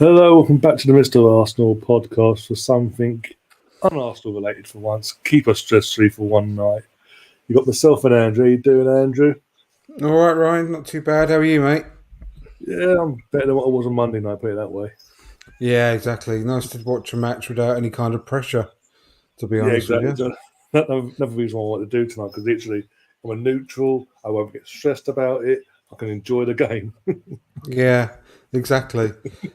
Hello, welcome back to the Mr. Arsenal podcast for something un-Arsenal related for once. Keep us stress-free for one night. You got myself and Andrew. How you doing, Andrew? All right, Ryan. Not too bad. How are you, mate? Yeah, I'm better than what I was on Monday night, put it that way. Yeah, exactly. Nice to watch a match without any kind of pressure, to be Yeah, honest with exactly. you. Another reason why I want to do tonight, because literally I'm a neutral. I won't get stressed about it. I can enjoy the game. Yeah, exactly.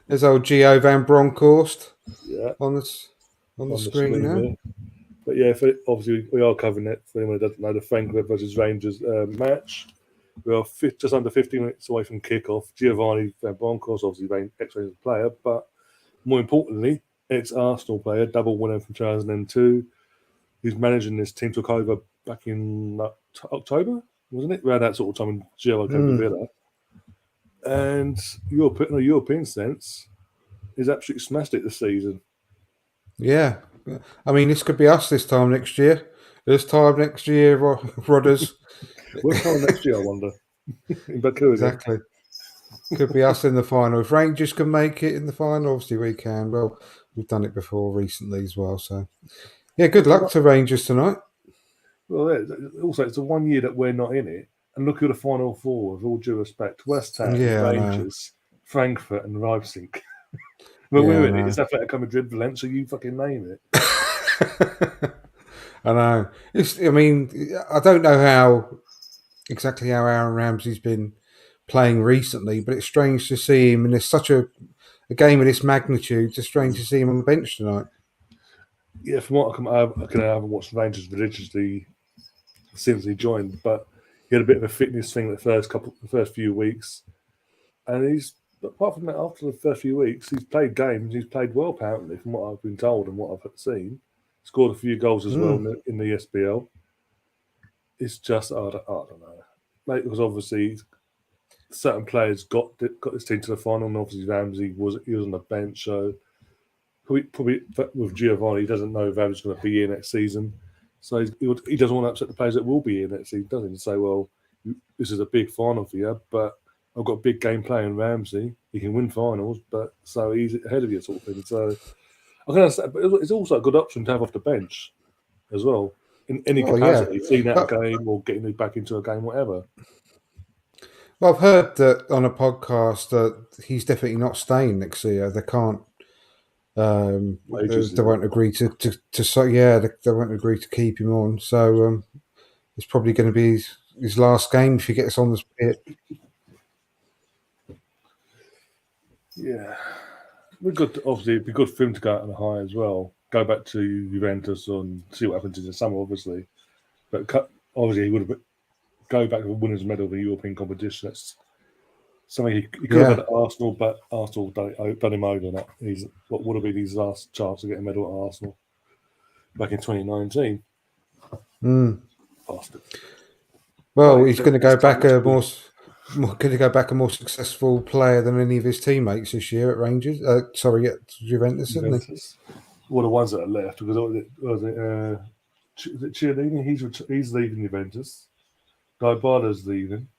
There's old Gio Van Bronckhorst Yeah, on this on the on the screen screen now. there. But yeah, obviously we are covering it. For anyone who doesn't know, the Frankfurt versus Rangers match. We are just under 15 minutes away from kickoff. Giovanni Van Bronckhorst, obviously ex-Rangers player, but more importantly, ex-Arsenal player, double winner from 2002. He's managing this team, took over back in October, wasn't it? Around that sort of time when Giovanni came to Villa. And in a European sense, he's absolutely smashed it this season. Yeah, I mean, this could be us this time next year. This time next year, Rodders. What time next year, I wonder? In Baku again. Exactly. Could be us in the final. If Rangers can make it in the final, obviously we can. Well, we've done it before recently as well. So, yeah, good luck to Rangers tonight. Well, also, it's the 1 year that we're not in it. And look at the final four, with all due respect. West Ham, Yeah, Rangers, Frankfurt and Leipzig. When Yeah, we're I in it, know. it's Atletico Madrid, Valencia, you fucking name it. I know. I mean, I don't know exactly how Aaron Ramsey's been playing recently, but it's strange to see him, and it's such a game of this magnitude. It's strange to see him on the bench tonight. Yeah, from what I haven't watched Rangers religiously since he joined, but he had a bit of a fitness thing the first few weeks. And apart from that, after the first few weeks, he's played games. He's played well, apparently, from what I've been told and what I've seen. Scored a few goals as well in the SBL. It's just, I don't know. Mate, because obviously certain players got this team to the final, and obviously Ramsey was on the bench, so probably with Giovanni, he doesn't know if Ramsey's going to be here next season. So he doesn't want to upset the players that will be here next season, doesn't he? Say, well, this is a big final for you, but I've got a big game playing Ramsey. He can win finals, but so he's ahead of you, sort of thing. So I can understand, but it's also a good option to have off the bench as well in any capacity, seeing out a game or getting back into a game, whatever. Well, I've heard that on a podcast that he's definitely not staying next year. They can't. They won't agree they won't agree to keep him on. So it's probably going to be his last game if he gets on the pitch. Yeah, obviously, it'd be good for him to go out on a high as well. Go back to Juventus and see what happens in the summer, obviously. But obviously, he would have go back to the winners' medal of the European competition. That's something he could have had at Arsenal, but Arsenal done him over. That he's what would have been his last chance to get a medal at Arsenal back in 2019. Bastard. Well, he's going to go back a more successful player than any of his teammates this year at Rangers. At Juventus, isn't he? Well, the ones that are left, because was it Chiellini? He's leaving Juventus. Dybala's leaving.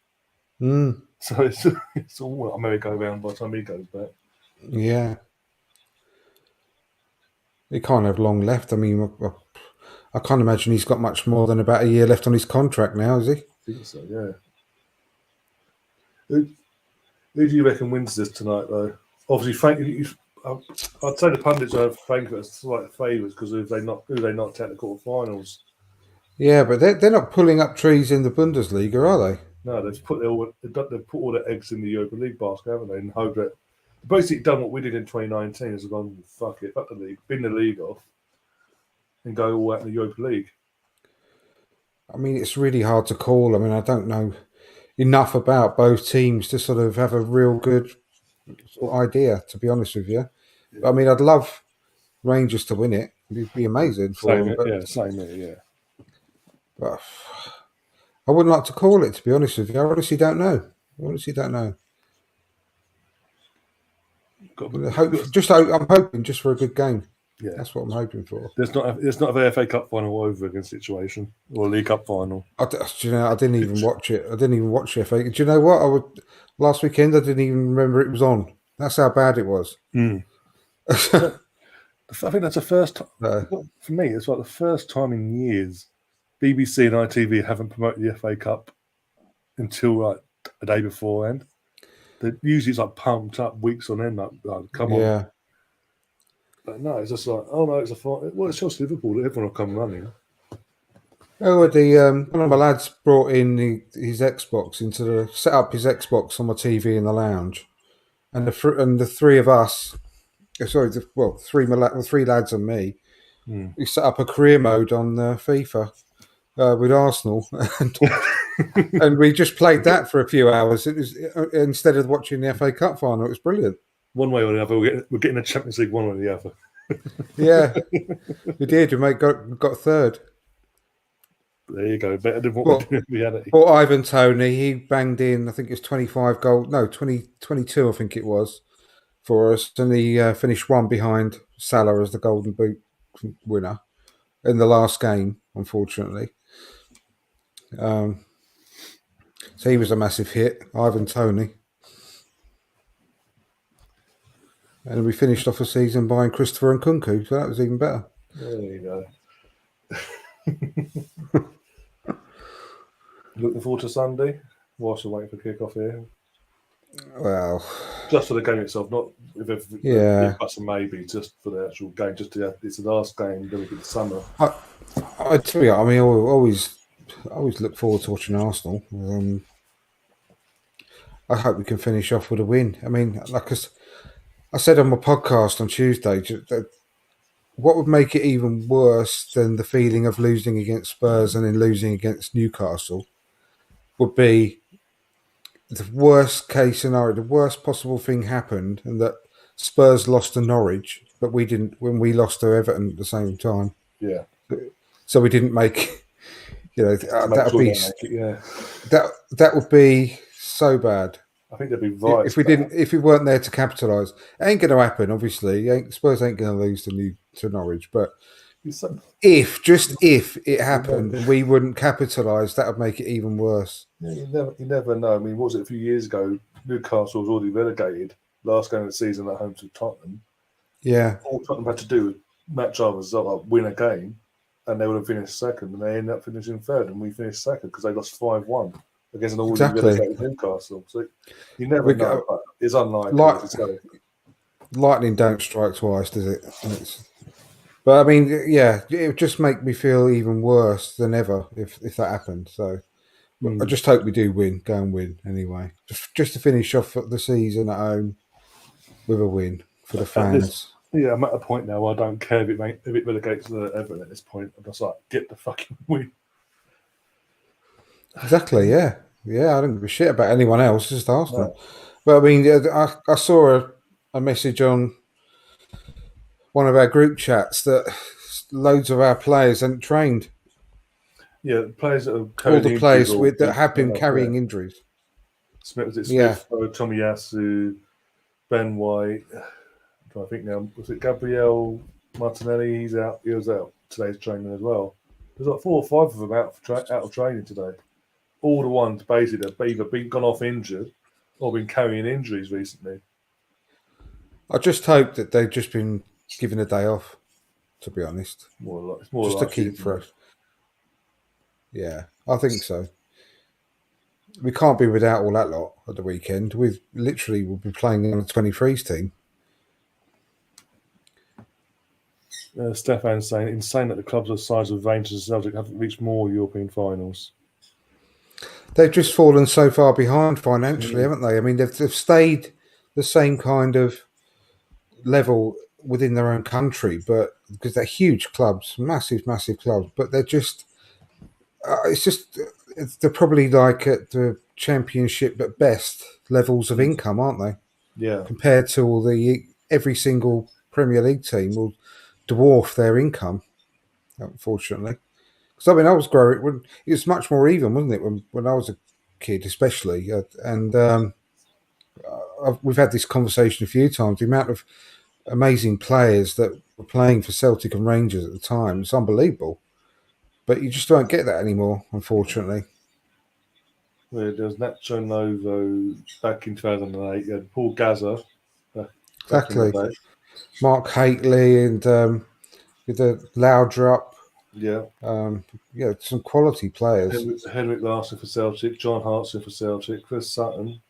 So it's all a merry-go-round by the time he goes back. Yeah. He can't have long left. I mean, I can't imagine he's got much more than about a year left on his contract now, is he? I think so, yeah. Who do you reckon wins this tonight, though? Obviously, I'd say the pundits are Frankfurt as slight favourites because who they not technical finals. Yeah, but they're not pulling up trees in the Bundesliga, are they? No, they've put all their eggs in the Europa League basket, haven't they? And hope that basically done what we did in 2019 is gone, fuck it, fuck the league, bin the league off, and go all out in the Europa League. I mean, it's really hard to call. I mean, I don't know enough about both teams to sort of have a real good idea, to be honest with you. Yeah. I mean, I'd love Rangers to win it. It'd be amazing for them. Same here, yeah. But I wouldn't like to call it, to be honest with you. I honestly don't know. I'm hoping just for a good game. Yeah, that's what I'm hoping for. There's not a FA Cup final all over again situation or a League Cup final. I didn't even watch it. I didn't even watch FA. Do you know what? Last weekend I didn't even remember it was on. That's how bad it was. I think that's the first time for me. It's like the first time in years BBC and ITV haven't promoted the FA Cup until like a day beforehand. Usually it's like pumped up weeks on end. Like come on. But no, it's just like, oh no, it's a fight. Well, it's just Liverpool. Everyone will come running. Oh, one of my lads brought in his Xbox set up his Xbox on my TV in the lounge, and the three of us, three lads and me, we set up a career mode on FIFA with Arsenal, and we just played that for a few hours. It was instead of watching the FA Cup final. It was brilliant. One way or the other, we're getting a Champions League one way or the other. Yeah, we did. We got third. There you go. Better than what we're doing in reality. Well, Ivan Toney, he banged in, I think it's 25 goals. No, 22, I think it was, for us. And he finished one behind Salah as the Golden Boot winner in the last game, unfortunately. So he was a massive hit, Ivan Toney. And we finished off the season buying Christopher and Nkunku, so that was even better. There you go. Looking forward to Sunday. Whilst we're waiting for kick-off here. Well, just for the game itself, not with everything. That's a maybe, just for the actual game. Just it's the last game. Then we get the summer. I tell you, I mean, I always look forward to watching Arsenal. I hope we can finish off with a win. I mean, like I said on my podcast on Tuesday, what would make it even worse than the feeling of losing against Spurs and then losing against Newcastle would be the worst case scenario, the worst possible thing happened, and that Spurs lost to Norwich, but we didn't when we lost to Everton at the same time. Yeah. So we didn't make, that would be, that would be so bad. I think they'd be right. If we weren't there to capitalise, it ain't going to happen. Obviously, Spurs ain't going to lose to Norwich, but if it happened and we wouldn't capitalise, that would make it even worse. Yeah, you never know. I mean, what was it a few years ago? Newcastle was already relegated last game of the season at home to Tottenham. Yeah, all Tottenham had to do was match our result, win a game, and they would have finished second, and they ended up finishing third, and we finished second because they lost 5-1 against an already relegated Newcastle. So you never know. But it's unlikely. Lightning don't strike twice, does it? But I mean, yeah, it would just make me feel even worse than ever if that happened. So I just hope we do go and win anyway. Just to finish off the season at home with a win for the fans. I'm at a point now where I don't care if it relegates to Everton at this point. I'm just like, get the fucking win. Exactly, yeah. I don't give a shit about anyone else, just Arsenal. No. But I mean, I saw a message on one of our group chats that loads of our players hadn't trained. Yeah, players that all the players that have been carrying injuries. Smith, Tommy Yasu, Ben White. I think now, was it Gabriel Martinelli? He's out. He was out today's training as well. There's like 4 or 5 of them out of training today. All the ones basically that have either gone off injured or been carrying injuries recently. I just hope that they've just been given a day off, to be honest. It's more just to keep fresh. Yeah, I think so. We can't be without all that lot at the weekend. We'll be playing on the 23s team. Stefan's saying, insane that the clubs the size of Rangers and Celtic haven't reached more European finals. They've just fallen so far behind financially, haven't they? I mean, they've stayed the same kind of level within their own country, but because they're huge clubs, massive clubs, but they're just, they're probably like at the Championship at best levels of income, aren't they? Yeah. Compared to every single Premier League team will dwarf their income, unfortunately. Because I mean, I was growing when it was much more even, wasn't it? When I was a kid, especially, and we've had this conversation a few times. The amount of amazing players that were playing for Celtic and Rangers at the time, it's unbelievable. But you just don't get that anymore, unfortunately. There was Nacho Novo back in 2008. You had Paul Gaza back in the exactly. day. Mark Haitley and with the Laudrup. Yeah. Yeah, some quality players. Henrik Larsson for Celtic, John Hartson for Celtic, Chris Sutton,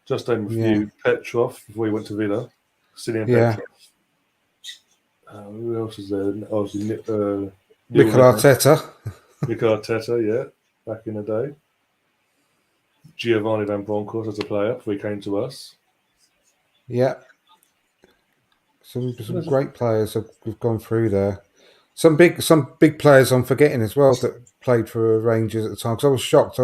just name a Yeah. few. Petrov before he went to Villa, Cillian Yeah. Petrov. Who else is there? Obviously, Neil Mikel Lennon, Arteta. Mikel Arteta, yeah, back in the day. Giovanni Van Bronckhorst as a player before he came to us. Yeah. Some great players have gone through there. Some big players I'm forgetting as well that played for Rangers at the time. Because I was shocked.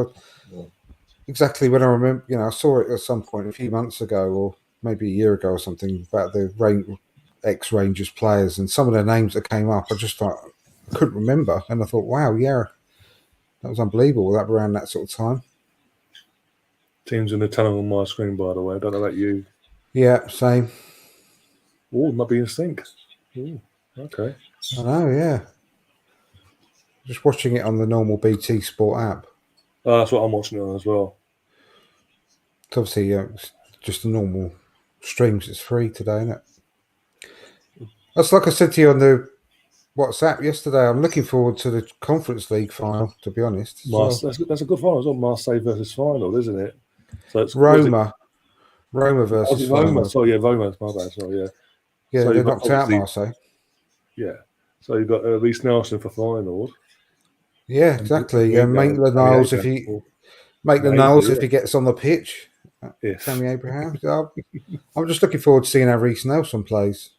Exactly when I remember, I saw it at some point a few months ago, or maybe a year ago or something, about the ex-Rangers players, and some of the names that came up, I just thought I couldn't remember, and I thought, wow, yeah, that was unbelievable. That around that sort of time. Teams in the tunnel on my screen, by the way. I don't know about you. Yeah, same. Oh, it might be in sync. Ooh, okay. I know, yeah. Just watching it on the normal BT Sport app. Oh, that's what I'm watching it on as well. It's obviously it's just a normal streams. It's free today, isn't it? That's like I said to you on the WhatsApp yesterday. I'm looking forward to the Conference League final, to be honest. That's a good final as well. Marseille versus final, isn't it? So it's Roma versus Roma. final. Sorry, yeah, Roma. My bad. Sorry, yeah. Yeah, So they you've got knocked out Marseille. Yeah. So you've got Reece Nelson for final. Yeah, exactly. Yeah, Maitland-Niles if he gets on the pitch. Tammy Abraham. I'm just looking forward to seeing how Reece Nelson plays.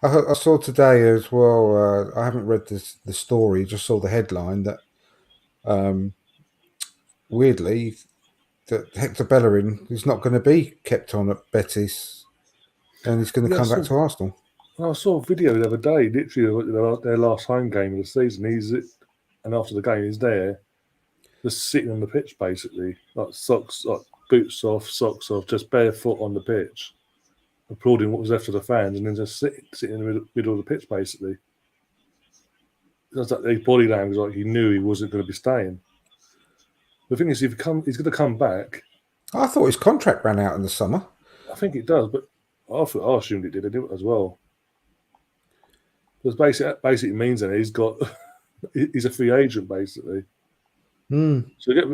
I saw today as well. I haven't read the story. Just saw the headline that weirdly that Hector Bellerin is not going to be kept on at Betis, and he's going to come back to Arsenal. I saw a video the other day, literally their last home game of the season. And after the game, he's there, just sitting on the pitch, basically, like boots off, socks off, just barefoot on the pitch, applauding what was left of the fans, and then just sitting in the middle of the pitch, basically. Just like his body language, like he knew he wasn't going to be staying. The thing is, he's going to come back. I thought his contract ran out in the summer. I think it does, but I assumed it did as well. Because basically means that he's a free agent, basically. So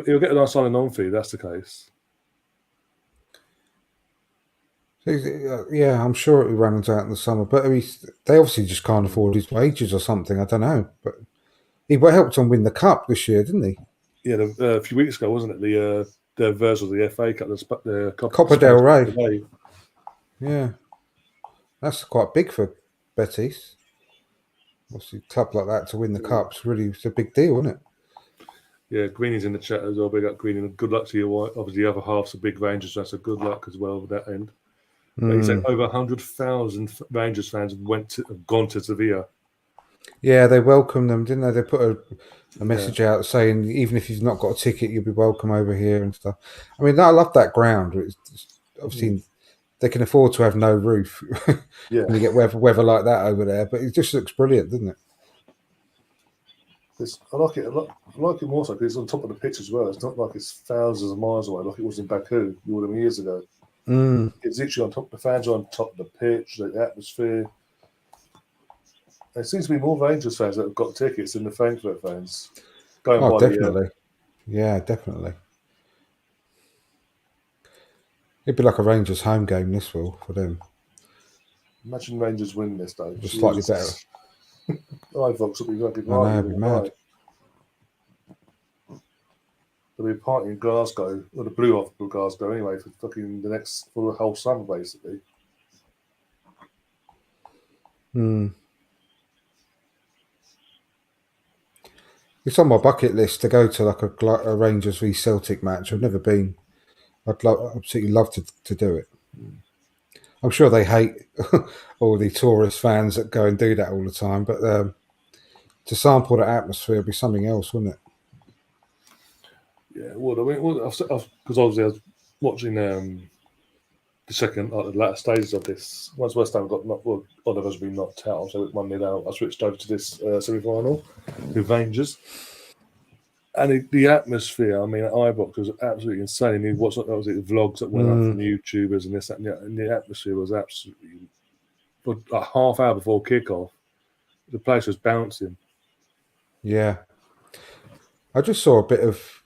he'll get a nice signing on fee. That's the case. Yeah, I'm sure it runs out in the summer, but they obviously just can't afford his wages or something. I don't know, but he helped them win the cup this year, didn't he? Yeah, a few weeks ago, wasn't it? The version of the FA Cup, the Copa del Rey. Yeah, that's quite big for Betis. Obviously, a club like that to win the cup's really a big deal, isn't it? Yeah, Greeny's in the chat as well. Big up Greeny. Good luck to your wife. Obviously, the other half's a big Rangers fan, so good luck as well with that end. He said over 100,000 Rangers fans have gone to Sevilla. Yeah, they welcomed them, didn't they? They put a message out saying even if you've not got a ticket, you'll be welcome over here and stuff. I mean, I love that ground. Obviously, they can afford to have no roof when you get weather like that over there, but it just looks brilliant, doesn't it? I like it. I like it more so because it's on top of the pitch as well. It's not like it's thousands of miles away like it was in Baku years ago. It's literally on top. The fans are on top of the pitch, the atmosphere. There seems to be more Rangers fans that have got tickets than the Frankfurt fans. Definitely. Yeah, definitely. It'd be like a Rangers home game, this will, for them. Imagine Rangers win this, though. Just slightly better. Ivox will be fucking I know, it'd be mad. There'll be a party in Glasgow, or the Blue off for Glasgow anyway, for the whole summer, basically. It's on my bucket list to go to like a Rangers v Celtic match. I've never been. I'd absolutely love to do it. I'm sure they hate all the tourist fans that go and do that all the time, but to sample that atmosphere would be something else, wouldn't it? Yeah, well, I mean, because obviously I was watching the latter stages of this. Once West Ham got Oliver's been knocked out, so it 1-0 out. I switched over to this semi-final with Rangers, And the atmosphere, I mean, at iBox was absolutely insane. You watched, that was it, the vlogs that went up from YouTubers and this, that, and the atmosphere was absolutely, but a half hour before kickoff, the place was bouncing. Yeah. I just saw a bit of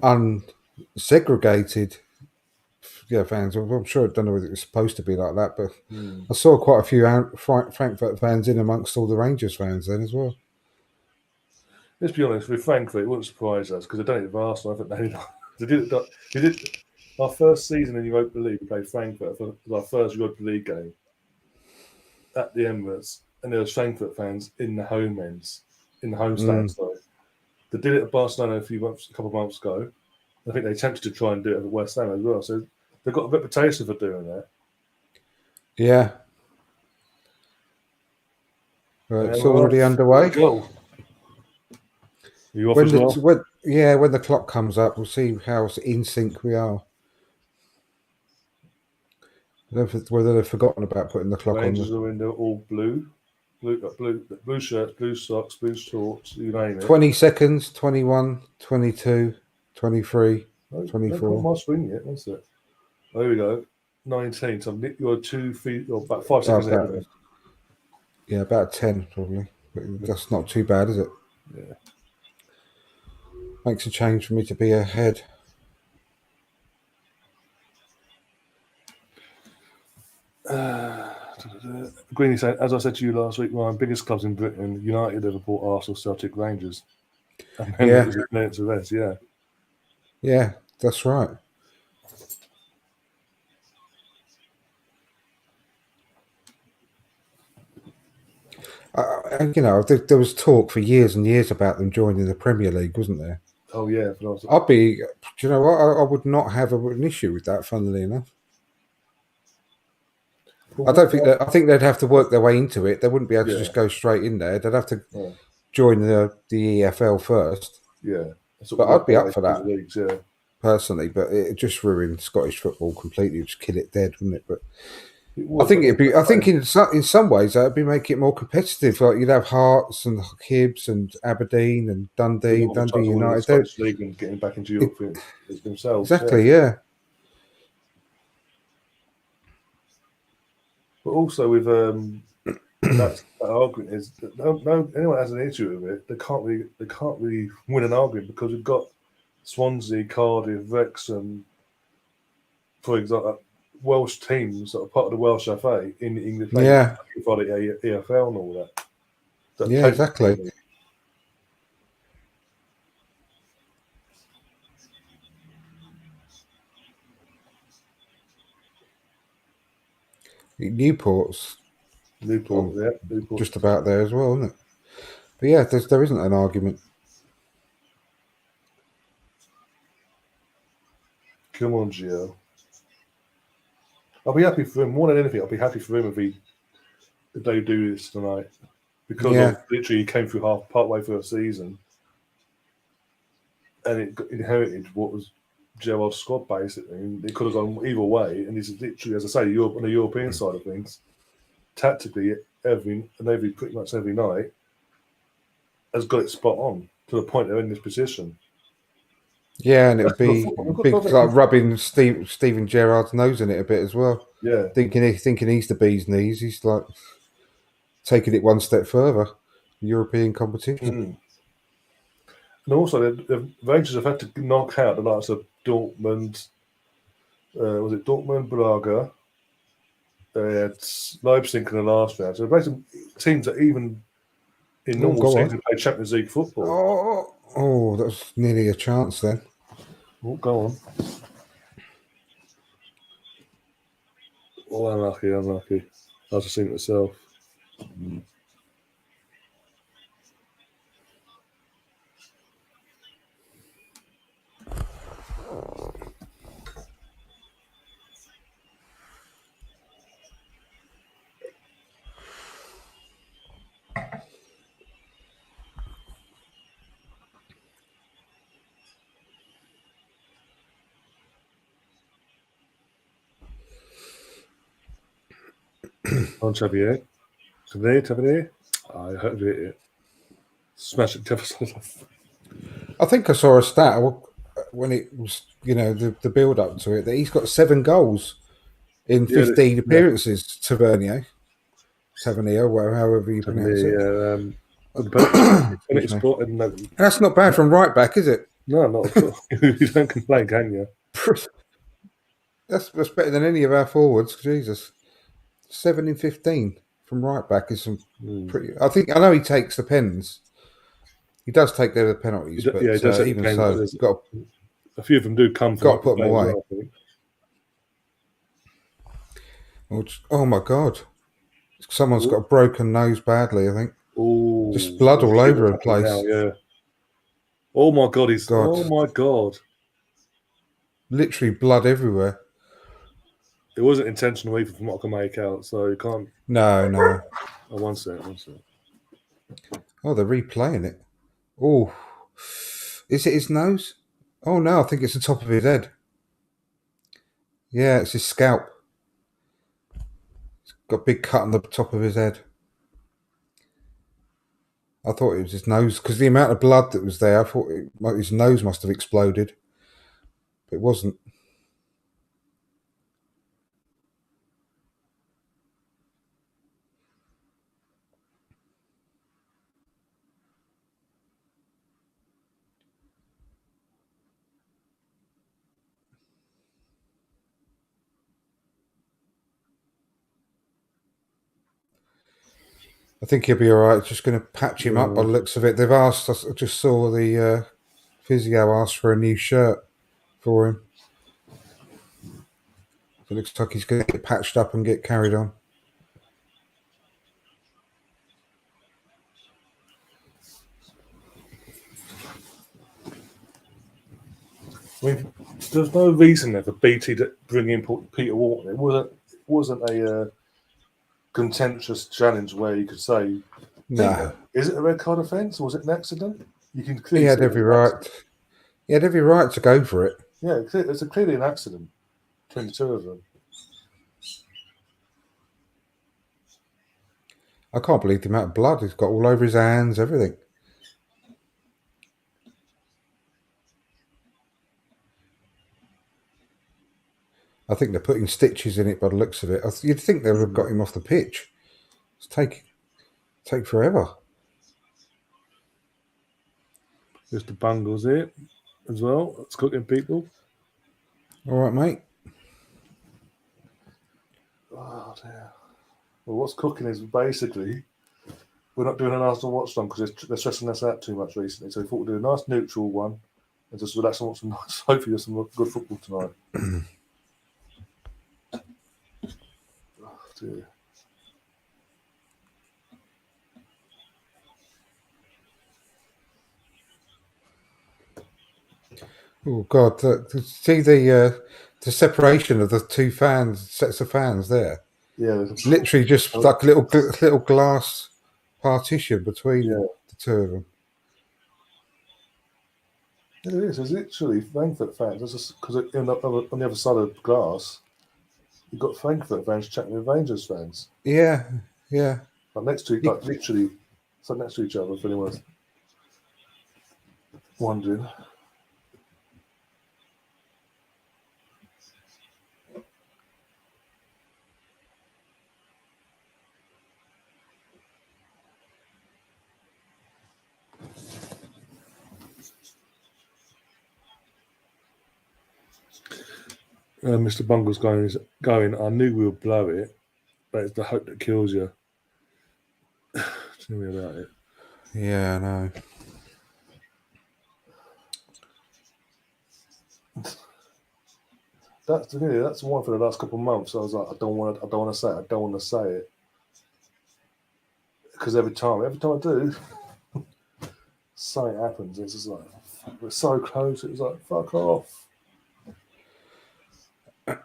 unsegregated fans. I'm sure I don't know whether it was supposed to be like that, but I saw quite a few Frankfurt fans in amongst all the Rangers fans then as well. Let's be honest, with Frankfurt, it wouldn't surprise us because they've done it with Arsenal. I think they did our first season in Europa League. We played Frankfurt for our first Europa League game at the Emirates, and there was Frankfurt fans in the home ends, in the home stand. Sorry, they did it at Barcelona a couple of months ago. I think they attempted to try and do it at West Ham as well. So they've got a reputation for doing that. Yeah. It's already underway. You off as well? When the clock comes up, we'll see how in sync we are. Whether they've forgotten about putting the clock Rangers on. are in there all blue shirts, blue socks, blue shorts, you name it. 20 seconds, 21, 22, 23, 24. My swing yet, that's it. There we go. 19. So you're 2 feet or about 5 seconds ahead of it. Yeah, about 10 probably. But that's not too bad, is it? Yeah. Makes a change for me to be ahead. Greeny said, as I said to you last week, my biggest clubs in Britain, United, Liverpool, Arsenal, Celtic, Rangers. And then it's the rest, yeah. Yeah, that's right. There was talk for years and years about them joining the Premier League, wasn't there? Oh, yeah. I'd be, do you know what? I would not have an issue with that, funnily enough. I think they'd have to work their way into it. They wouldn't be able to just go straight in there. They'd have to join the EFL first. Yeah. But I'd be up for that, leagues, personally. But it just ruined Scottish football completely. It'd just kill it dead, wouldn't it? But I think it'd be. I think in some ways that'd be making it more competitive. Like you'd have Hearts and Hibs and Aberdeen and Dundee United. Scottish League and getting back into Europe themselves. Exactly. Yeah. But also with that argument is that no anyone has an issue with it. They can't really win an argument because we've got Swansea, Cardiff, Wrexham, for example, Welsh teams that are part of the Welsh FA in the English for the EFL and all that. Yeah, exactly. Newport's just about there as well, isn't it? But yeah, there isn't an argument. Come on, Gio. I'll be happy for him more than anything. I'll be happy for him if they do this tonight, because literally he came through partway through a season, and it inherited what was Gerard's squad basically. And it could have gone either way, and he's literally, as I say, on the European side of things, tactically pretty much every night has got it spot on to the point they're in this position. Yeah, and it would be like rubbing Steven Gerrard's nose in it a bit as well. Yeah, thinking he's the bee's knees. He's like taking it one step further. European competition. And also, the Rangers have had to knock out the likes of Dortmund. Was it Dortmund, Braga? It's Leipzig in the last round. So basically, teams that even in normal season play Champions League football. Oh, that's nearly a chance then. Oh, go on. Oh, unlucky. I was just seeing it myself. On Xavier. I heard it. Smash it. I think I saw a stat when it was, the build up to it, that he's got 7 goals in Yeah, 15 appearances. Tavernier, however you pronounce it. Good penalty Excuse me. spot, and That's not bad from right back, is it? no, not at all. You don't complain, can you? That's better than any of our forwards. Jesus, 7 in 15 from right back is some pretty. I know he takes the pens. He does take the penalties, but Yeah, it does even depend, but so, there's got a few of them do come from got to up the put them play as away. well, I think. Oh my god! Someone's got a broken nose badly. I think Oh, just blood all over the place. now, yeah. Oh my god, God, oh my god. literally blood everywhere. It wasn't intentional either from what I can make out, so you can't. No. Oh, one sec. Oh, they're replaying it. Oh, is it his nose? Oh no, I think it's the top of his head. Yeah, it's his scalp. He's got a big cut on the top of his head. I thought it was his nose because the amount of blood that was there, I thought his nose must have exploded. But it wasn't. I think he'll be all right. Just going to patch him up by the looks of it. They've asked us. I just saw the physio ask for a new shirt for him. It looks like he's going to get patched up and get carried on. I mean, there's no reason there for BT to bring in Peter Walton. It wasn't a contentious challenge where you could say, No. Is it a red card offence or was it an accident? You can clearly He had every right. He had every right to go for it. Yeah, it's clearly an accident between the two of them. I can't believe the amount of blood he's got all over his hands, everything. I think they're putting stitches in it by the looks of it. You'd think they would have got him off the pitch. It's take forever. Mr. Bungle's it as well. It's cooking people. All right, mate. Oh dear. Well, what's cooking is basically we're not doing an Arsenal Watchalong because they're stressing us out too much recently. So we thought we'd do a nice neutral one and just relax and watch some nice. Hopefully, there's some good football tonight. Oh dear. Oh God! See the separation of the two sets of fans there. Yeah, literally just like a little glass partition between the two of them. It is. It's literally Frankfurt fans. It's just because on the other side of the glass, you've got Frankfurt fans chatting with Rangers fans. Yeah. Like next to literally, so next to each other. If anyone's wondering. Mr. Bungle's going. I knew we would blow it, but it's the hope that kills you. Tell me about it. Yeah, I know. That's one for the last couple of months. I was like, I don't want to say it, because every time I do, something happens. It's just like we're so close. It was like fuck off.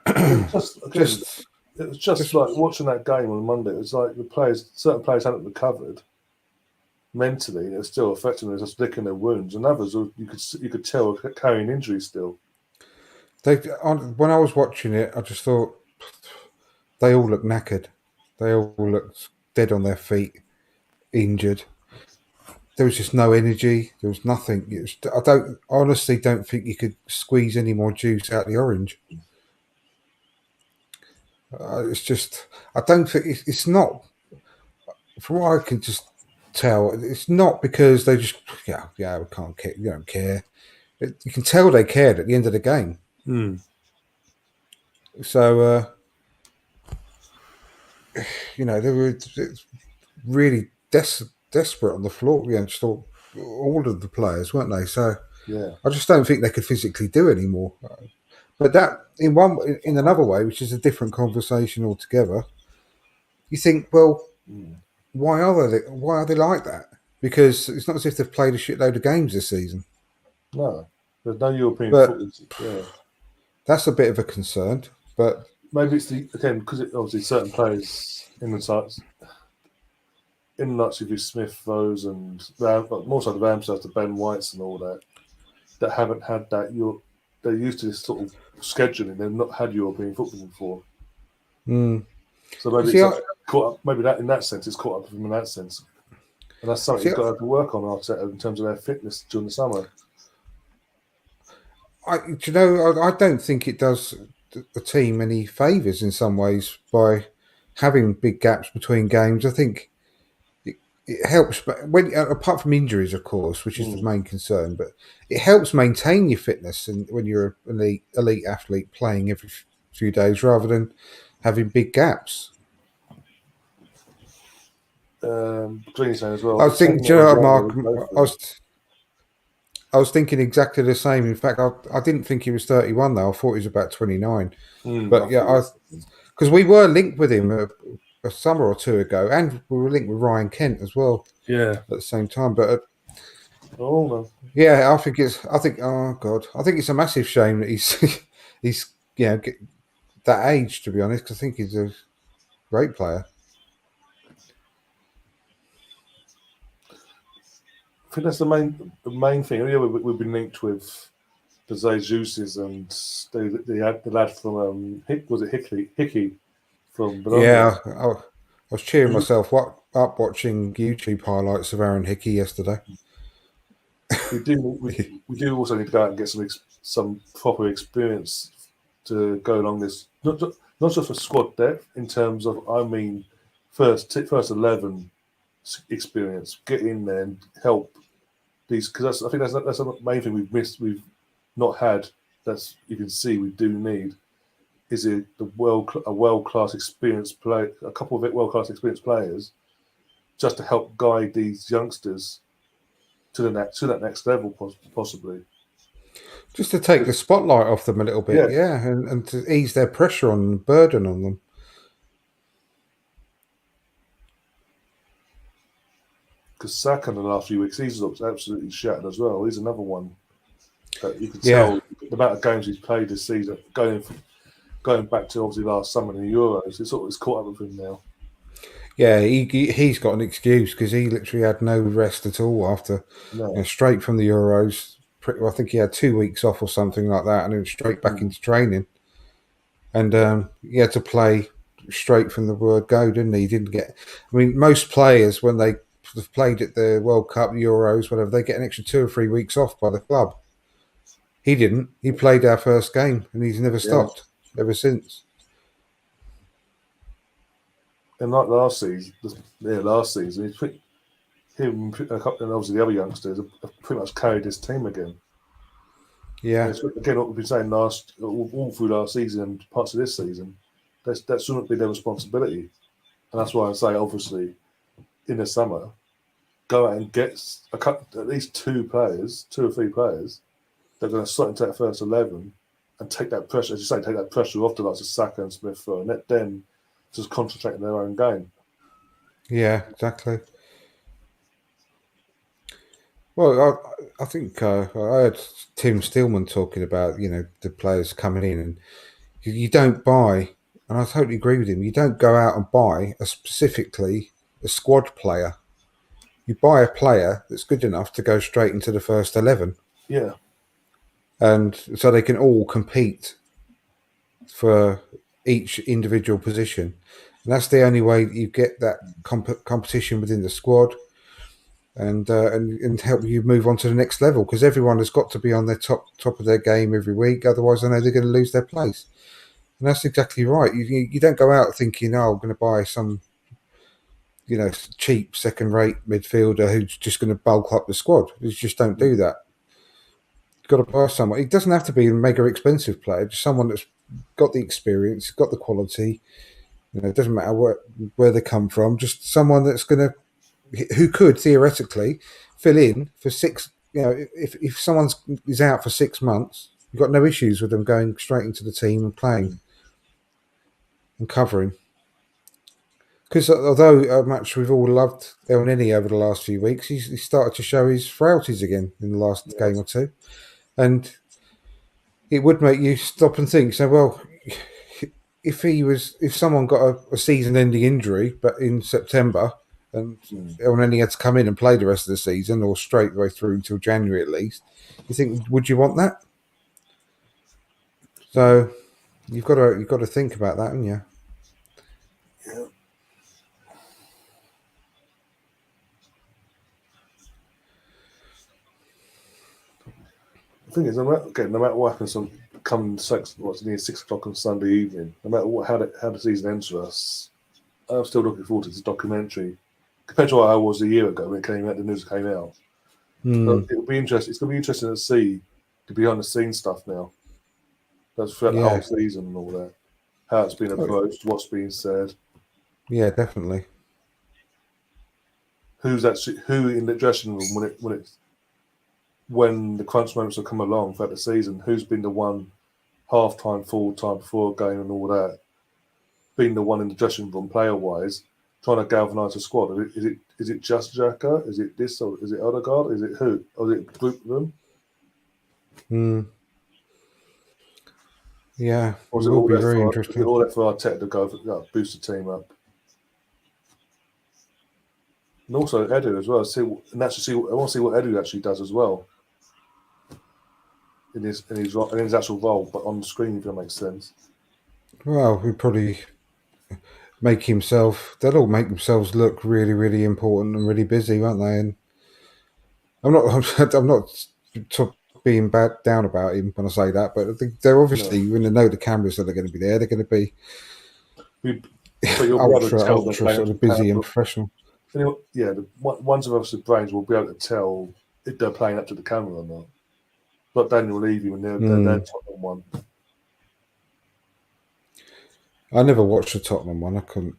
It was just like watching that game on Monday. It was like certain players hadn't recovered mentally. It was still affecting them, just licking their wounds, and others you could tell were carrying injuries still. When I was watching it, I just thought they all looked knackered. They all looked dead on their feet, injured. there was just no energy. There was nothing. Honestly don't think you could squeeze any more juice out the orange. It's just, I don't think it's not. From what I can just tell, it's not because they just we can't care. You don't care. You can tell they cared at the end of the game. Mm. So they were really desperate on the floor against all of the players, weren't they? So Yeah. I just don't think they could physically do anymore. But that, in another way, which is a different conversation altogether, you think, well, why are they like that? Because it's not as if they've played a shitload of games this season. No, there's no European But football. Yeah. that's a bit of a concern. But maybe it's because obviously certain players in the sites, in like if you Smith, those and more so the Ramsdales, the Ben Whites and all that haven't had that. They're used to this sort of scheduling. They've not had European football before. So maybe caught up. Maybe that in that sense, it's caught up with them in that sense, and that's something he's got to have to work on Arteta in terms of their fitness during the summer. I don't think it does the team any favours in some ways by having big gaps between games. I think it helps, but apart from injuries, of course, which is the main concern, but it helps maintain your fitness and when you're an elite athlete playing every few days rather than having big gaps. Between as well. I was thinking, Mark, I was thinking exactly the same. In fact, I didn't think he was 31 though. I thought he was about 29. But yeah, because we were linked with him a summer or two ago, and we were linked with Ryan Kent as well. Yeah, at the same time. But yeah, I think oh god, I think it's a massive shame that he's that age, to be honest. Because I think he's a great player. I think that's the main thing. Yeah, we've been linked with the Zeus's and the lad from Hickey from Bologna. Yeah, I was cheering myself up watching YouTube highlights of Aaron Hickey yesterday. We do also need to go out and get some proper experience to go along this. Not just for squad depth in terms of first 11 experience. Get in there and help these because I think that's the main thing we've missed. We've not had. That's you can see we do need. Is it a world-class experienced play? A couple of world-class experienced players, just to help guide these youngsters to that next level, possibly. Just to take the spotlight off them a little bit, yeah, and to ease their pressure on burden on them. Because Saka in the last few weeks, he's looked absolutely shattered as well. He's another one that you can tell the amount of games he's played this season, going back to obviously last summer in the Euros. It's caught up with him now. Yeah, he's got an excuse because he literally had no rest at all after straight from the Euros. I think he had 2 weeks off or something like that, and then straight back into training. And he had to play straight from the word go, didn't he? He didn't get. I mean, most players when they have played at the World Cup, Euros, whatever, they get an extra 2 or 3 weeks off by the club. He didn't. He played our first game, and he's never stopped ever since. And like last season, him and obviously the other youngsters have pretty much carried this team again. Yeah. Again, what we've been saying all through last season and parts of this season, that shouldn't be their responsibility. And that's why I say, obviously, in the summer, go out and get at least 2 or 3 players that are going to slot into that first 11 and take that pressure, as you say, take that pressure off the likes of Saka and Smith and let them just concentrate on their own game. Yeah, exactly. Well, I think I heard Tim Stillman talking about, the players coming in, and you don't buy, and I totally agree with him, you don't go out and buy specifically a squad player. You buy a player that's good enough to go straight into the first 11. Yeah. And so they can all compete for each individual position. And that's the only way you get that competition within the squad. and help you move on to the next level, because everyone has got to be on their top of their game every week. Otherwise, I know they're going to lose their place. And that's exactly right. You don't go out thinking, oh, I'm going to buy some, cheap second-rate midfielder who's just going to bulk up the squad. You just don't do that. You've got to buy someone. It doesn't have to be a mega expensive player, just someone that's got the experience, got the quality. It doesn't matter where they come from. Just someone who could theoretically fill in for 6. If someone is out for 6 months, you've got no issues with them going straight into the team and playing and covering. Because although much we've all loved El Nini over the last few weeks, he's started to show his frailties again in the last game or two. And it would make you stop and think, so, well, if someone got a season-ending injury but in September and El Nini had to come in and play the rest of the season or straight the way through until January at least, you think, would you want that? So you've got to think about that, haven't you? Yeah. The thing is, no matter what happens come 6 o'clock on Sunday evening, no matter how the season ends for us, I'm still looking forward to this documentary. Compared to what I was a year ago when it came out, the news came out. But it'll be interesting. It's going to be interesting to see the behind the scenes stuff now. That's throughout the whole season and all that. How it's been approached, what's being said. Yeah, definitely. Who in the dressing room when the crunch moments have come along throughout the season, who's been the one half time, full time before a game and all that, being the one in the dressing room player wise, trying to galvanise the squad. Is it just Xhaka? Is it this or is it Odegaard? Is it who? Or is it group of them? Yeah, or it will be very interesting. Is it all that for Arteta to go boost the team up? And also Edu as well. I want to see what Edu actually does as well in his actual role, but on the screen, if that makes sense. Well, we probably they'll all make themselves look really, really important and really busy, won't they? And I'm not being bad down about him when I say that, but I think they're obviously when they know the cameras that are going to be there, they're going to be ultra sort of busy and professional. Anyway, yeah, the ones of us with brains will be able to tell if they're playing up to the camera or not. Like Daniel Levy when they're Tottenham one. I never watched the Tottenham one. I couldn't.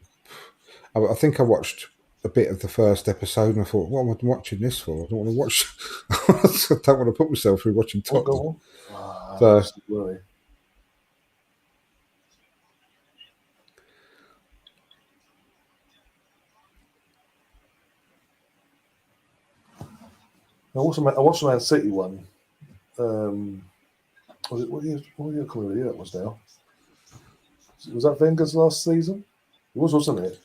I think I watched a bit of the first episode and I thought, what am I watching this for? I don't want to watch. I don't want to put myself through watching Tottenham. Absolutely. I watched the Man City one. Was it what year that was now? Was that Wenger's last season? It was, wasn't it?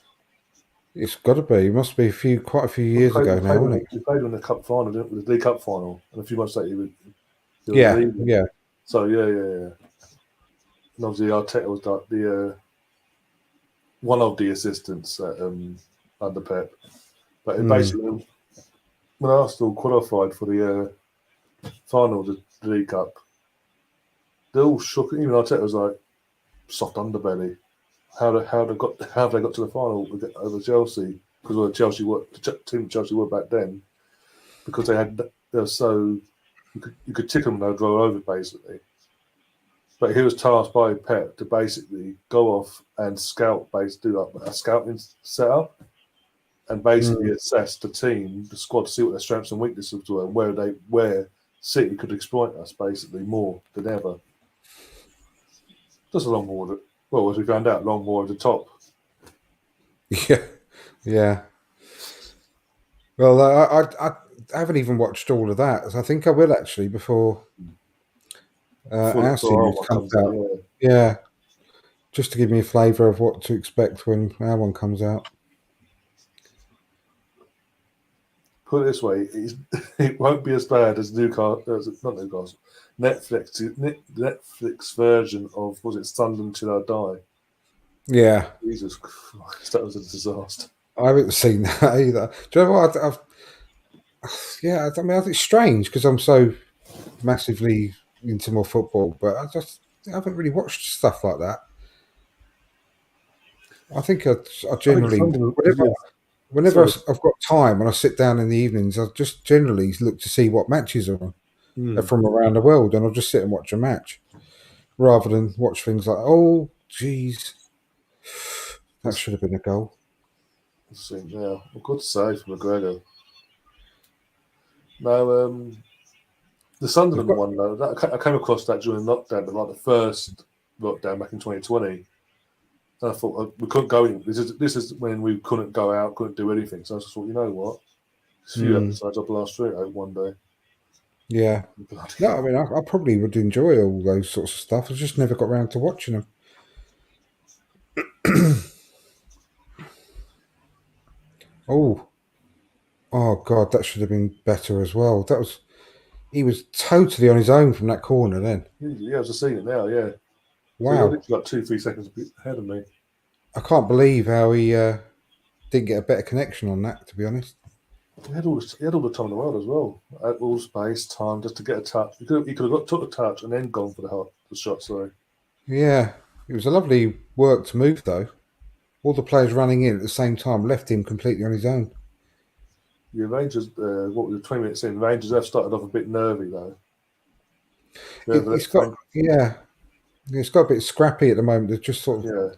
It's got to be. It must be quite a few years ago now, isn't it? We played in the cup final, didn't we? The League Cup final, and a few months later, he was yeah. So yeah. And obviously, Arteta was the one of the assistants under Pep, but it basically when Arsenal qualified for the final of the League Cup, they all shook. Even Arteta was like soft underbelly. How they got to the final over Chelsea because of the team Chelsea were back then because they're so you could tick them and they'd roll over basically. But he was tasked by Pep to basically go off and do a scouting setup and basically assess the team, the squad, to see what their strengths and weaknesses were, and where City could exploit us basically more than ever. Just a long war. Well, as we found out, long war at the top. Yeah. Well, I haven't even watched all of that. I think I will actually before our series comes out. Yeah, just to give me a flavour of what to expect when our one comes out. Put it this way, it won't be as bad as Netflix version of, was it Sunderland Till I Die? Yeah. Jesus Christ, that was a disaster. I haven't seen that either. Do you know what? yeah, I mean, it's strange because I'm so massively into my football, but I haven't really watched stuff like that. I think I I think generally, Sunderland, whenever sorry, I've got time and I sit down in the evenings, I just generally look to see what matches are on from around the world, and I'll just sit and watch a match rather than watch things like, oh, geez, that let's should have been a goal. see now. Good save from McGregor. No, the They've Sunderland got, one though, I came across that during lockdown, but like the first lockdown back in 2020. And I thought we couldn't go in. This is when we couldn't go out, couldn't do anything. So I just thought, you know what? There's a few episodes I'll blast through it one day. yeah. Bloody No, I hell. mean, I probably would enjoy all those sorts of stuff. I just never got around to watching them. Oh, oh God, that should have been better as well. He was totally on his own from that corner then. Yeah, I was just seeing it now. Yeah, so you're Wow, literally like 2-3 seconds ahead of me. I can't believe how he didn't get a better connection on that. To be honest, He had all the time in the world as well. Had all space, time just to get a touch. He could have took the touch and then gone for the shot. Sorry. yeah, it was a lovely work to move though. All the players running in at the same time left him completely on his own. The Rangers, what was it, 20 minutes in? Rangers have started off a bit nervy though. They've It's let got Frank, yeah, it's got a bit scrappy at the moment. They're just sort of yeah,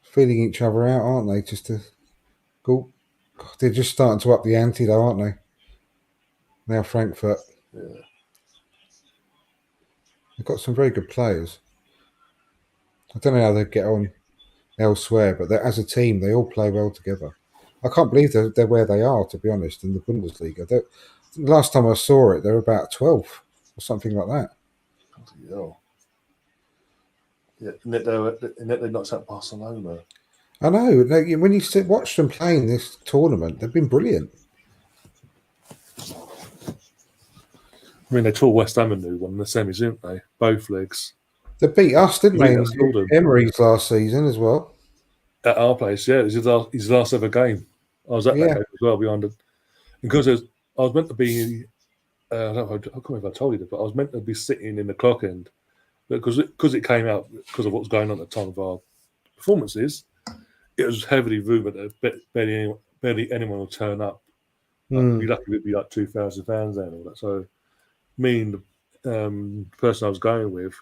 feeling each other out, aren't they? Just to go. God, they're just starting to up the ante though, aren't they? Now Frankfurt, yeah. they've got some very good players. I don't know how they get on elsewhere, but as a team, they all play well together. I can't believe they're where they are, to be honest, in the Bundesliga. Last time I saw it, they were about 12th or something like that. Bloody hell. Yeah, and they knocked out Barcelona. I know. When you watch them playing this tournament, they've been brilliant. I mean, they tore West Ham a new one in the semis, didn't they? Both legs. They beat us, didn't I they, think in that's Golden. Emery's last season as well? At our place, yeah, it was his last ever game. I was at that Yeah. game as well behind it. Because I was meant to be, I don't know, I can't remember if I told you this, but I was meant to be sitting in the clock end. But because it came out, because of what was going on at the time of our performances, it was heavily rumoured that barely anyone will turn up. Like, be Mm. lucky it'd be like 2,000 fans there and all that. So me and the person I was going with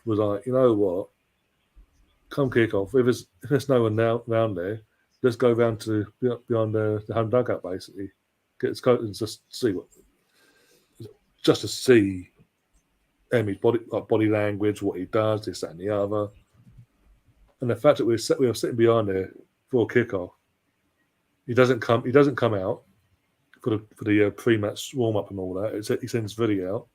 was like, you know what? Come kick off. If there's no one around there, let's go round to beyond the home dugout basically. Get us and just to see Emmy's body language, what he does, this, that, and the other, and the fact that we were sitting behind there for kickoff. He doesn't come out for the pre-match warm up and all that. He sends video out,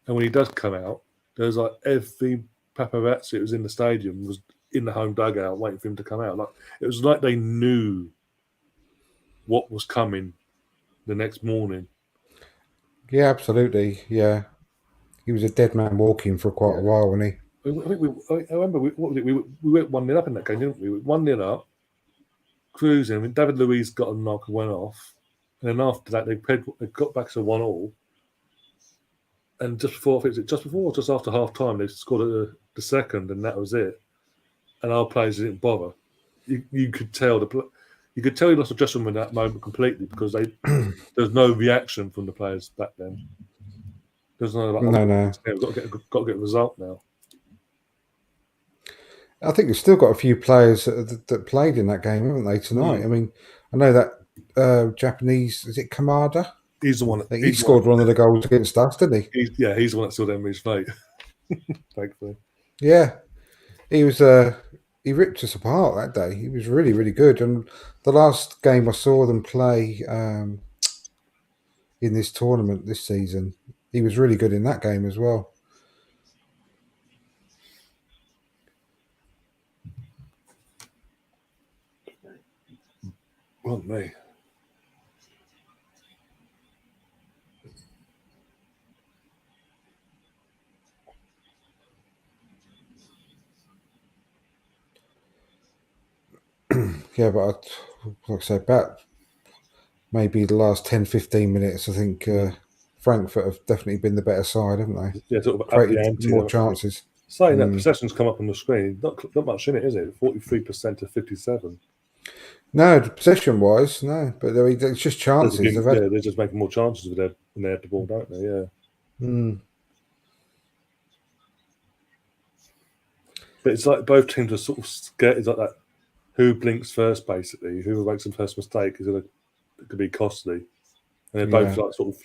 and when he does come out, there's like every paparazzi that was in the stadium was in the home dugout waiting for him to come out. Like it was like they knew what was coming the next morning. Yeah, absolutely. Yeah. He was a dead man walking for quite a Yeah, while, wasn't he? I remember what was it? We went 1-0 up in that game, didn't we? 1-0 up, cruising. I mean, David Luiz got a knock and went off, and then after that they got back to 1-1. And just before, I think just before or just after half time, they scored the second, and that was it. And our players didn't bother. You could tell you could tell he lost adjustment in that moment completely because there's no reaction from the players back then. There's no like, No, no. we've got to get a result now. I think they've still got a few players that played in that game, haven't they, tonight? I mean, I know that Japanese, is it Kamada? He's the one. I think he scored one of the goals against us, didn't he? He's the one that saw them his fate. Thankfully. Yeah. He was he ripped us apart that day. He was really, really good. And the last game I saw them play in this tournament this season, he was really good in that game as well. Well, me. Yeah, but like I say, about maybe the last 10, 15 minutes, I think Frankfurt have definitely been the better side, haven't they? Yeah, sort of up the Created ante. more chances. Saying that possession's come up on the screen, not much in it, is it? 43% to 57. No, possession-wise, no. But it's just chances. They've had. They're just making more chances when they have the ball, don't they? Yeah. But it's like both teams are sort of scared. It's like that. Who blinks first, basically? Who makes the first mistake is it could be costly. And they're both like sort of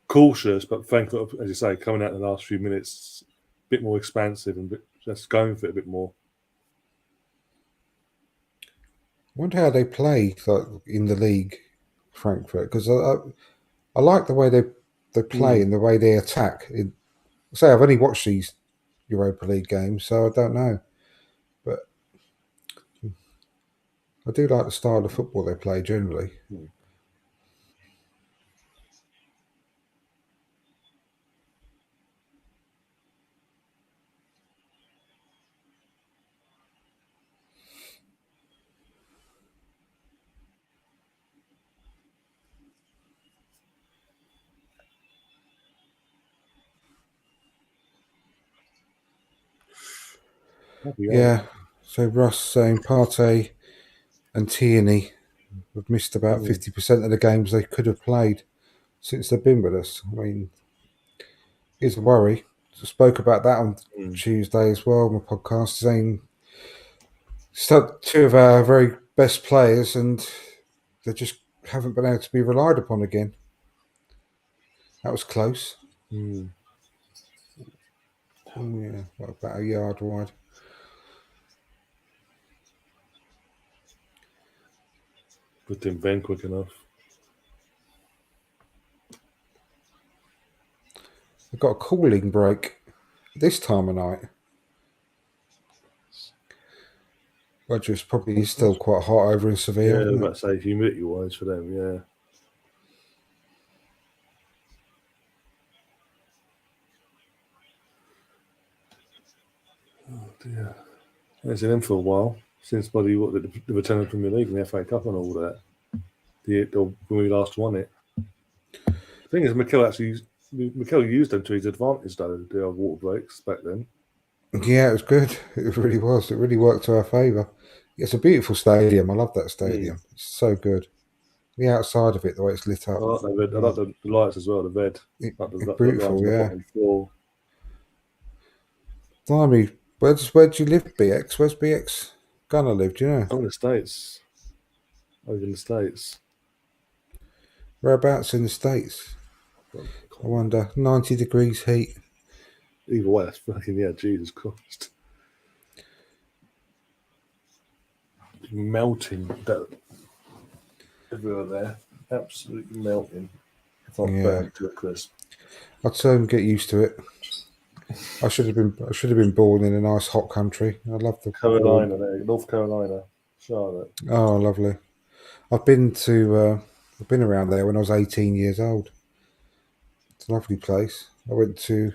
cautious, but Frankfurt, as you say, coming out in the last few minutes, a bit more expansive and just going for it a bit more. I wonder how they play like, in the league, Frankfurt, because I like the way they play and the way they attack. I've only watched these Europa League games, so I don't know. But I do like the style of football they play generally. Yeah. So Russ saying Partey and Tierney have missed about 50% of the games they could have played since they've been with us. I mean, it's a worry. I spoke about that on Tuesday as well on my podcast, saying two of our very best players and they just haven't been able to be relied upon again. That was close. Yeah, about a yard wide. But didn't bend quick enough. They've got a cooling break this time of night. Rogers probably is still quite hot over in Seville. Yeah, I was about to say humidity wise for them, yeah. Oh dear. It's been in for a while since the return of the Premier League and the FA Cup and all that. When we last won it. The thing is, Mikel used them to his advantage though. The old water breaks back then. Yeah, it was good. It really was. It really worked to our favour. It's a beautiful stadium. I love that stadium. It's so good. The outside of it, the way it's lit up. I like the lights as well. The red. It's beautiful, yeah. Floor. Blimey, where do you live, BX? Where's BX gonna live? Do you know? Over in the States. Over in the States. Whereabouts in the States? I wonder. 90 degrees heat. Either way, that's fucking Jesus Christ. Melting everywhere there. Absolutely melting. It's not burnt to a crisp. I'd soon get used to it. I should have been born in a nice hot country. I love the Carolina there, North Carolina, Charlotte. Oh, lovely. I've been around there when I was 18 years old. It's a lovely place. I went to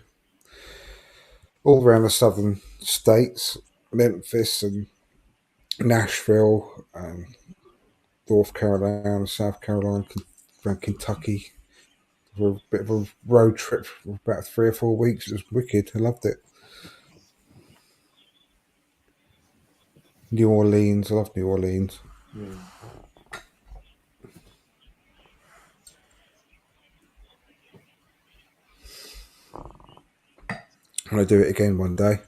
all around the southern states, Memphis and Nashville, North Carolina, South Carolina, around Kentucky. For a bit of a road trip for about 3 or 4 weeks. It was wicked. I loved it. New Orleans. I love New Orleans. I'm going to do it again one day.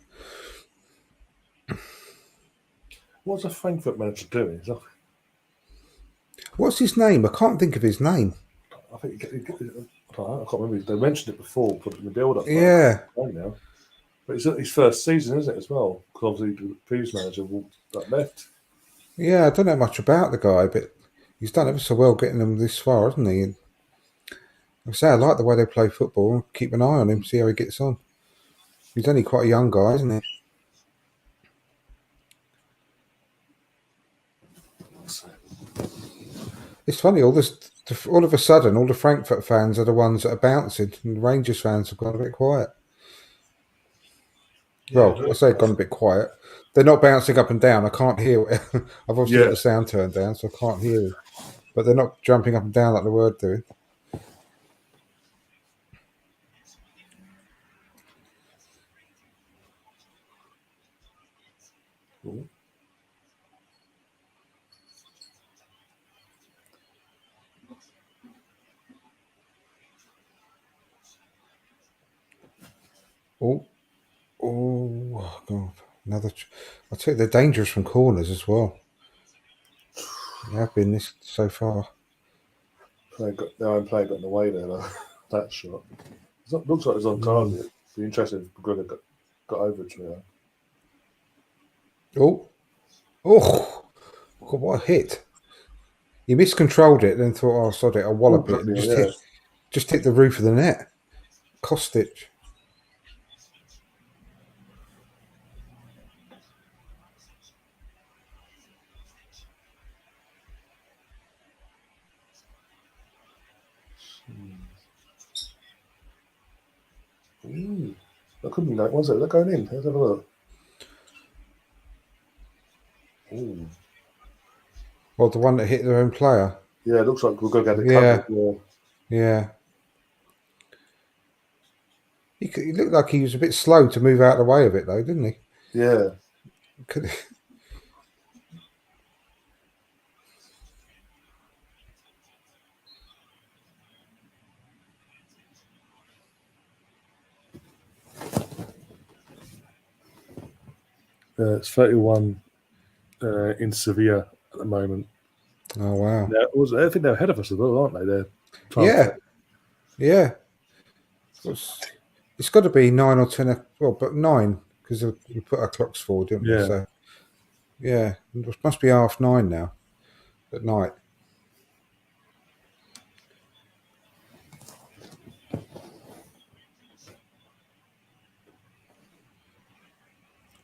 What's a Frankfurt manager doing? What's his name? I can't think of his name. I think I can't remember. They mentioned it before, put it in the build-up. Yeah. Now. But it's his first season, isn't it, as well? Because obviously the previous manager left. Yeah, I don't know much about the guy, but he's done ever so well getting them this far, hasn't he? And I like the way they play football. Keep an eye on him, see how he gets on. He's only quite a young guy, isn't he? It's funny, all of a sudden, all the Frankfurt fans are the ones that are bouncing, and the Rangers fans have gone a bit quiet. Well, I say gone a bit quiet. They're not bouncing up and down. I can't hear it. I've obviously got the sound turned down, so I can't hear it. but they're not jumping up and down like the word doing. Cool. Oh, God. Another. I'll tell you, they're dangerous from corners as well. They have been this so far. Their own play got in the way there, though. That shot. Looks like it's on target. Be interested if McGregor got over it. Oh, God, what a hit. He miscontrolled it, then thought, oh, sod it, I'll wallop it, and just hit the roof of the net. Kostic. That could be nice. What's it? They're going in. Let's have a look. Ooh. Well, the one that hit their own player. Yeah, it looks like we're going to get it covered. Yeah. He looked like he was a bit slow to move out of the way of it, though, didn't he? Yeah. It's 31 in Sevilla at the moment. Oh, wow. I think they're ahead of us as well, aren't they? They're yeah. It's got to be 9 or 10. Well, but 9 because we put our clocks forward, didn't we? So, yeah, it must be 9:30 now at night.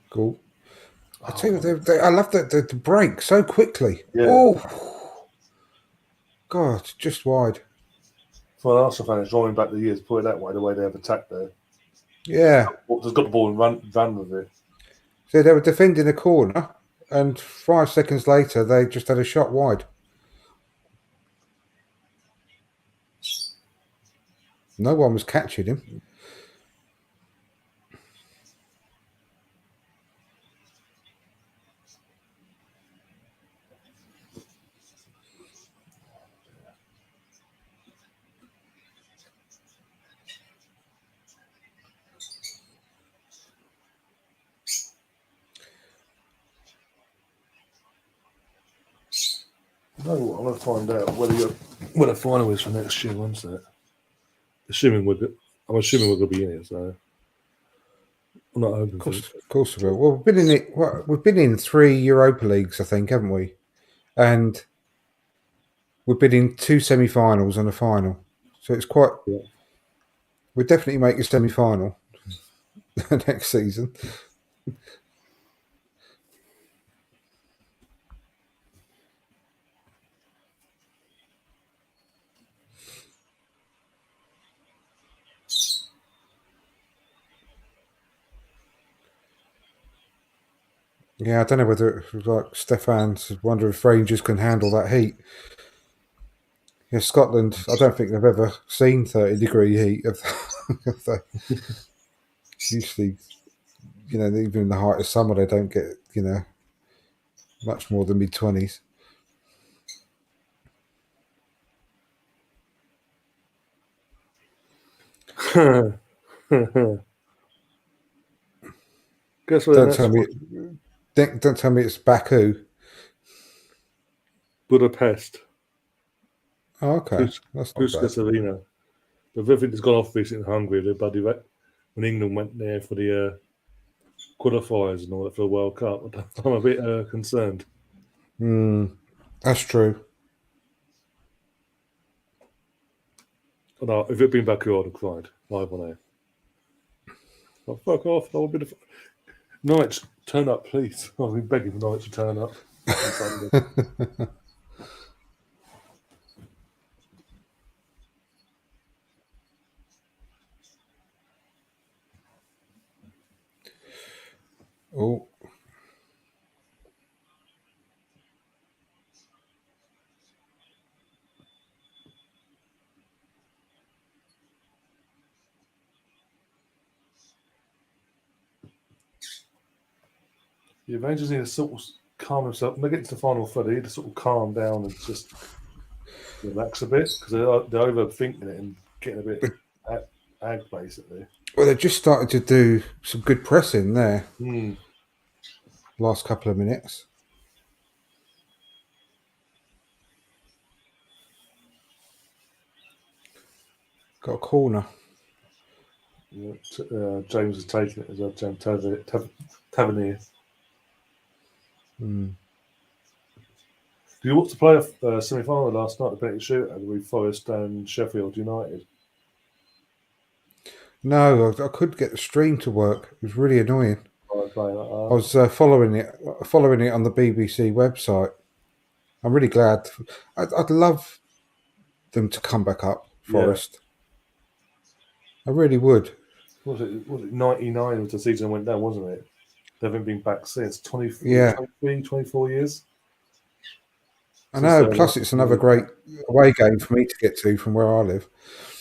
Cool. I tell you what, I love the break so quickly. Yeah. Oh, God, just wide. For an Arsenal fan, it's rolling back the years, put it that way, the way they have attacked there. Yeah. They've got the ball and ran with it. So they were defending a corner, and 5 seconds later, they just had a shot wide. No one was catching him. No, I'm going to find out where the final is for next year. When's that? I'm assuming we're going to be in it, so I'm not hoping for it. Of course we will. Well, we've been in it. We've been in 3 Europa Leagues, I think, haven't we? And we've been in 2 semi-finals and a final. So it's quite. Yeah. We'll definitely make a semi-final next season. Yeah, I don't know whether like Stefan's wonder if Rangers can handle that heat. Yeah, Scotland, I don't think they've ever seen 30-degree heat. Usually, even in the height of summer, they don't get, much more than mid-20s. Guess what? Don't tell me it's Baku. Budapest. Oh, okay. That's not bad. Arena. The everything has gone off recently in Hungary. When England went there for the qualifiers and all that for the World Cup, I'm a bit concerned. That's true. No, if it'd been Baku, I'd have cried live on air. Oh, fuck off! That would be the Knights, turn up, please. I've been begging for Knights to turn up on Sunday. Oh. The Rangers need to sort of calm themselves. When they get to the final third, they need to sort of calm down and just relax a bit because they're overthinking it and getting a bit ag basically. Well, they're just starting to do some good pressing there. Hmm. Last couple of minutes. Got a corner. Yeah, James is taking it as well. James Tavernier. Hmm. Do you watch the playoff semi-final last night? The penalty shootout with Forest and Sheffield United. No, I couldn't get the stream to work. It was really annoying. I was following it on the BBC website. I'm really glad. I'd love them to come back up, Forest. Yeah. I really would. Was it 99 was the season went down, wasn't it? They haven't been back since 23, 24 years. I know. Plus, it's another great away game for me to get to from where I live.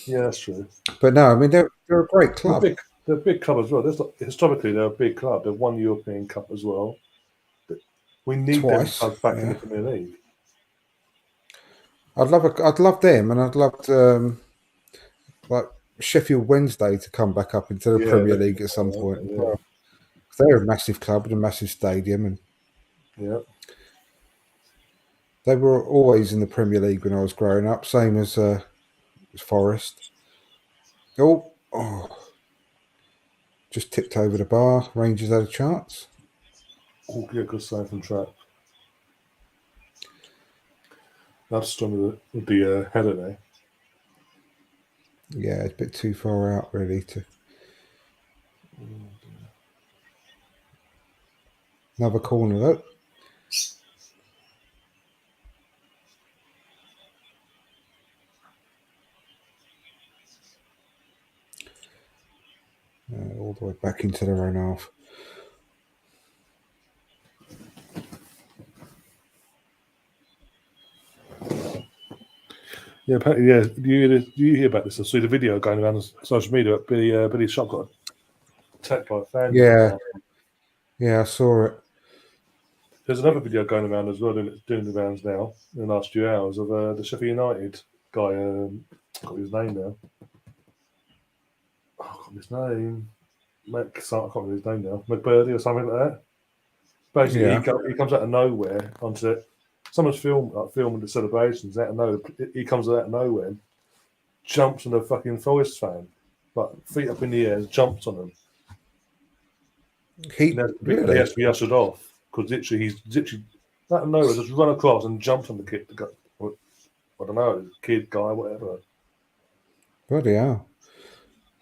Yeah, that's true. But no, I mean they're a great club. They're a big club as well. Historically, they're a big club. They've won the European Cup as well. We need them clubs back in the Premier League. I'd love them, and I'd love like Sheffield Wednesday to come back up into the Premier League at some point. Yeah. Well, they're a massive club with a massive stadium, and they were always in the Premier League when I was growing up, same as Forest. Oh, just tipped over the bar. Rangers had a chance. Oh, yeah, good save from Trapp. That's strong with the header there. Yeah, it's a bit too far out, really. Another corner, though. All the way back into their own half. Yeah, apparently, yeah. Do you hear about this? I saw the video going around on social media. Billy Shot got attacked by a fan. Yeah, I saw it. There's another video going around as well, doing the rounds now in the last few hours of the Sheffield United guy. Got his name now. I can't remember his name. I can't remember his name now. McBurdy or something like that. Basically, he comes out of nowhere onto it. Someone's filming the celebrations out of nowhere. He comes out of nowhere and jumps on a fucking Forest fan, like feet up in the air, jumps on them. He has to be ushered off because he's literally out of nowhere just run across and jumps on the kid. I don't know, kid, guy, whatever. Bloody hell.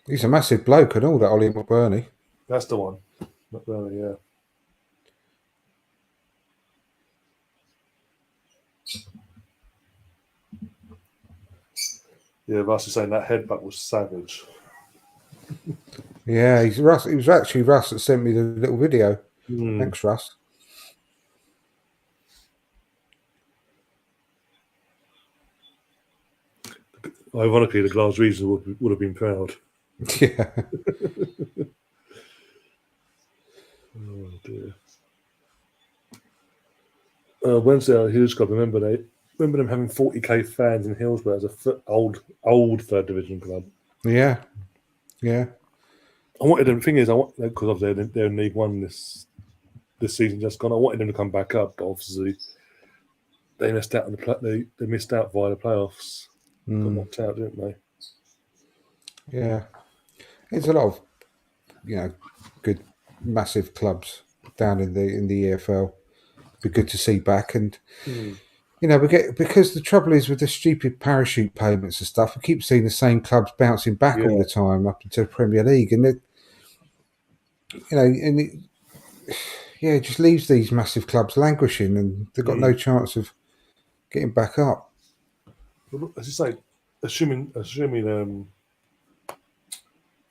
He's a massive bloke and all that, Ollie McBurney. That's the one. McBurney, yeah. Yeah, Russ is saying that headbutt was savage. Yeah, it was actually Russ that sent me the little video. Thanks, Russ. Ironically, the Glaswegians would have been proud. Yeah. Oh dear. Wednesday, Hills Club. Remember them having 40k fans in Hillsborough as a old third division club. Yeah. I wanted them. Thing is, because obviously they're in League One this season just gone. I wanted them to come back up, but obviously they missed out on they missed out via the playoffs. Got knocked out, didn't they? Yeah. There's a lot of good massive clubs down in the EFL. Be good to see back, and because the trouble is with the stupid parachute payments and stuff, we keep seeing the same clubs bouncing back all the time up into the Premier League, and it just leaves these massive clubs languishing, and they've got no chance of getting back up. Well, as you say, assuming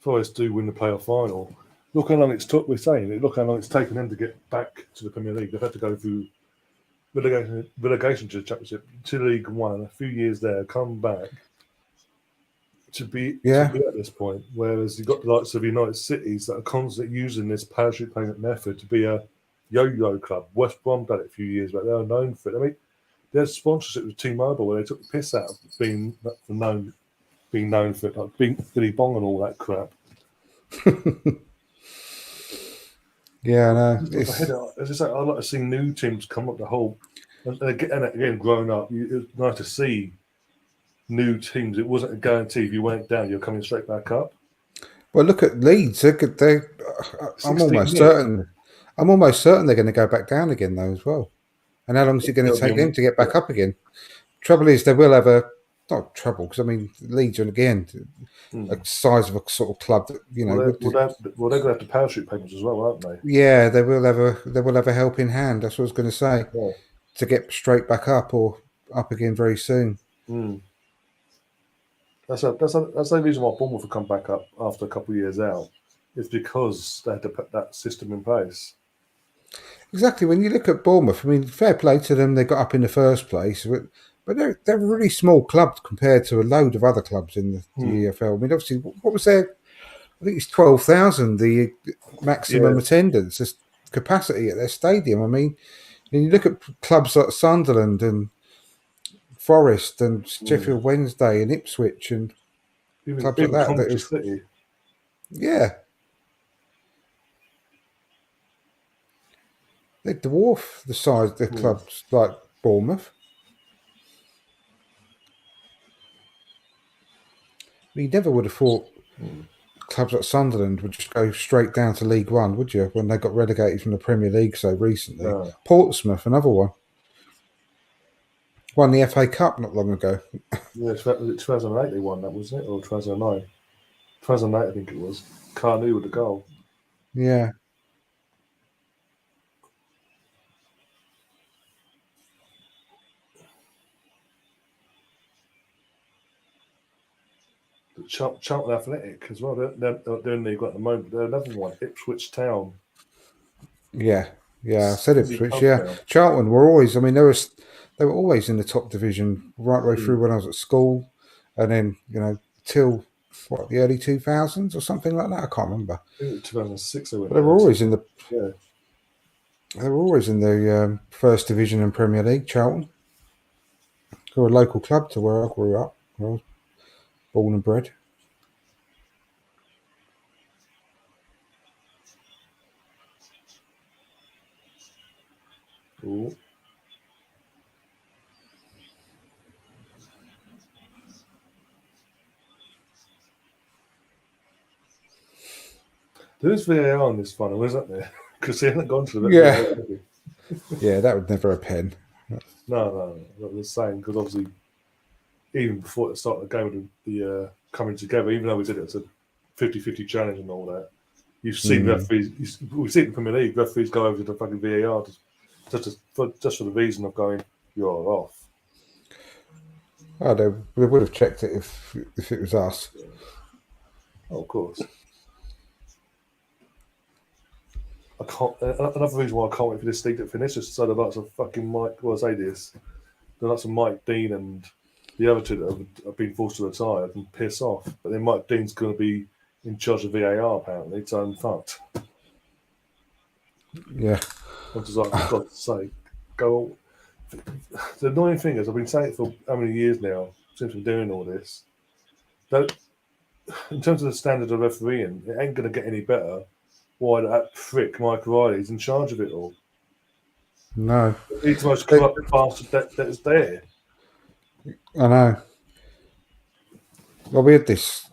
Forest do win the playoff final, look how long it's took. We're saying look how long it's taken them to get back to the Premier League. They've had to go through relegation to the Championship, to League One, a few years there, come back to be at this point. Whereas you've got the likes of United Cities that are constantly using this parachute payment method to be a yo-yo club. West Brom done it a few years back. They were known for it. I mean, their sponsorship was T-Mobile, where they took the piss out of being known for it, like Billy Bong and all that crap. Yeah, no, As I say, I like to see new teams come up the whole, and again, growing up, it was nice to see new teams. It wasn't a guarantee if you went down, you're coming straight back up. well, look at Leeds. I'm 16 almost years. certain. I'm almost certain they're going to go back down again, though, as well. And how long is it going to take them to get back up again? Trouble is, they will have not trouble, because I mean, Leeds are again a size of a sort of club that Well, they're going to have to parachute payments as well, aren't they? Yeah, they will have a helping hand. That's what I was going to say, Yeah. to get straight back up or up again very soon. That's the reason why Bournemouth will come back up after a couple of years out. It's because they had to put that system in place. Exactly. When you look at Bournemouth, I mean, fair play to them; they got up in the first place, but they're a really small club compared to a load of other clubs in the EFL. I mean, obviously, what was their? I think it's 12,000, the maximum attendance capacity at their stadium. I mean, and you look at clubs like Sunderland and Forest and Sheffield Wednesday and Ipswich and clubs like that. Coventry City. Yeah. They dwarf the size of the clubs like Bournemouth. You never would have thought clubs like Sunderland would just go straight down to League One, would you, when they got relegated from the Premier League so recently? No. Portsmouth, another one. Won the FA Cup not long ago. Yeah, 2008 they won that, wasn't it? Or 2009? 2008, I think it was. Carnu with the goal. Yeah. Charlton Athletic as well. They're in League One at the moment. They're another one. Ipswich Town. Yeah. I said Ipswich. Yeah. Charlton were always. I mean, they were always in the top division right the way through when I was at school, and then till the early 2000s or something like that. I can't remember. I think 2006 they went. But they were always in the. Yeah. They were always in the first division in Premier League. Charlton. They were a local club to where I grew up. Where I was born and bred. Ooh. There is VAR on this funnel, isn't there? Because they haven't gone to the VAR. Yeah, that would never happen. No, not the same. Because obviously, even before the start of the game, with the coming together, even though we did it as a 50-50 challenge and all that, you've seen referees. We've seen it in the Premier League. Referees go over to the fucking VAR just for the reason of going, you're off. Oh, they would have checked it if it was us. Oh, of course. I can't. Another reason why I can't wait for this league to finish is so the likes of fucking Mike. Well, I say this, the likes of Mike Dean and the other two that have been forced to retire can piss off. But then Mike Dean's going to be in charge of VAR apparently, so I'm fucked. Yeah. I'm just like, for God's sake, go. The annoying thing is, I've been saying it for how many years now since we're doing all this. That in terms of the standard of refereeing, it ain't going to get any better. Why that prick Mike Riley's in charge of it all? No. He's the most corrupt bastard that is there. I know. Well, we had this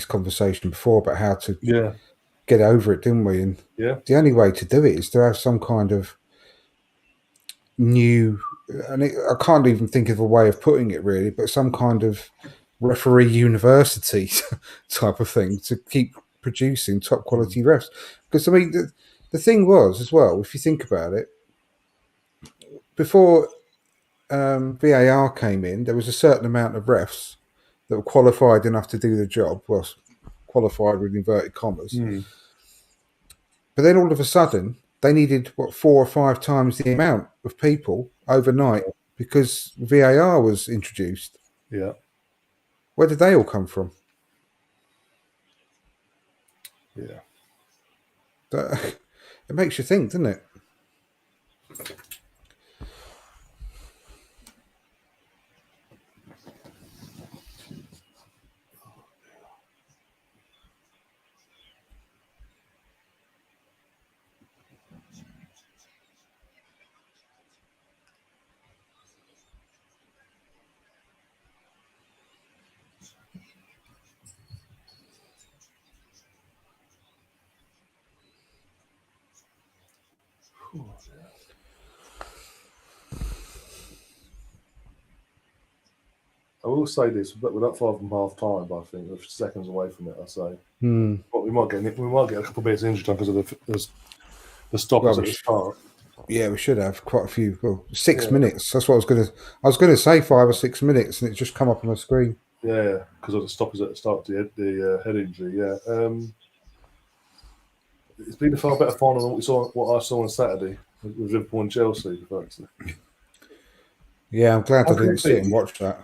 conversation before about how to get over it, didn't we? And the only way to do it is to have some kind of new, I can't even think of a way of putting it really, but some kind of referee university type of thing to keep producing top quality refs. Because I mean, the thing was as well, if you think about it, before VAR came in, there was a certain amount of refs that were qualified enough to do the job. Well, qualified with inverted commas. But then all of a sudden, they needed 4 or 5 times the amount of people overnight because VAR was introduced. Yeah. Where did they all come from? Yeah. it makes you think, doesn't it? I will say this, but we're not far from half time. I think we're seconds away from it. I say, but we might get a couple of minutes injured time because of the stoppers Well, at the start. yeah, we should have quite a few. Well, 6 minutes. That's what I was going to. I was going to say 5 or 6 minutes, and it just come up on my screen. Yeah, because of the stoppers at the start, the head injury. Yeah, it's been a far better final than what I saw on Saturday with Liverpool and Chelsea. Actually, Yeah, I'm glad How I can didn't it sit be? and watch that.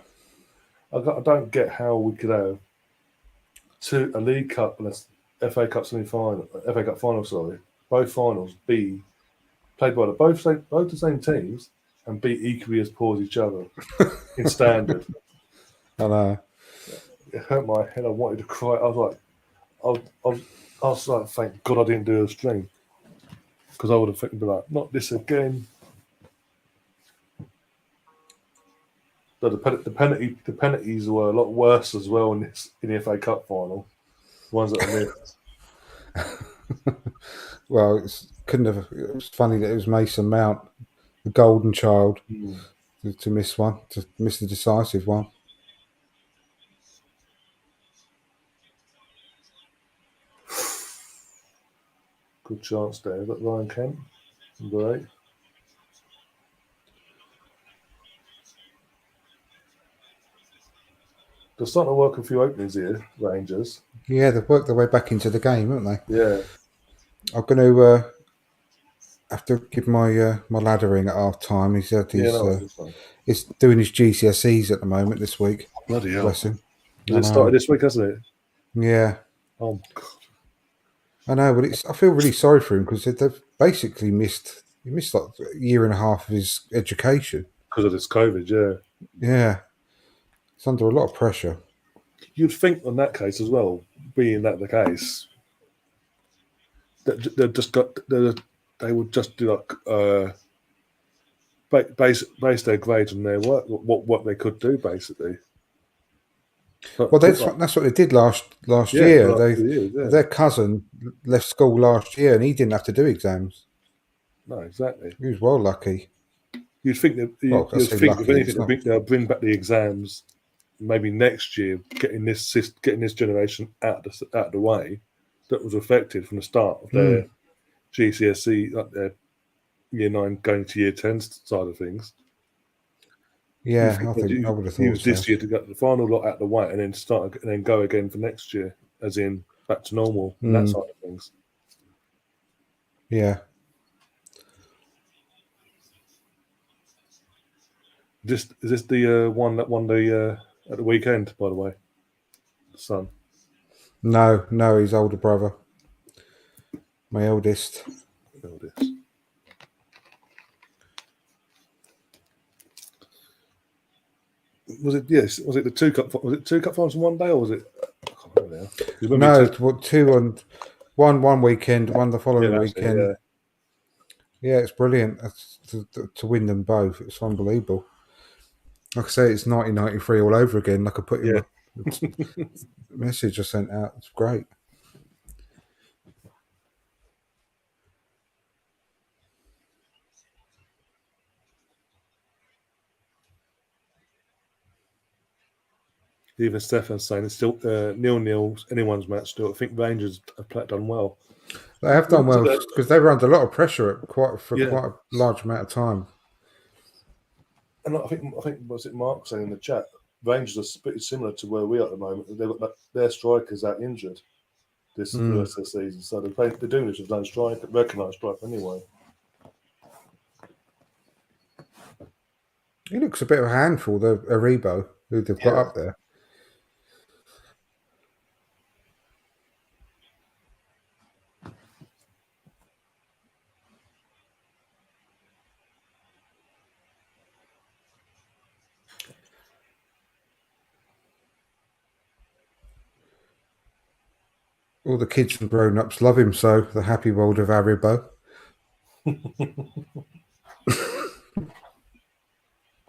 I don't get how we could have a League Cup and a FA Cup semi-final, FA Cup final. Sorry, both finals be played by both the same teams and be equally as poor as each other in standard. I know. It hurt my head. I wanted to cry. I was like, I was like, thank God I didn't do a stream because I would have been like, not this again. But the penalties were a lot worse as well in the FA Cup final. The ones that I missed. Well, couldn't have. It was funny that it was Mason Mount, the golden child, to miss one, to miss the decisive one. Good chance there. But Ryan Kent, number 8. They're starting to work a few openings here, Rangers. Yeah, they've worked their way back into the game, haven't they? Yeah. I'm going to have to give my my lad a ring at half time. He's had Yeah, his. no, it's fine. He's doing his GCSEs at the moment this week. Bloody hell. Bless him. It started this week, hasn't it? Yeah. Oh, God. I know, but I feel really sorry for him because they've basically missed. He missed like a year and a half of his education. Because of this COVID, yeah. Yeah, it's under a lot of pressure. You'd think on that case as well, being that the case, that they would just do like base their grades on their work, what they could do basically. Well, that's what they did last year. Their cousin left school last year, and he didn't have to do exams. No, exactly. He was well lucky. You'd think that if anything, they'll bring back the exams. Maybe next year, getting this generation out of the way that was affected from the start of their GCSE, like their year 9 going to year 10 side of things. Yeah, I would have thought use this year to get the final lot out of the way and then go again for next year, as in back to normal and that side of things. Yeah. Is this the one that won the at the weekend? By the way, the son. No, his older brother, my eldest. Was it the 2 cup? Was it 2 cup finals in one day, or was it? I can't remember now. No, 2 on one weekend, one the following weekend. Yeah, it's brilliant to win them both. It's unbelievable. Like I say, it's 1993 all over again. Like I put in the message I sent out. It's great. Even Stefan's saying it's still 0-0, anyone's match still. I think Rangers have done well. They have done well because they were under a lot of pressure quite a large amount of time. And I think was it Mark saying in the chat, Rangers are pretty similar to where we are at the moment. They've got their strikers out injured this rest of the season, so they're doing this with no striker, recognised striker anyway. He looks a bit of a handful, the Aribo, who they've got up there. All the kids and grown-ups love him so, the happy world of Haribo.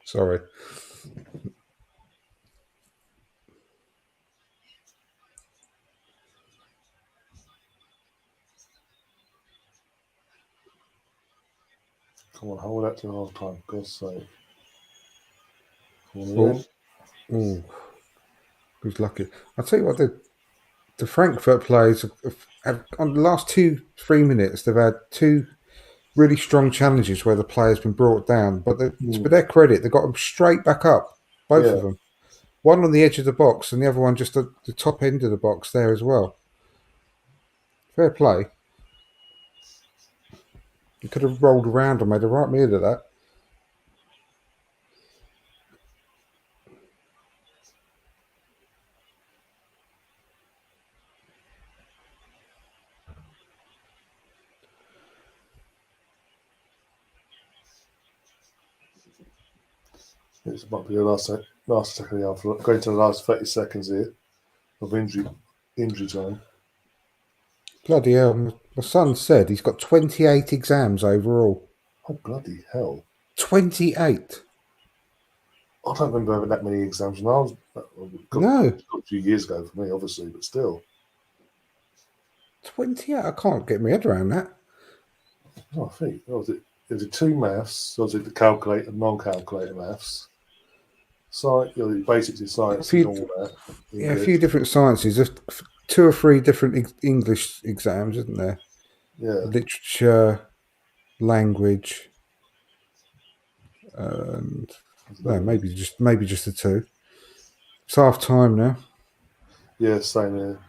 Sorry. Come on, hold that to half time, God's sake. Come on, Oh, Ian. oh, who's lucky? I'll tell you what, the Frankfurt players have on the last 2-3 minutes, they've had two really strong challenges where the player's been brought down, but to their credit, they got them straight back up, both Yeah. of them. One on the edge of the box and the other one just at the top end of the box there as well. Fair play. You could have rolled around and made a right meal of that. It might be the last second of the half. Going to the last 30 seconds here of injury time. Bloody hell. My son said he's got 28 exams overall. Oh, bloody hell. 28? I don't remember having that many exams when I was. No. A few years ago for me, obviously, but still. 28? I can't get my head around that. I think there was 2 maths. There was the calculator, non-calculator maths. Basically science and all that. Yeah, a few different sciences. There's 2 or 3 different English exams, isn't there? Yeah. Literature, language, and no, maybe just the 2. It's half time now. Yeah, same here.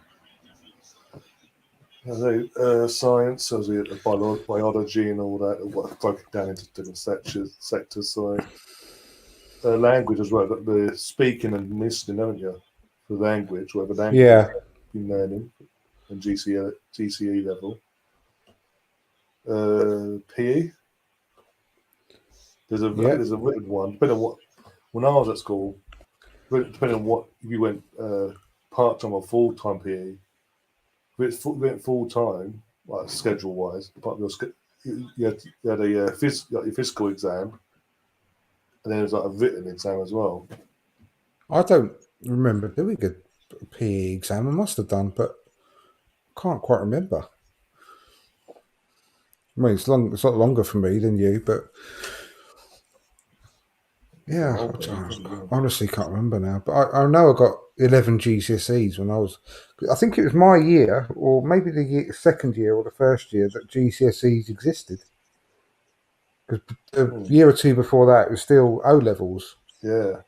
Science, so the biology and all that, broken down into different sectors. So language as well, but the speaking and listening, haven't you? For language, whatever language you've been learning in GCE level. PE. There's a written one. Depending on what, when I was at school, depending on what if you went part-time or full-time PE. If it went full-time, like schedule-wise, part of you had your physical exam, and then there was like a written exam as well. I don't remember doing a PE exam. I must have done, but I can't quite remember. I mean, it's a lot longer for me than you, but yeah, I honestly can't remember now. But I know I got 11 GCSEs when I was. I think it was my year, or maybe the second year or the first year that GCSEs existed. Because a year or 2 before that, it was still O levels. Yeah.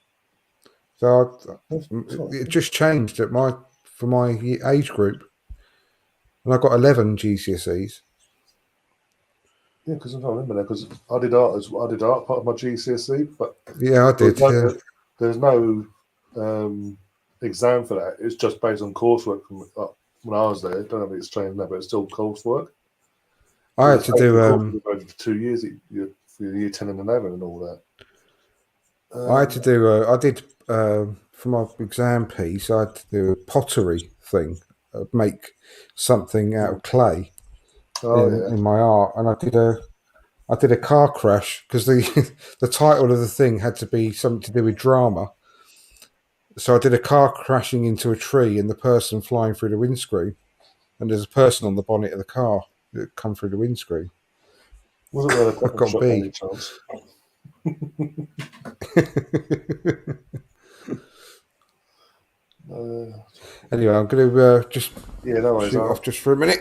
So it just changed for my age group, and I got 11 GCSEs. Yeah, because I don't remember that because I did art part of my GCSE, but yeah, I did. There's no exam for that. It's just based on coursework from when I was there. I don't know if it's changed now, but it's still coursework. I had to do over 2 years for year 10 and 11 and all that. I had to do. I did for my exam piece. I had to do a pottery thing, make something out of clay in my art, and I did a car crash because the title of the thing had to be something to do with drama. So I did a car crashing into a tree and the person flying through the windscreen, and there's a person on the bonnet of the car that come through the windscreen. Wasn't there a got B? Any chance? Anyway, I'm going to just shoot off just for a minute.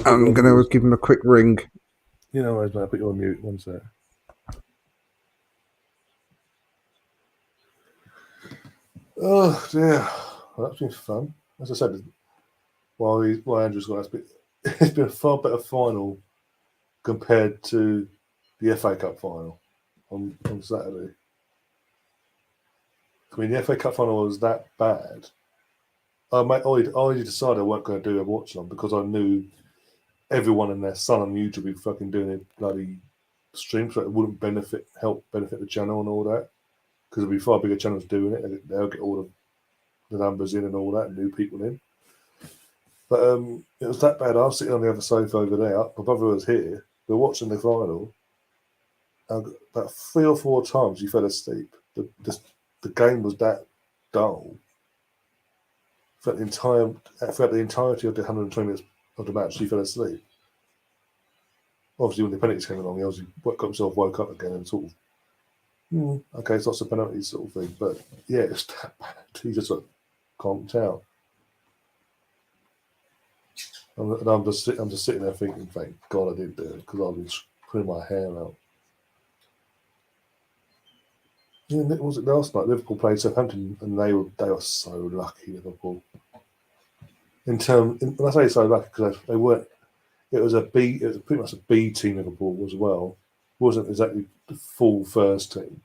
I'm going to give him a quick ring. You know, I'll put you on mute. One sec. Oh dear, well, that's been fun. As I said, while Andrew's got it's been a far better final compared to the FA Cup final on Saturday. I mean, the FA Cup final was that bad. I already decided I weren't going to do a watch-along because I knew everyone and their son on YouTube would be fucking doing a bloody stream, so it wouldn't help benefit the channel and all that. Because there'll be far bigger channels doing it, and they'll get all of the numbers in and all that, and new people in. But it was that bad. I was sitting on the other sofa over there. My brother was here. We were watching the final. And about 3 or 4 times he fell asleep. The game was that dull. Throughout the entirety of the 120 minutes of the match, he fell asleep. Obviously, when the penalties came along, he obviously woke up again and sort of, okay, it's lots of penalties sort of thing. But yeah, it's that bad. He just got conked out. And I'm just sitting there thinking, thank God I didn't do it because I've been pulling my hair out. Yeah, was it last night? Liverpool played Southampton, and they were so lucky. Liverpool. When I say so lucky, because they weren't. It was pretty much a B team. Liverpool as well. It wasn't exactly the full first team,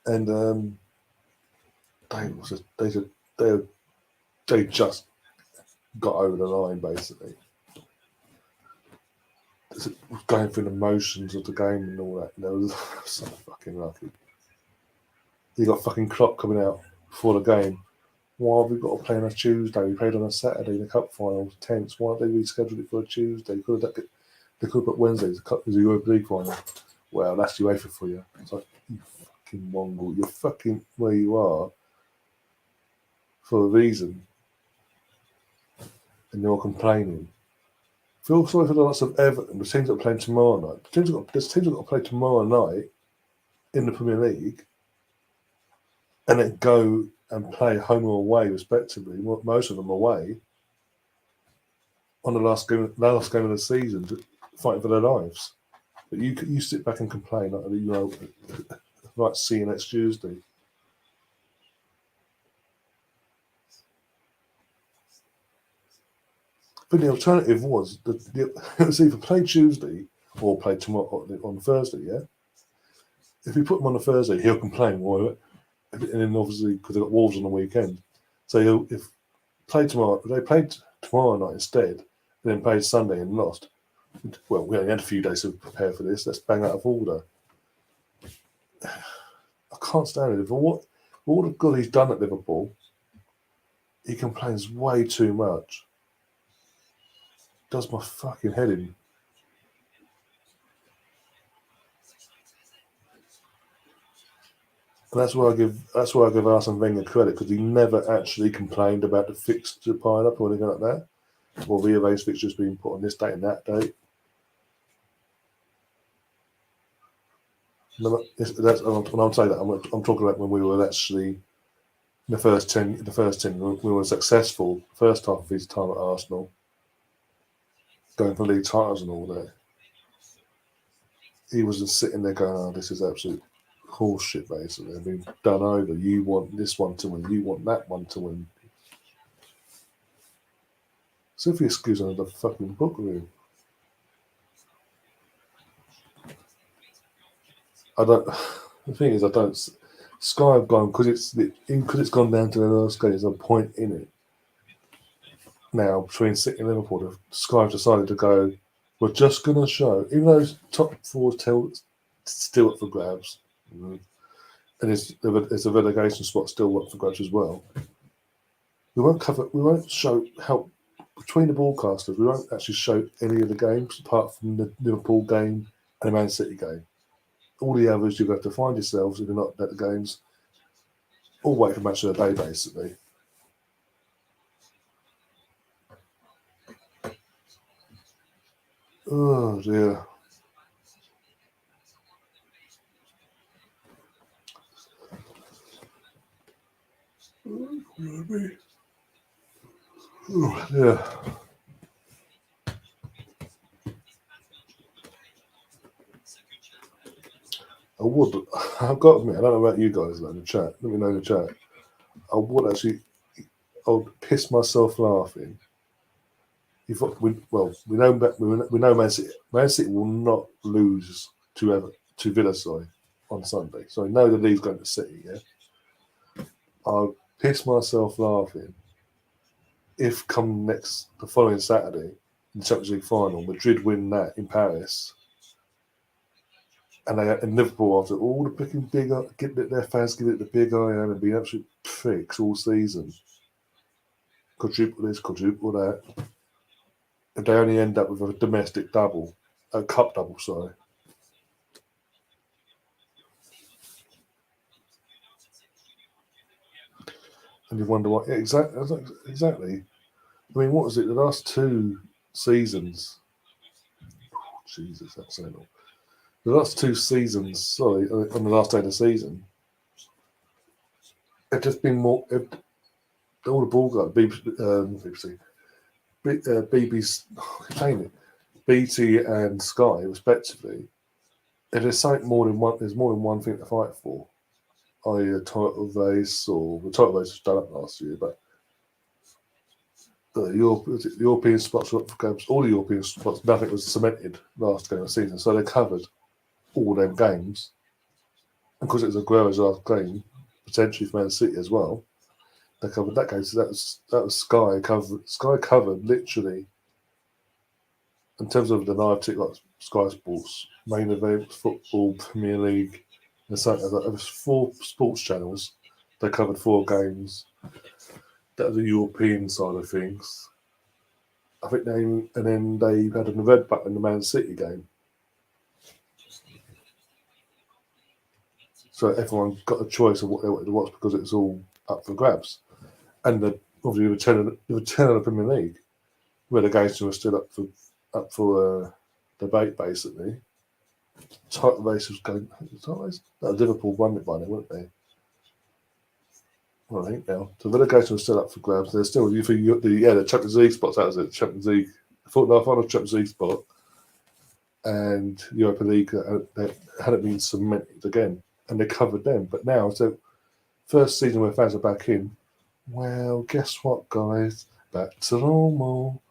and they just got over the line basically. Going through the motions of the game and all that. They were so fucking lucky. You got fucking Klopp coming out before the game. Why have we got to play on a Tuesday? We played on a Saturday in the cup final, tense. Why don't they reschedule it for a Tuesday? They could have put Wednesday as the Europa League final. Well, that's UEFA for you. It's like, you fucking Mongol. You're fucking where you are for a reason. And you're complaining. Feel sorry for the lots of Everton, the teams that are playing tomorrow night. There's teams that got to play tomorrow night in the Premier League and then go and play home or away, respectively. Most of them away on the last game of the season, fighting for their lives. But you sit back and complain, like see you next Tuesday. But the alternative was it was either play Tuesday or play tomorrow on Thursday. Yeah, if we put him on a Thursday, he'll complain. Well, and then obviously because they've got Wolves on the weekend, so if they played tomorrow night instead, and then played Sunday and lost. Well, we only had a few days to prepare for this. Let's bang out of order. I can't stand it. For all the good he's done at Liverpool, he complains way too much. Does my fucking head in. And that's why I give Arsene Wenger credit because he never actually complained about the fixture pile up or anything like that, or rearranged fixtures being put on this date and that date. When I'm saying that, I'm talking about when we were actually in the first 10. We were successful first half of his time at Arsenal, going for league titles and all that. He was just sitting there going, "Oh, this is absolute horseshit, basically. I've been done over. You want this one to win. You want that one to win." So if you excuse another fucking book review. The thing is, I don't. Sky have gone because it's gone down to the last game. There's a point in it now between City and Liverpool. Sky have decided to go. We're just going to show, even though top four still up for grabs, and it's a relegation spot still up for grabs as well. We won't show how between the broadcasters. We won't actually show any of the games apart from the Liverpool game and the Man City game. All the others you have to find yourselves if you're not at the games, or wait for match of the day, basically. Oh dear. Oh, yeah. I've got to admit, I don't know about you guys in the chat. Let me know in the chat. I would piss myself laughing. We know Man City. Man City will not lose to Villa, on Sunday. So I know the league's going to City. Yeah, I'll piss myself laughing if the following Saturday in the Champions League final, Madrid win that in Paris. And Liverpool, after all the freaking their fans give it the big eye and be absolute pricks all season. quadruple this, quadruple that. If they only end up with a domestic double, a cup double, sorry. And you wonder what, exactly. I mean, what was it, the last 2 seasons? Oh, Jesus, that's so long. The last 2 seasons, sorry, on the last day of the season, it's just been more, all the ball guys, BB's, saying it, BT and Sky, respectively, if there's something more than one, there's more than one thing to fight for, i.e. a title race, or the title race was done up last year, but the European spots were up for grabs. All the European spots, nothing was cemented last game of the season, so they covered all them games. And because it was Aguero's last game, potentially for Man City as well, they covered that game. So that was Sky covered. Sky covered literally, in terms of the live tick, like Sky Sports, main events, football, Premier League, and something like that. There was 4 sports channels. They covered 4 games. That was the European side of things. I think and then they had a red button in the Man City game. So everyone got a choice of what they wanted to watch because it was all up for grabs. And obviously the return of the Premier League, relegation was still up for debate basically. Title race was going. Liverpool won it by then, weren't they? Well, I think now the relegation was still up for grabs. There's still the Champions League spots. That was it. Champions League, the final Champions League spot, and Europa League that hadn't been cemented again, and they covered them. But now, so first season where fans are back in. Well, guess what, guys? Back to normal.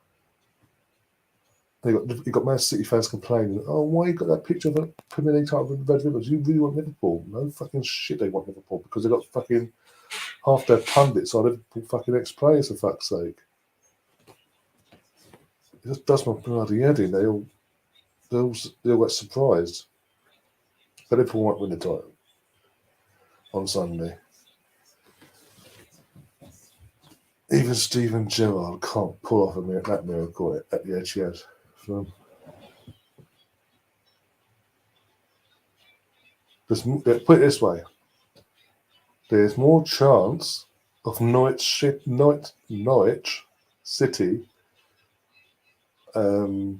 You got Man City fans complaining. Oh, why you got that picture of a Premier League title with the Red Ribbons? You really want Liverpool? No fucking shit. They want Liverpool because they got fucking half their pundits are Liverpool fucking ex-players, for fuck's sake. It just does my bloody head in. They all get surprised. But Liverpool won't win the title on Sunday. Even Steven Gerrard can't pull off that miracle at the Etihad. So, put it this way. There's more chance of Norwich City getting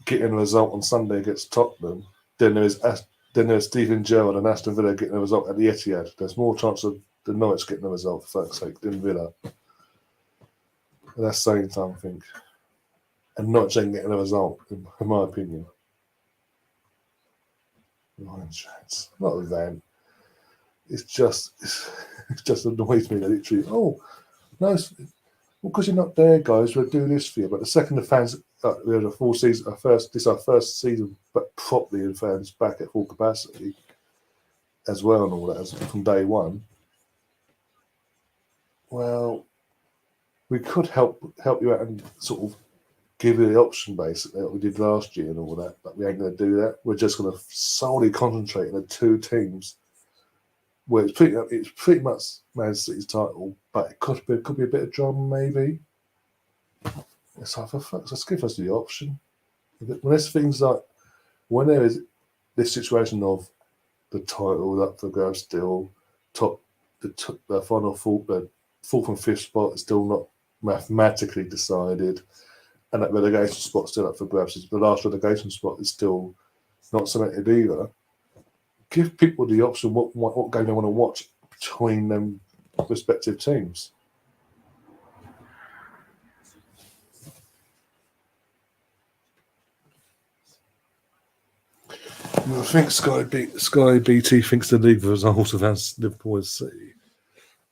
a result on Sunday against Tottenham than there is Steven Gerrard and Aston Villa getting a result at the Etihad. There's more chance of the Norwich getting a result, for fuck's sake, than Villa. And that's saying something. And Norwich ain't getting a result, in my opinion. Ryan Chance. Not with them. It just annoys me that literally, no, because you're not there, guys, we'll do this for you. But the second the fans, we had a full season, this is our first season, but properly in fans back at full capacity as well and all that from day one. Well, we could help you out and sort of give you the option basically like we did last year and all that, but we ain't going to do that. We're just going to solely concentrate on the 2 teams. Where it's pretty much Man City's title, but it could be a bit of drama maybe. It's like, for fuck's sake, give us the option. When there's things like, when there is this situation of the title up for grabs still, the final the 4th and 5th spot is still not mathematically decided, and that relegation spot still up for grabs. The last relegation spot is still not cemented either. Give people the option what game they want to watch between them respective teams. I think Sky BT thinks the league result of Liverpool and City.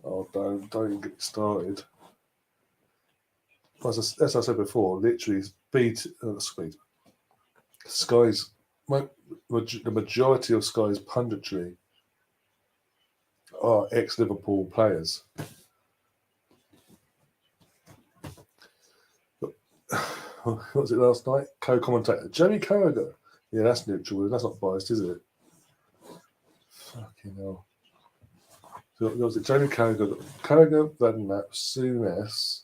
Oh, don't even get started. As I said before, literally, Sky's the majority of Sky's punditry are ex-Liverpool players. What was it last night? Co-commentator Jamie Carragher. Yeah, that's neutral. That's not biased, is it? Fucking hell. So was it Jamie Carragher, Van Knapp, Souness,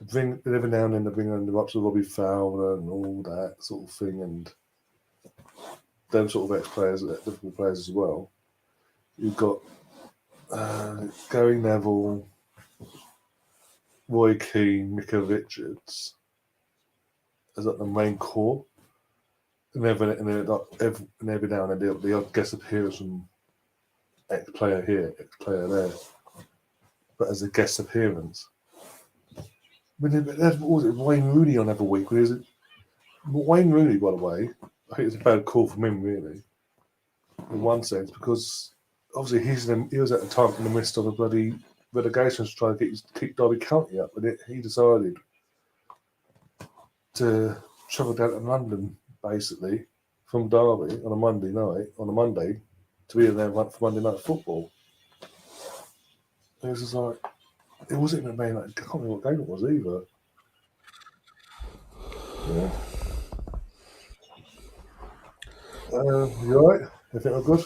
every now and then they bring in the ups of Robbie Fowler and all that sort of thing, and them sort of ex-players, Liverpool players as well. You've got Gary Neville, Roy Keane, Micah Richards as like the main core, and every now and then the odd guest appearance from ex-player here, ex-player there, but as a guest appearance. I mean, what was it, Wayne Rooney on every week? Wayne Rooney, by the way, I think it's a bad call from him, really, in one sense, because obviously he was at the time in the midst of a bloody relegation to try to keep Derby County up, and he decided to travel down to London, basically, from Derby on a Monday, to be there for Monday Night Football. It was just like, it wasn't even a main, like, I can't remember what game it was either. Yeah. You alright? Everything all good?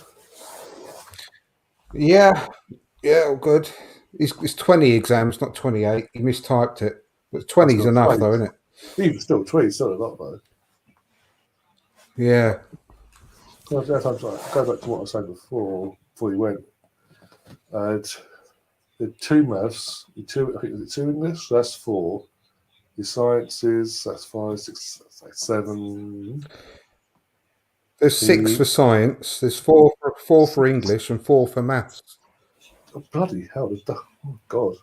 Yeah, all good. It's 20 exams, not 28. He mistyped it. But 20 is enough, though, isn't it? Even still, 20 still a lot, though. Yeah. Go back to what I was saying before you went. The two maths, I think it was 2 English, so that's 4. Your sciences, that's 5, 6, that's 7. There's 6 for science. There's 4 for English and 4 for maths. Oh, bloody hell! Oh, God.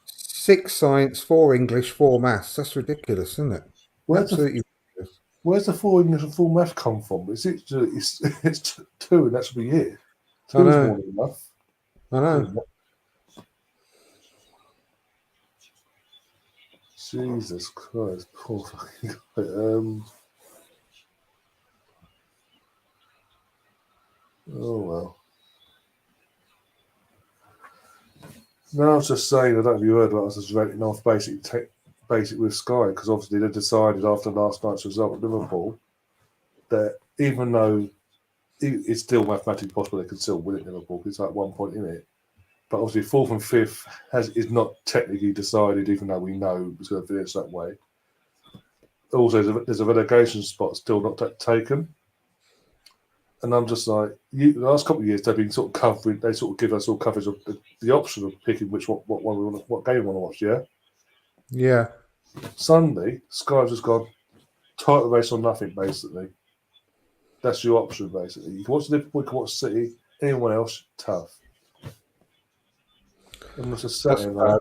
6 science, 4 English, 4 maths. That's ridiculous, isn't it? Absolutely ridiculous. Where's the 4 English and 4 math come from? It's 2, and that should be it. 2 is more than enough. I know. Jesus Christ, poor fucking guy. Oh well. No, I was just saying, I don't know if you heard about us just renting off basic with Sky, because obviously they decided after last night's result at Liverpool that even though it's still mathematically possible they could still win at Liverpool, it's like 1 point in it. But obviously 4th and 5th is not technically decided, even though we know it's going to finish that way. Also, there's a relegation spot still not taken. And I'm just like, the last couple of years they've been sort of covering. They sort of give us all coverage of the option of picking what game we want to watch. Yeah. Yeah. Sunday, Sky's just gone title race or nothing. Basically, that's your option. Basically, you can watch Liverpool, you can watch City. Anyone else, tough. And that's just That's bad.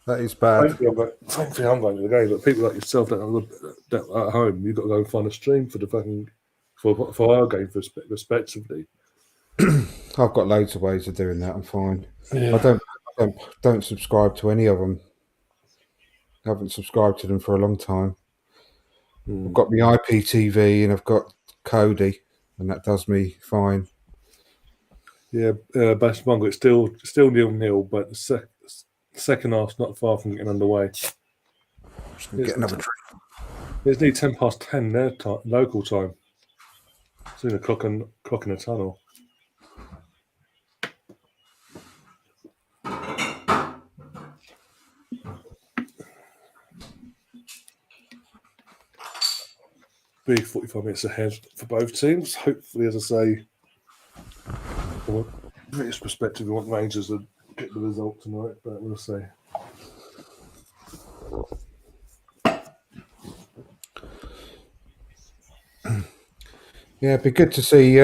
That is bad. Thankfully, I'm going to the game. But people like yourself that are at home, you've got to go and find a stream for the fucking. For our game, respectively. I've got loads of ways of doing that. I'm fine. Yeah. I don't subscribe to any of them. I haven't subscribed to them for a long time. I've got my IPTV and I've got Cody, and that does me fine. Yeah, Bashmongo, it's still 0-0, but the second half's not far from getting underway. Get another drink. It's nearly 10 their local time. It's in a clock in the tunnel. Be 45 minutes ahead for both teams. Hopefully, as I say, from a British perspective, we want Rangers to get the result tonight, but we'll see. Yeah, it'd be good to see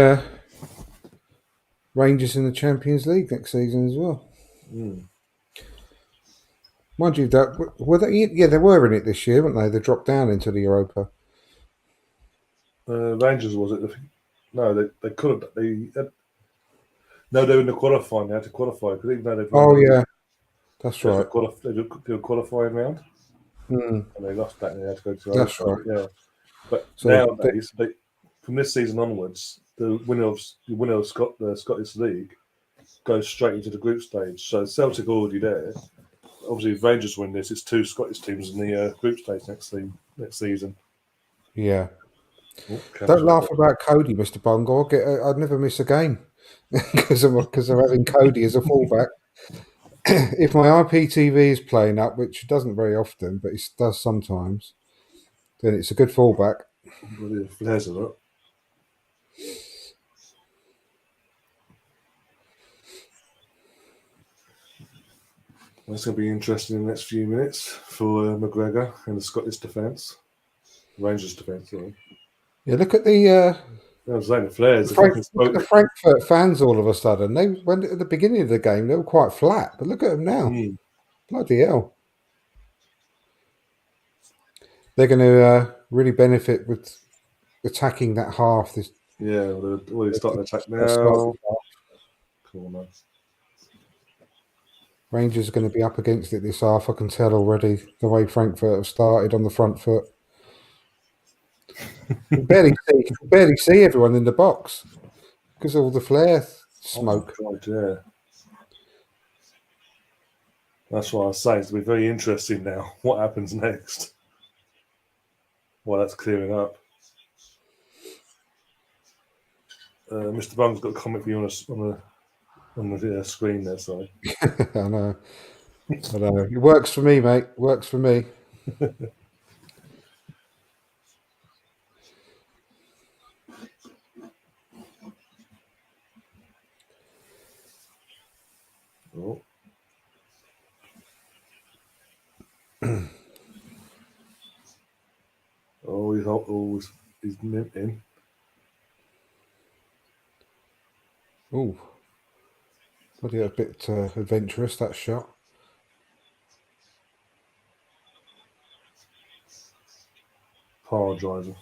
Rangers in the Champions League next season as well. Mind you, they were in it this year, weren't they? They dropped down into the Europa. Rangers, was it? No, they could have. No, they were in the qualifying. They had to qualify because even though they've. Oh yeah, that's right. They did a qualifying round, and they lost that, and they had to go to. That's right. Yeah, but so nowadays, from this season onwards, the winner of the Scottish League goes straight into the group stage. So Celtic are already there. Obviously, if Rangers win this, it's 2 Scottish teams in the group stage next season. Yeah. Don't laugh about Cody, Mr. Bungle. I'd never miss a game because I'm having Cody as a fullback. if my IPTV is playing up, which it doesn't very often, but it does sometimes, then it's a good fallback. Brilliant. Flares a lot. That's going to be interesting in the next few minutes for McGregor and the Scottish defence. Rangers defence, sorry. Yeah, look at the I was saying the flares. look at the Frankfurt fans all of a sudden. They went at the beginning of the game, they were quite flat, but look at them now. Bloody hell. They're going to really benefit with attacking that half. This Yeah, they're already starting to attack now. Cool, man. Rangers are going to be up against it this half. I can tell already the way Frankfurt have started on the front foot. You can barely see everyone in the box because of all the flare smoke. Oh my God, yeah. That's what I was saying. It's going to be very interesting now. What happens next? Well, that's clearing up. Mr. Bung's got a comment for you on the screen there. Sorry. I know. It works for me, mate. Works for me. Oh. He's minting. Oh, bloody a bit adventurous, that shot. Power driver.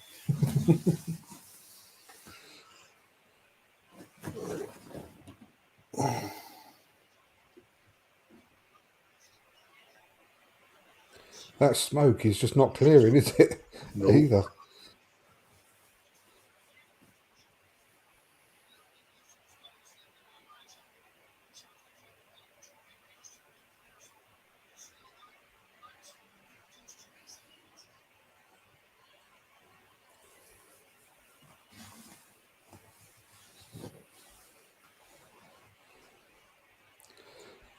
That smoke is just not clearing, is it? No. Either.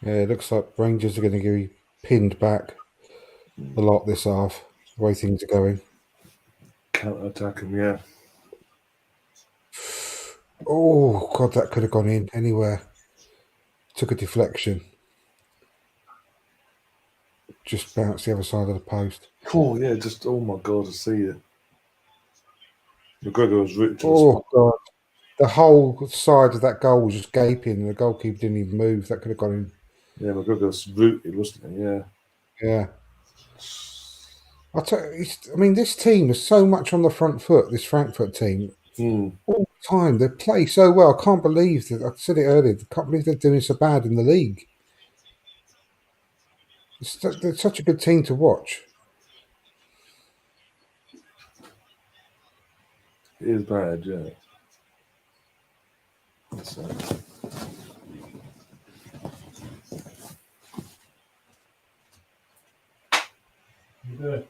Yeah, it looks like Rangers are going to be pinned back a lot this half, the way things are going. Counter-attack him, yeah. Oh, God, that could have gone in anywhere. Took a deflection. Just bounced the other side of the post. Cool, yeah, just, oh my God, I see it. McGregor was rooted to the Oh, spot. God. The whole side of that goal was just gaping and the goalkeeper didn't even move. That could have gone in. Yeah, McGregor was rooted, wasn't he? Yeah. Yeah. I mean, this team is so much on the front foot, this Frankfurt team. All the time. They play so well. I can't believe that. I said it earlier. I can't believe they're doing so bad in the league. They're such a good team to watch. It is bad, yeah. So. You doing?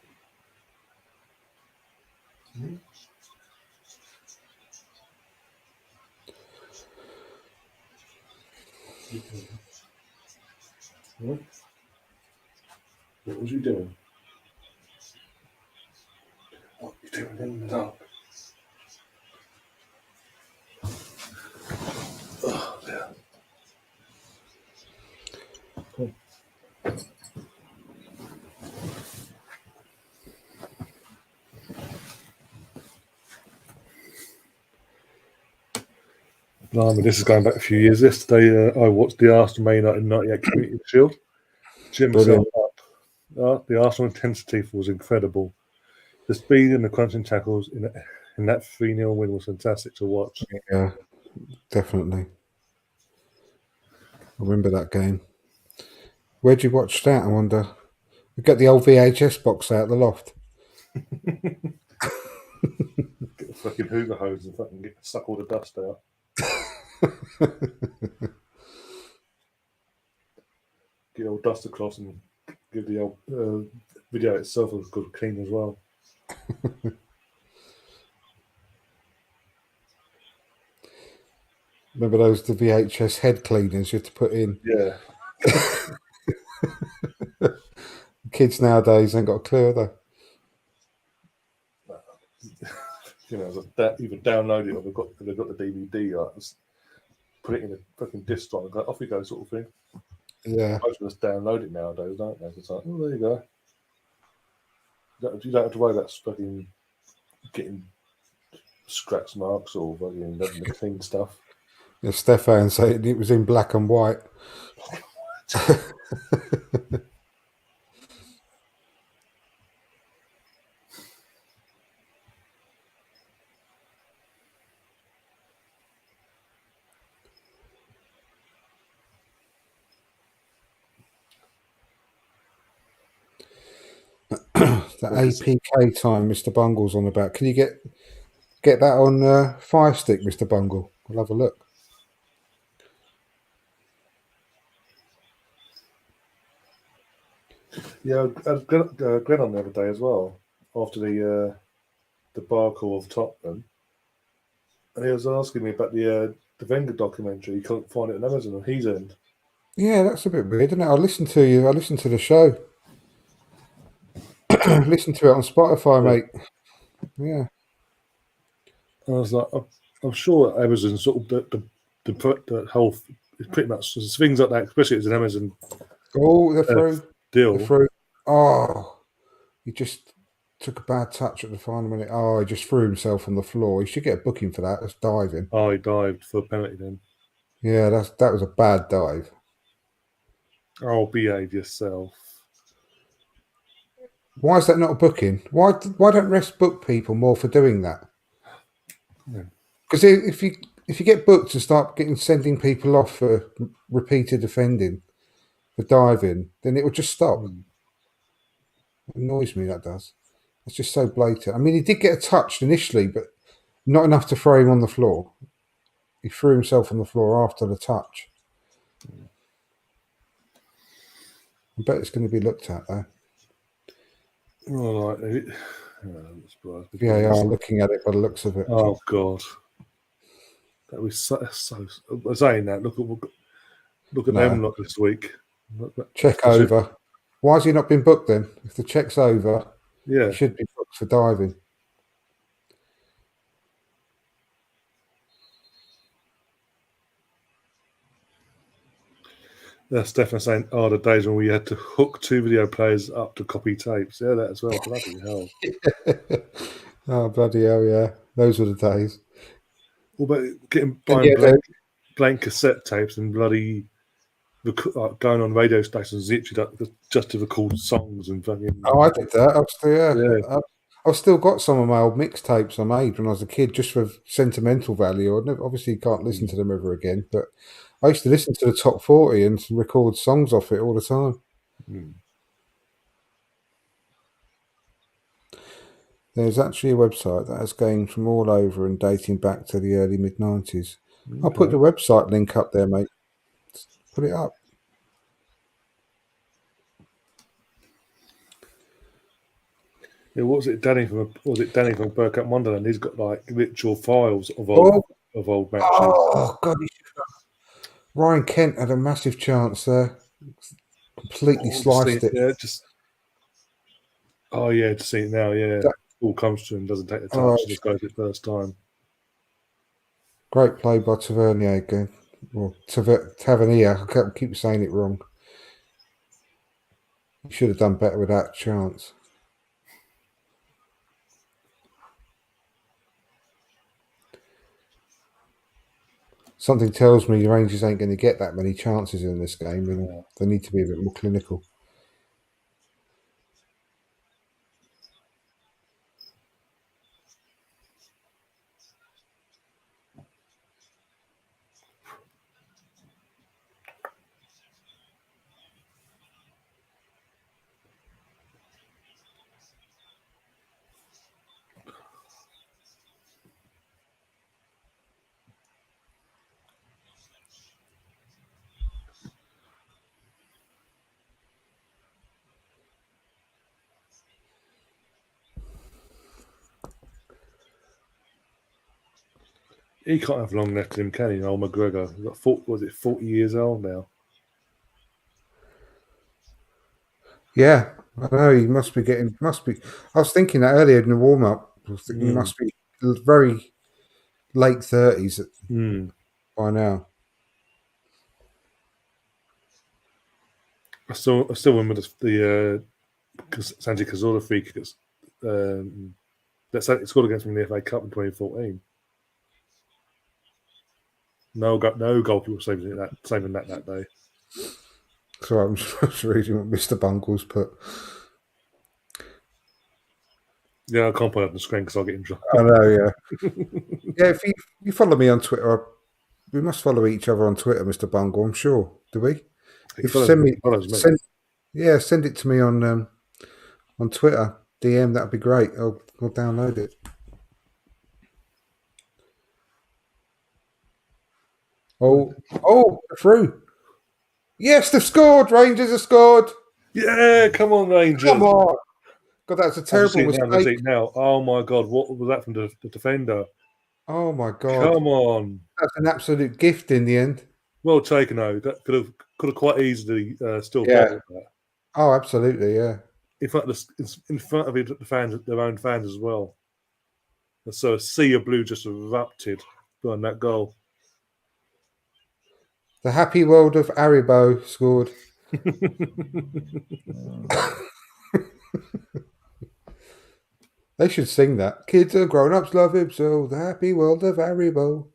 What was you doing? What are you doing in the dark? Oh, yeah. Cool. No, I mean, this is going back a few years. Yesterday, I watched the Arsenal Man United 98 Community Shield. Jim himself up. The Arsenal intensity was incredible. The speed and the crunching tackles in that 3-0 win was fantastic to watch. Yeah, definitely. I remember that game. Where'd you watch that, I wonder? We got the old VHS box out the loft. Get the fucking Hoover hose and fucking suck all the dust out. Get the old dust across and give the old video itself a good clean as well. Remember the VHS head cleaners you had to put in? Yeah. Kids nowadays ain't got a clue, have they? Either download it or they've got the DVD. Like, just put it in a fucking disc drive and go, off you go, sort of thing. Yeah. Most of us download it nowadays, don't they? It's like, oh, there you go. You don't have to worry about fucking getting scratch marks or fucking having to clean stuff. Yeah, Stefan said it was in black and white. The APK time Mr. Bungle's on about. Can you get that on Fire Stick, Mr. Bungle? I'll have a look. Yeah, I had Glenn on the other day as well after the debacle of Tottenham, and he was asking me about the Wenger documentary. He couldn't find it on Amazon on his end. Yeah, that's a bit weird, isn't it? I listened to you. I listened to the show. Listen to it on Spotify, Yeah. mate. Yeah. I was like, I'm sure Amazon sort of the whole pretty much things like that, especially as an Amazon Oh, they're through. deal. They're through. Oh, he just took a bad touch at the final minute. Oh, he just threw himself on the floor. He should get a booking for that. That's diving. Oh, he dived for a penalty then. Yeah, that was a bad dive. Oh, behave yourself. Why is that not a booking? Why don't refs book people more for doing that? Because if you get booked and start sending people off for repeated offending for diving, then it will just stop. It annoys me, that does. It's just so blatant. I mean, he did get a touch initially, but not enough to throw him on the floor. He threw himself on the floor after the touch. I bet it's going to be looked at, though. All right. VAR looking at it by the looks of it. Oh, God. That was so saying that. Look at them lot this week. Check over. Why has he not been booked then? If the check's over, yeah, he should be booked for diving. That's definitely saying, the days when we had to hook two video players up to copy tapes. Yeah, that as well. Bloody hell. Oh, bloody hell, yeah. Those were the days. Well, but buying blank cassette tapes and bloody going on radio stations just to record songs and fucking. Oh, I did that. I've still got some of my old mixtapes I made when I was a kid, just for sentimental value. Obviously, you can't listen to them ever again, but I used to listen to the top 40 and record songs off it all the time. There's actually a website that has games from all over and dating back to the early mid-90s. Okay. I'll put the website link up there, mate. Put it up. Yeah, was it Danny from Burkham Wonderland? He's got like literal files of old matches. Oh God! Ryan Kent had a massive chance there. Completely sliced it. Yeah, just. Oh yeah, to see it now. Yeah, all comes to him. Doesn't take the touch. Just goes it first time. Great play by Tavernier again. Or Tavernier. I keep saying it wrong. He should have done better with that chance. Something tells me the Rangers ain't going to get that many chances in this game, and they need to be a bit more clinical. He can't have long left in him, can he? Old McGregor. He's got 40 years old now. Yeah, I know he must be getting. Must be. I was thinking that earlier in the warm up. I was thinking he Mm. must be very late 30s Mm. by now. I still remember the Santi Cazorla free kick that scored against me in the FA Cup in 2014. No goalkeeper saving that day. So I'm just reading what Mr. Bungles put. Yeah, I can't put it up on the screen because I'll get in trouble. I know, yeah. Yeah, if you follow me on Twitter, we must follow each other on Twitter, Mr. Bungle, I'm sure. Do we? He If send me, follows me. send it to me on Twitter, DM, that'd be great. I'll download it. Oh, through. Yes, they've scored. Rangers have scored. Yeah, come on, Rangers. Come on. God, that's a terrible mistake. Now. Oh my God, what was that from the defender? Oh my God. Come on. That's an absolute gift in the end. Well taken, though. That could have quite easily still Yeah. bottled that. Oh, absolutely, yeah. In front of the fans, their own fans as well. And so a sea of blue just erupted behind that goal. The happy world of Aribo scored. They should sing that. Kids and grown-ups love him so. The happy world of Aribo.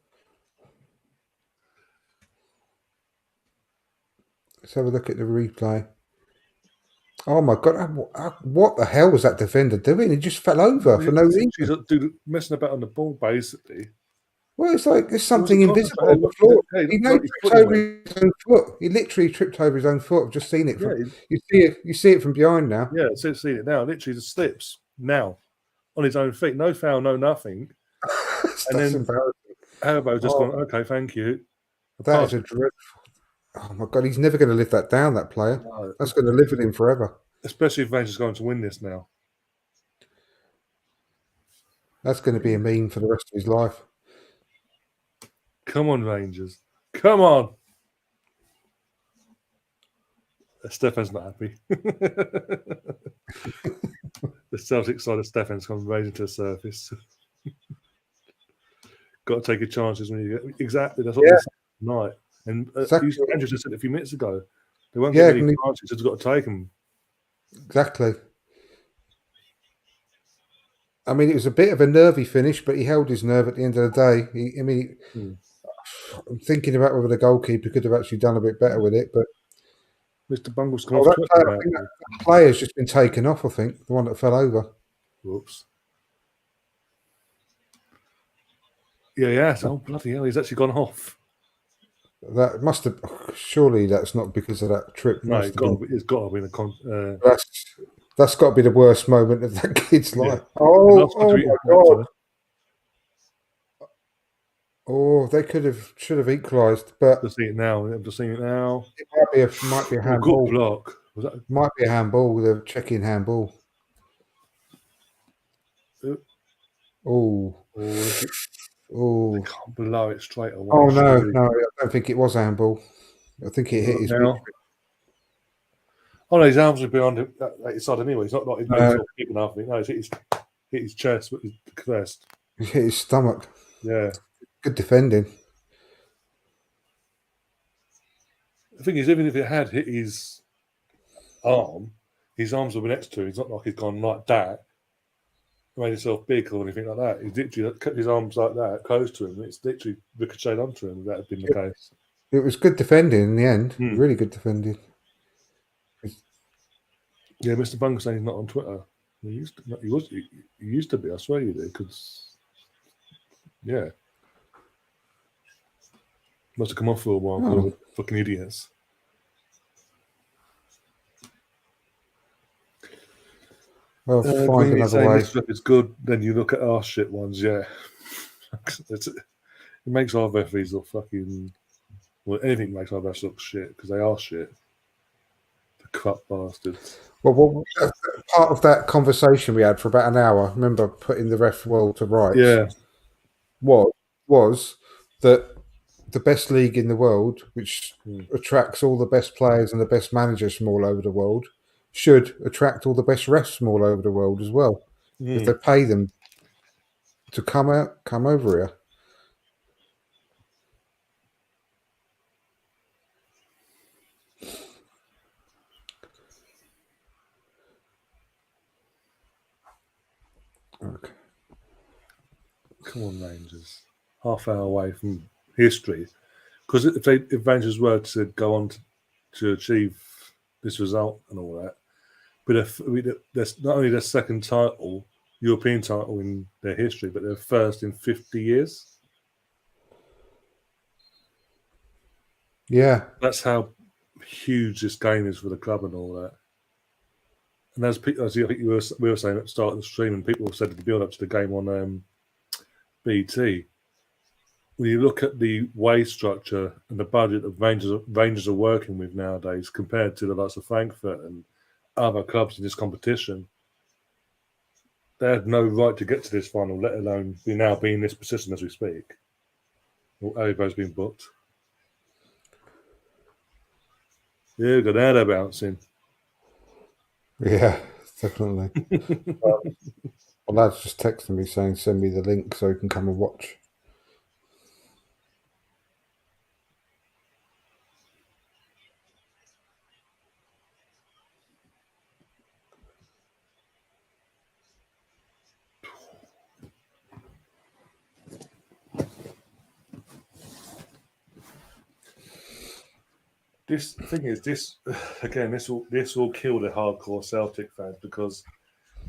Let's have a look at the replay. Oh my God! What the hell was that defender doing? He just fell over for no reason. She's messing about on the ball, basically. Well, it's like there's something invisible on the floor. He tripped over his own foot. He literally tripped over his own foot. I've just seen it. You see it from behind now. Yeah, see it now. Literally, just slips now on his own feet. No foul, no nothing. And then embarrassing. Haribo just gone. Okay, thank you. That is a dreadful. Oh my God, he's never going to live that down. That player. No. That's going to live with him forever. Especially if Rangers going to win this now. That's going to be a meme for the rest of his life. Come on, Rangers. Come on. Stefan's not happy. The Celtic side of Stefan's come raising to the surface. Got to take your chances when you get exactly. That's what we said tonight. And exactly. Andrew just said a few minutes ago. They won't get any chances. Just got to take them. Exactly. I mean, it was a bit of a nervy finish, but he held his nerve at the end of the day. I'm thinking about whether the goalkeeper could have actually done a bit better with it, but Mr. Bungle's come off. That player's just been taken off, I think, the one that fell over. Whoops. Yeah. Oh, bloody hell, he's actually gone off. That must have. Surely that's not because of that trip. No, it's got to be the. That's got to be the worst moment of that kid's life. Oh my God. Oh, they should have equalised, but I'm just seeing it now. It might be a handball. Good block. Might be a handball. They're checking handball. Oh. They can't blow it straight away. Oh no, I don't think it was a handball. I think it hit his. Oh no, his arms are behind his side anyway. He's not like he's kicking off. No, he's hit his chest with his crest. He hit his stomach. Yeah. Good defending. The thing is, even if it had hit his arms will be next to him. It's not like he's gone like that, made himself big or anything like that. He's literally kept his arms like that, close to him. It's literally ricocheted onto him if that had been the case. It was good defending in the end. Really good defending. Yeah, Mr. Bungle saying he's not on Twitter. He used to be. I swear you did. Because must have come off for a while because of fucking idiots. Well, find another way. This stuff is good. Then you look at our shit ones. Yeah, it makes our referees look fucking. Well, anything makes our refs look shit because they are shit. The crap bastards. Well, part of that conversation we had for about an hour. I remember putting the ref world to rights. Yeah, was that the best league in the world, which attracts all the best players and the best managers from all over the world, should attract all the best refs from all over the world as well. If they pay them to come over here. Okay. Come on, Rangers. Half hour away from history. Because if Rangers were to go on to achieve this result and all that, but there's not only their second title, European title in their history, but their first in 50 years. Yeah. That's how huge this game is for the club and all that. And as I think we were saying at the start of the stream, and people have said at the build up to the game on BT, when you look at the wage structure and the budget of Rangers are working with nowadays compared to the likes of Frankfurt and other clubs in this competition, they had no right to get to this final, let alone be in this position as we speak. Everybody's been booked. Yeah, got that bouncing. Yeah, definitely. My lad's just texting me saying send me the link so he can come and watch. This thing is this will kill the hardcore Celtic fans, because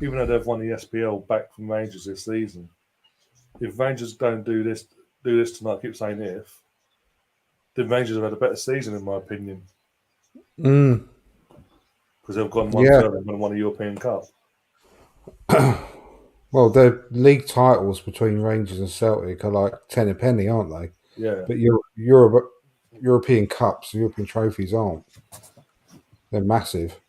even though they've won the SPL back from Rangers this season, if Rangers don't do this tonight, I keep saying if, the Rangers have had a better season in my opinion, because they've gone one further and won a European Cup. Well, the league titles between Rangers and Celtic are like 10 a penny, aren't they? Yeah. But European Cups, European trophies aren't. They're massive.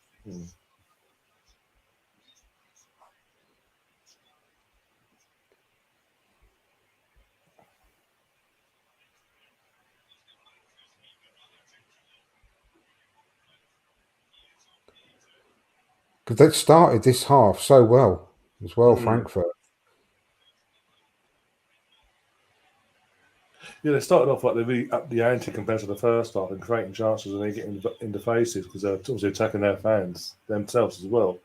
Because they started this half so well as well, Frankfurt. Yeah, they started off like they really upped the ante compared to the first half and creating chances, and they get into faces because they're obviously attacking their fans themselves as well.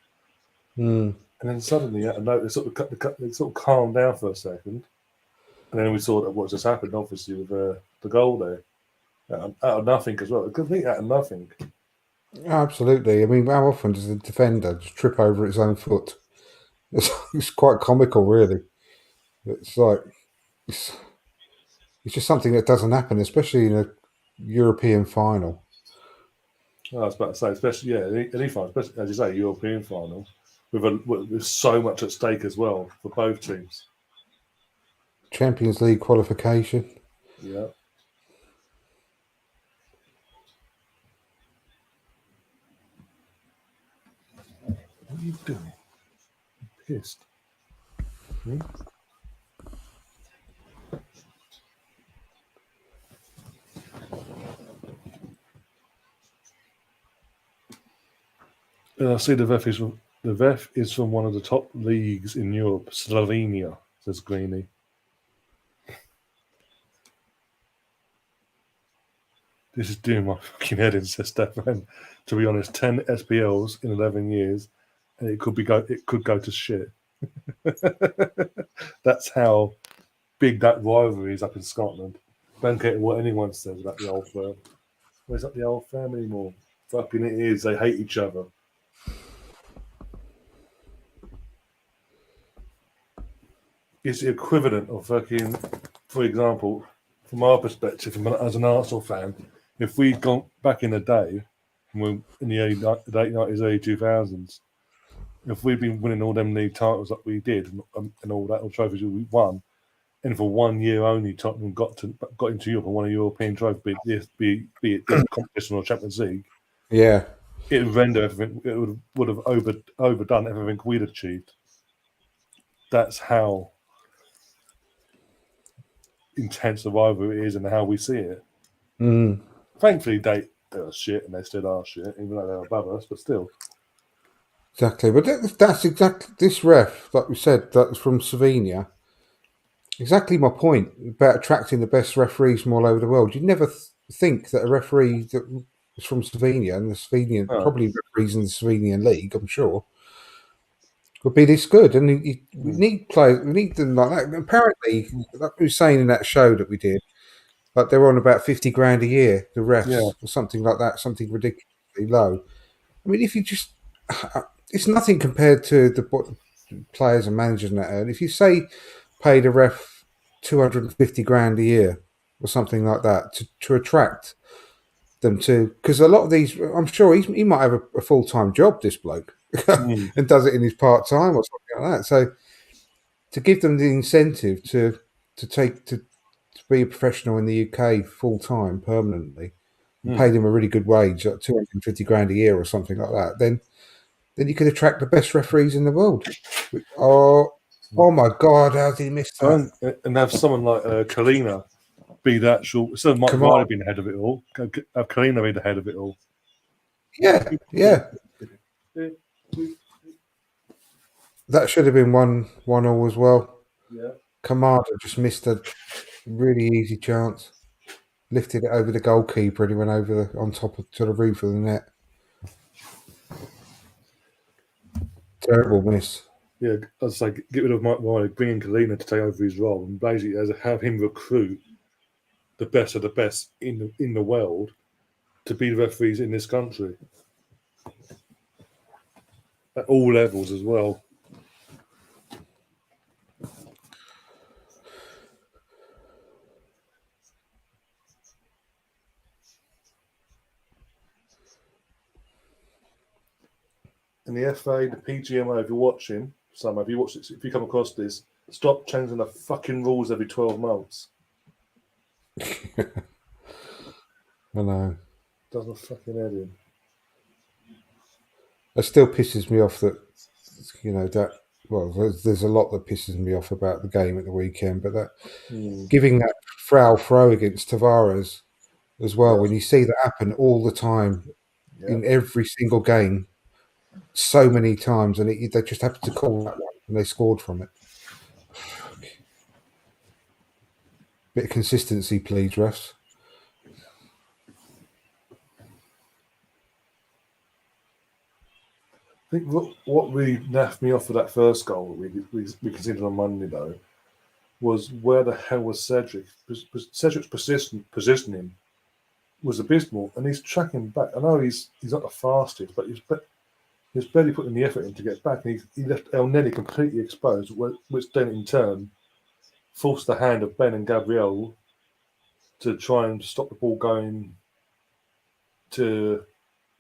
And then suddenly, they sort of calmed down for a second, and then we saw that what just happened, obviously with the goal there out of nothing as well. Complete out of nothing. Absolutely. I mean, how often does the defender just trip over his own foot? It's quite comical, really. It's like it's just something that doesn't happen, especially in a European final. I was about to say, especially any final, especially as you say, European final, with so much at stake as well for both teams. Champions League qualification. Yeah. What are you doing? I'm pissed. I see the VEF is from one of the top leagues in Europe, Slovenia, says Greeny. This is doing my fucking head in, says Stefan. To be honest, 10 SPLs in 11 years, and it could go to shit. That's how big that rivalry is up in Scotland. Don't care what anyone says about the old firm. Where's not the old firm anymore? Fucking it is. They hate each other. It's the equivalent of fucking, for example, from our perspective, as an Arsenal fan, if we'd gone back in the day, in the late 90s, early 2000s, if we'd been winning all them league titles that we did and all that, all trophies we won, and for 1 year only, Tottenham got into Europe and won a European trophy, be it this competition or Champions League. Yeah, it would render everything. It would have overdone everything we'd achieved. That's how intense the rivalry is and how we see it. Thankfully, they are shit and they still are shit, even though they're above us, but still. Exactly, but that's exactly this ref, like we said, that was from Slovenia. Exactly my point about attracting the best referees from all over the world. You'd never think that a referee that was from Slovenia and the Slovenian, Oh, probably referees in the Slovenian league, I'm sure, would be this good. And we mm, need players, we need them like that. And apparently, like we were saying in that show that we did, like they're on about 50 grand a year, the yeah. refs, or something like that, something ridiculously low. I mean, if you just, it's nothing compared to what the players and managers and that earn. If you say paid a ref 250 grand a year or something like that to attract them to, because a lot of these, I'm sure he might have a full time job, this bloke, Mm, and does it in his part time or something like that. So to give them the incentive to be a professional in the UK full time permanently and pay mm. them a really good wage, like 250 grand a year or something like that, then you could attract the best referees in the world. Oh, oh my God, how did he miss that? And have someone like Kalina be the actual, instead of Mike Come Riley on. being the head of it all, have Kalina be the head of it all. Yeah, yeah. That should have been one all as well. Yeah. Kamada just missed a really easy chance. Lifted it over the goalkeeper and he went over on top of to the roof of the net. Terrible miss. Yeah, I'd say get rid of Mike Riley, bring in Kalina to take over his role, and basically have him recruit the best of the best in the world to be the referees in this country at all levels as well. And the FA, the PGMO, if you're watching, if you watch it, if you come across this, stop changing the fucking rules every 12 months. I know. Doesn't fucking head in. It still pisses me off that, that, well, there's a lot that pisses me off about the game at the weekend, but that giving that foul throw against Tavares as well, Yeah. when you see that happen all the time Yeah. in every single game, so many times, and they just happened to call that one and they scored from it. Bit of consistency, please, refs. I think what really naffed me off of that first goal that we conceded on Monday, though, was where the hell was Cedric? Cedric's positioning was abysmal, and he's tracking back. I know he's not the fastest, but he's barely putting the effort in to get back, and he left El Neni completely exposed, which then in turn forced the hand of Ben and Gabriel to try and stop the ball going to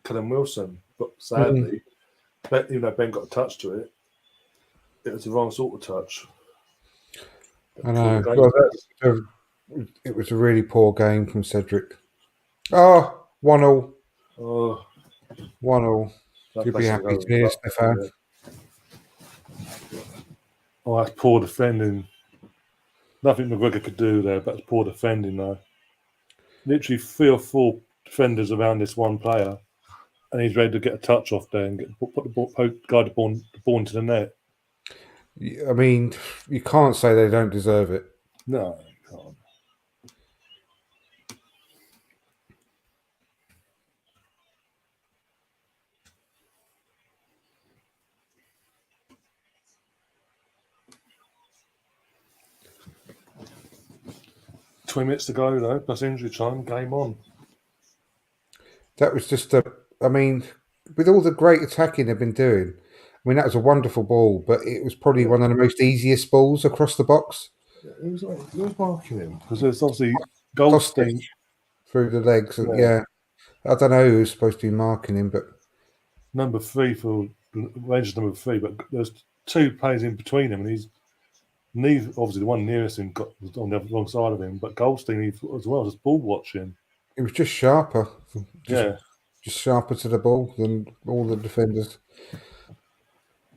Callum Wilson. But sadly, even though Ben got a touch to it, it was the wrong sort of touch. I know. Well, it was a really poor game from Cedric. Oh, 1-1. Oh, 1-1. that You'd be place is happy to over. hear, Stefan. Yeah. Oh, that's poor defending. Nothing McGregor could do there, but it's poor defending, though. Literally 3 or 4 defenders around this one player, and he's ready to get a touch off there and put the ball, guide the ball into the net. I mean, you can't say they don't deserve it. No, you can't. $20 to go, though, plus injury time, game on. That was just I mean, with all the great attacking they've been doing, I mean, that was a wonderful ball, but it was probably one of the most easiest balls across the box. Who was marking him? Because there's obviously Goldstein. Through the legs. And yeah, I don't know who's supposed to be marking him, but Number 3 for Rangers, number 3, but there's 2 players in between him, and he's obviously the one nearest him was on the wrong side of him, but Goldstein as well, just ball watching. it was just sharper. Just sharper to the ball than all the defenders.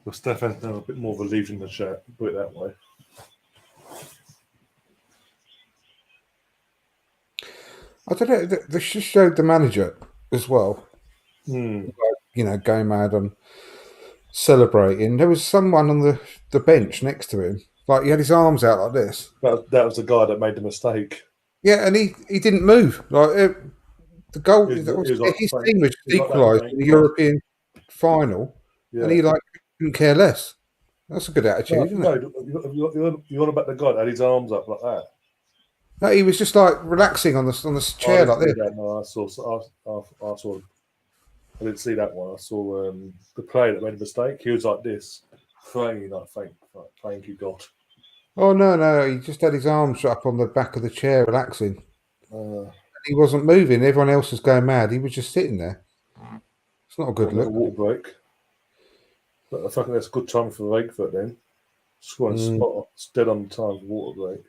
Well, Stefan's now a bit more of a lead in the chat, put it that way. I don't know. They just showed the manager as well. Mm. Going mad on celebrating, there was someone on the bench next to him. Like, he had his arms out like this. That was the guy that made the mistake. Yeah, and he didn't move. Like, the goal, He was like, his team was he was like that, equalised thank in the God. European final, and Yeah. he like couldn't care less. That's a good attitude, isn't it? You're on about the guy that had his arms up like that. No, he was just like relaxing on the Oh, I chair didn't like see this. that. No, I saw. I didn't see that one. I saw the player that made a mistake. He was like this, praying, like, thank you, God. Oh no, he just had his arms up on the back of the chair, relaxing. Uh, He wasn't moving. Everyone else was going mad. He was just sitting there. It's not a good Got a little look. water break. But I think that's a good time for Frankfurt then. Scoring Mm. spot. It's dead on time for water break.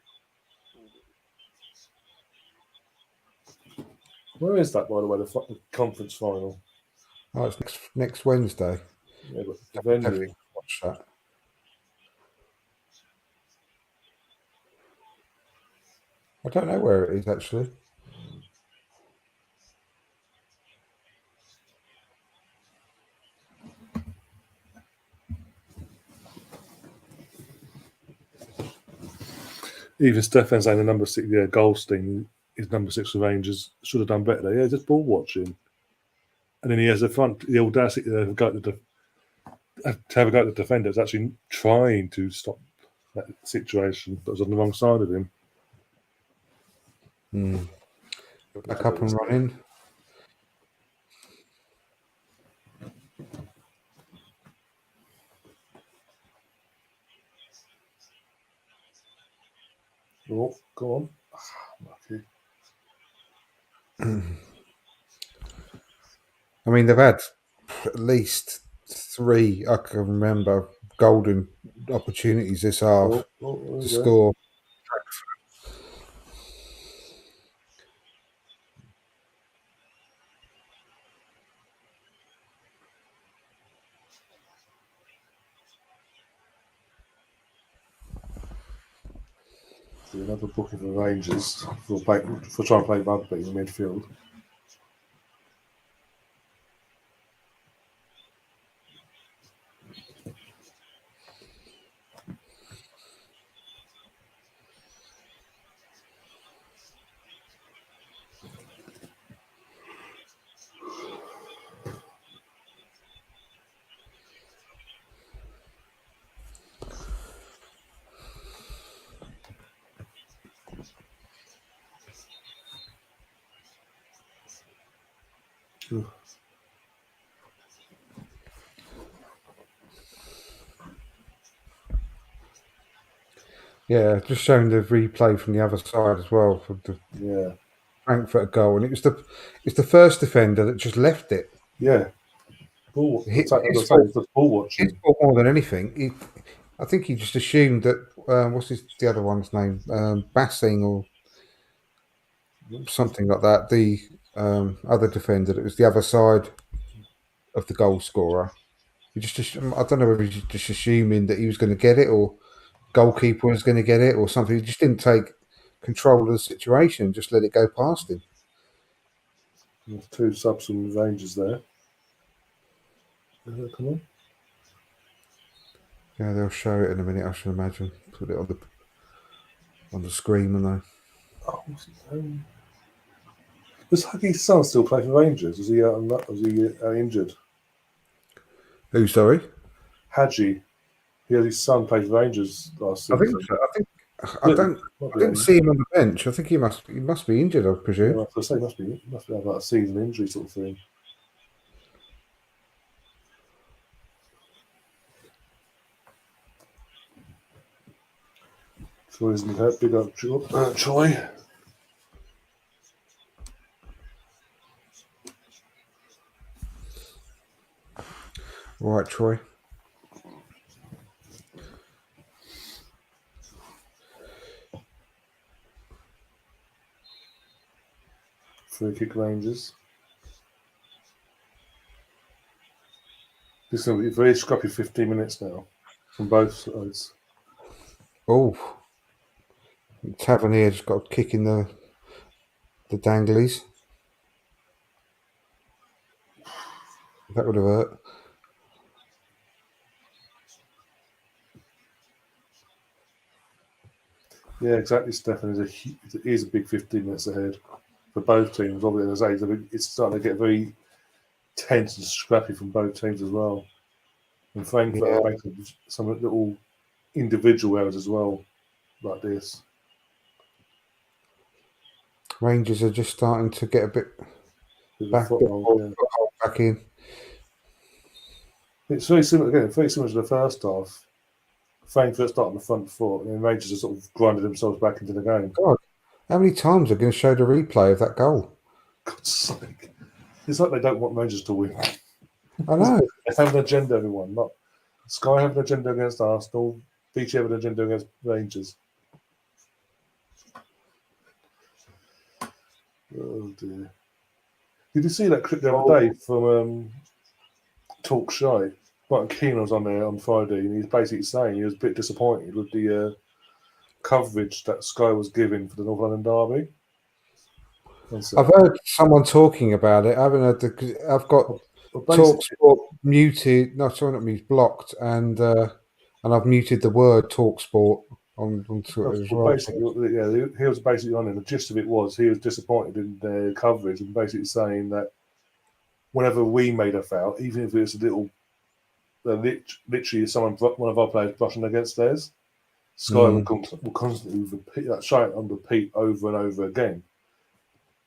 Where is that, by the way, the conference final? Oh, it's next Wednesday. Yeah, but the venue. Definitely watch that. I don't know where it is actually. Even Stefan saying the number 6, Goldstein is number 6 for Rangers, should have done better. Yeah, just ball watching. And then he has the audacity to have a go at the defender. It's actually trying to stop that situation, but was on the wrong side of him. Back up and running. Oh, go on. Lucky. I mean, they've had at least 3, I can remember, golden opportunities this half to score. Another booking for Rangers for trying to play rugby in the midfield. Yeah, just showing the replay from the other side as well for the Frankfurt goal, and it's the first defender that just left it. Yeah. Ball, His the fault, same, ball his watching. fault more than anything. I think he just assumed that what's the other one's name, Bassing or something like that. The other defender that was the other side of the goal scorer. I don't know whether he's just assuming that he was going to get it or goalkeeper was going to get it or something. He just didn't take control of the situation, just let it go past him. There's 2 subs from Rangers there. Come on. Yeah, they'll show it in a minute, I should imagine. Put it on the screen, and they. Oh, does Huggy's son still play for Rangers? Was he injured? Who? Sorry, Hadji. He had his son play for Rangers last I think season. so. I didn't see him on the bench. I think he must be injured, I presume. Yeah, I say must be like a season injury sort of thing. Troy isn't hurt. Big up Troy. All right, Troy. Free kick Rangers. This is going to be a very scrappy 15 minutes now from both sides. Oh, Tavernier just got a kick in the danglies. That would have hurt. Yeah, exactly. Stefan is a big 15 minutes ahead for both teams. Obviously, as I say, it's starting to get very tense and scrappy from both teams as well. And Frankfurt Yeah, are making some little individual errors as well, like this. Rangers are just starting to get a bit Bit of a back, foothold, yeah. back in. It's very similar again. Very similar to the first half. Frankfurt started on the front foot, and then Rangers have sort of grinded themselves back into the game. God, how many times are going to show the replay of that goal? God's sake. It's like they don't want Rangers to win. I know. They have an agenda, everyone. Not Sky have an agenda against Arsenal. BT have an agenda against Rangers. Oh dear. Did you see that clip the other day from Talk Shy? Martin Keane was on there on Friday, and he's basically saying he was a bit disappointed with the coverage that Sky was giving for the North London derby. I've heard someone talking about it. I haven't heard I've got TalkSport muted. No, sorry, not muted, blocked, and I've muted the word TalkSport on Twitter as well. Basically, yeah, he was basically on it. The gist of it was he was disappointed in their coverage and basically saying that whenever we made a foul, even if it was a little, literally one of our players brushing against theirs, Sky will constantly repeat that, show it on repeat over and over again.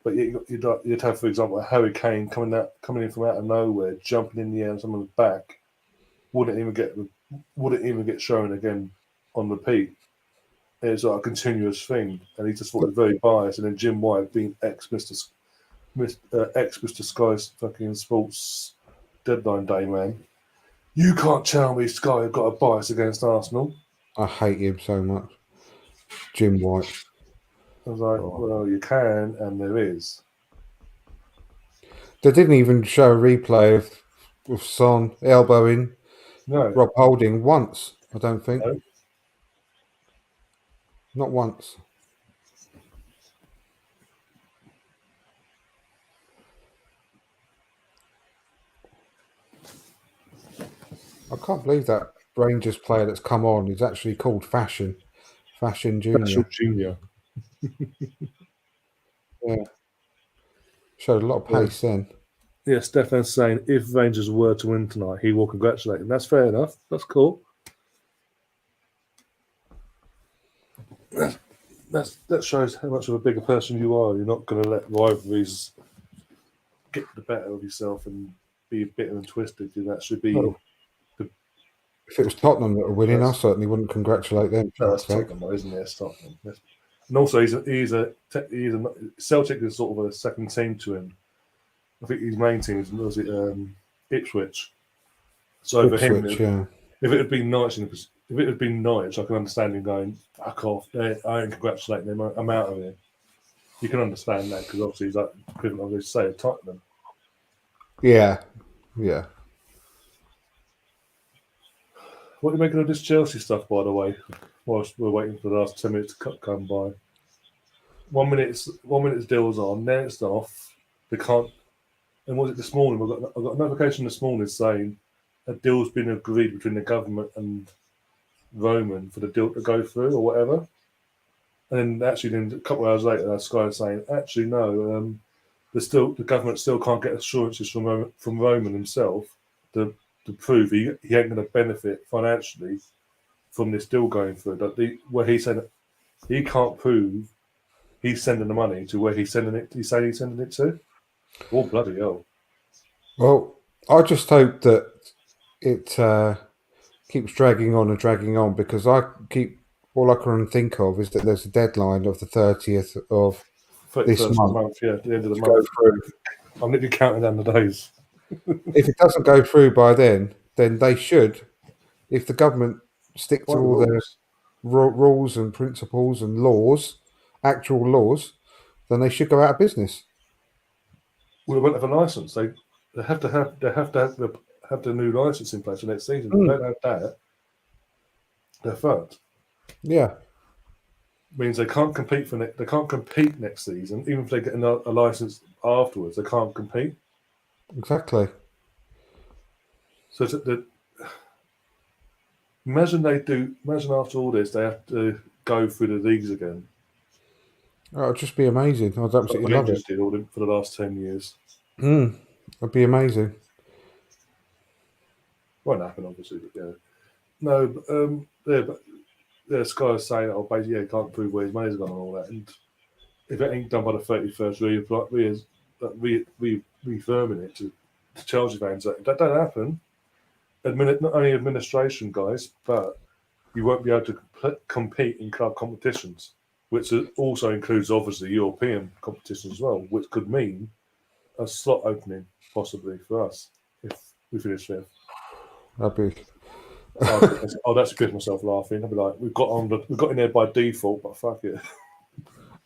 But you'd have, for example, a Harry Kane coming in from out of nowhere, jumping in the air on someone's back, wouldn't even get shown again on repeat. It's like a continuous thing, and he just thought it was very biased. And then Jim White, being ex-Mr. Sky's fucking sports deadline day man, you can't tell me Sky have got a bias against Arsenal. I hate him so much, Jim White. I was like, well, you can, and there is. They didn't even show a replay of Son elbowing Rob Holding once, I don't think. No. Not once. I can't believe that Rangers player that's come on is actually called Fashion Junior. Junior. Yeah. Showed a lot of pace then. Yeah, Stefan's saying if Rangers were to win tonight, he will congratulate him. That's fair enough. That's cool. That shows how much of a bigger person you are. You're not going to let rivalries get the better of yourself and be bitter and twisted. You'd actually be. Well, if it was Tottenham that were winning, I certainly wouldn't congratulate them. No, that's Tottenham, though, isn't it? It's Tottenham. And also, he's a Celtic is sort of a second team to him. I think his main team was Ipswich. So for him, if it had been Norwich, I can understand him going, "Fuck off! I ain't congratulating him. I'm out of here." You can understand that because obviously he's like equivalent of, say, Tottenham. Yeah. What are you making of this Chelsea stuff, by the way? Whilst we're waiting for the last 10 minutes to come by. 1 minute's deal's on, then it's off. They can't. And was it this morning? I got a notification this morning saying a deal's been agreed between the government and Roman for the deal to go through or whatever. And then actually, then a couple of hours later, Sky is saying, actually no, the government still can't get assurances from Roman himself to prove he ain't going to benefit financially from this deal going through. Where he said he can't prove he's sending the money to where he's sending it. He's saying he's sending it to. Oh bloody hell! Well, I just hope that it keeps dragging on because all I can think of is that there's a deadline of the 30th of this month. Yeah, the end of the month. I'm literally counting down the days. If it doesn't go through by then they should, if the government stick to all their rules and principles and laws, actual laws, then they should go out of business. Well, they won't have a license. They have to have the new license in place for next season. If they don't have that, they're fucked. Yeah, means they can't compete they can't compete next season, even if they get a license afterwards. They can't compete. Exactly. So imagine after all this they have to go through the leagues again. Oh, it'd just be amazing. I'd absolutely love it. Did all for the last 10 years. It'd be amazing. Won't happen, obviously, but yeah. No, but Sky's saying, oh, basically, he can't prove where his money's gone and all that. And if it ain't done by the 31st, reaffirming it to Chelsea fans, that don't happen. Not only administration, guys, but you won't be able to compete in club competitions, which also includes, obviously, European competitions as well, which could mean a slot opening, possibly, for us, if we finish fifth. That'd be... I'd actually piss myself laughing. I'd be like, we got in there by default, but fuck it.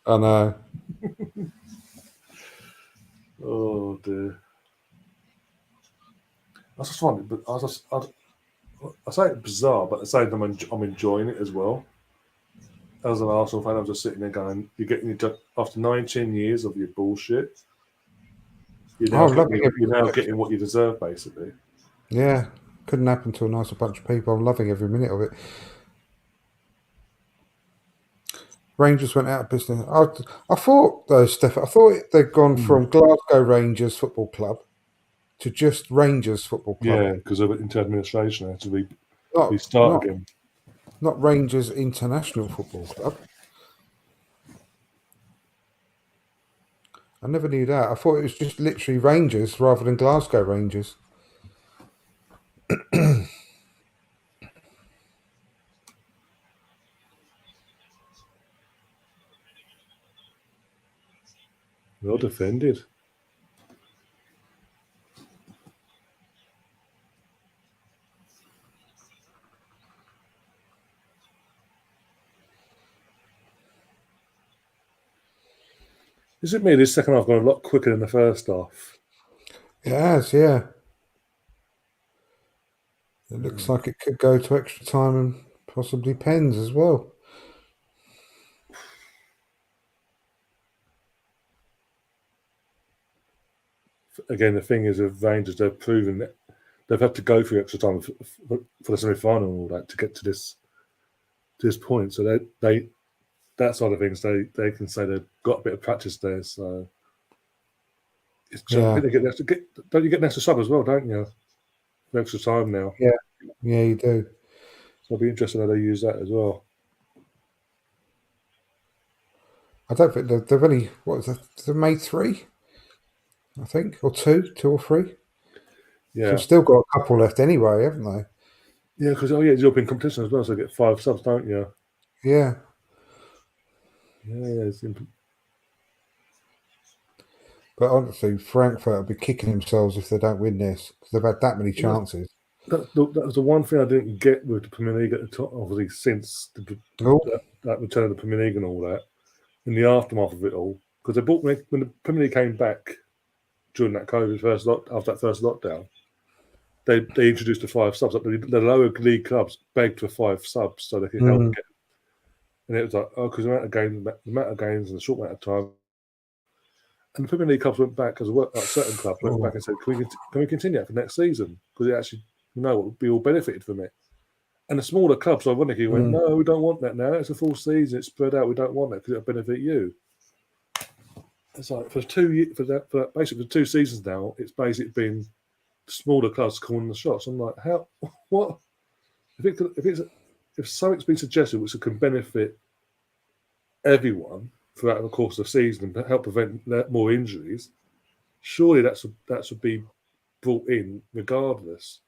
I know. Oh dear. I was just wondering, but I say it's bizarre, but at the same time, I'm enjoying it as well. As an Arsenal fan, I'm just sitting there going, after 19 years of your bullshit, you're now getting what you deserve, basically. Yeah. Couldn't happen to a nicer bunch of people. I'm loving every minute of it. Rangers went out of business. I thought, though, Steph, they'd gone from Glasgow Rangers Football Club to just Rangers Football Club. Yeah, because of into administration, they had to restart again. Not Rangers International Football Club. I never knew that. I thought it was just literally Rangers rather than Glasgow Rangers. Well defended. Is it me? This second half gone a lot quicker than the first half. It has, yeah. It looks like it could go to extra time and possibly pens as well. Again, the thing is with Rangers, they've proven that they've had to go through extra time for the semi-final and all that to get to this point. So they that side of things, they can say they've got a bit of practice there. So it's just, I think don't you get an extra sub as well, don't you? For extra time now. Yeah, you do. So I'll be interested how they use that as well. I don't think they've only they've made 3, I think, or 2 or 3. Yeah, so they've still got a couple left anyway, haven't they? Yeah, because it's European competition as well, so you get 5 subs, don't you? Yeah. Yeah. But honestly, Frankfurt will be kicking themselves if they don't win this because they've had that many chances. That was the one thing I didn't get with the Premier League at the top, obviously, since that return of the Premier League and all that, in the aftermath of it all, because when the Premier League came back during that COVID after that first lockdown, they introduced the 5 subs. Like the lower league clubs begged for 5 subs so they could help get. And it was like, because the amount of games in a short amount of time. And the Premier League clubs went back, certain clubs went back and said, can we continue that for next season? Because it actually, we all benefited from it. And the smaller clubs, ironically, went, no, we don't want that now. It's a full season. It's spread out. We don't want that because it'll benefit you. It's like basically for 2 seasons now, it's basically been smaller clubs calling the shots. I'm like, what? If something's been suggested which can benefit everyone throughout the course of the season and help prevent more injuries, surely that should be brought in regardless.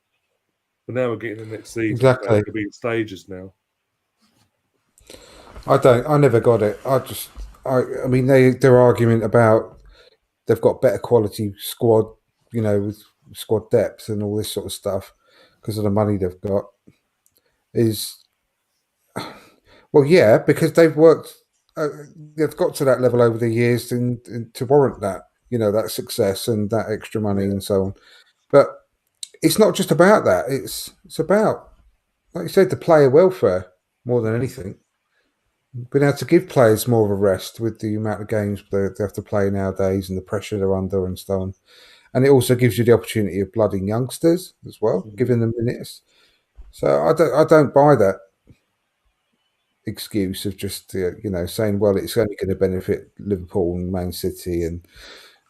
But now we're getting the next season. Exactly. It'll be in stages now. I never got it. I mean, their argument about they've got better quality squad, with squad depth and all this sort of stuff because of the money they've got is, well, yeah, because they've worked, they've got to that level over the years to warrant that, that success and that extra money and so on. But it's not just about that. It's about, like you said, the player welfare more than anything. Being able to give players more of a rest with the amount of games they have to play nowadays and the pressure they're under and so on. And it also gives you the opportunity of blooding youngsters as well, giving them minutes. So I don't buy that. excuse of just saying, well, it's only going to benefit Liverpool and Man City and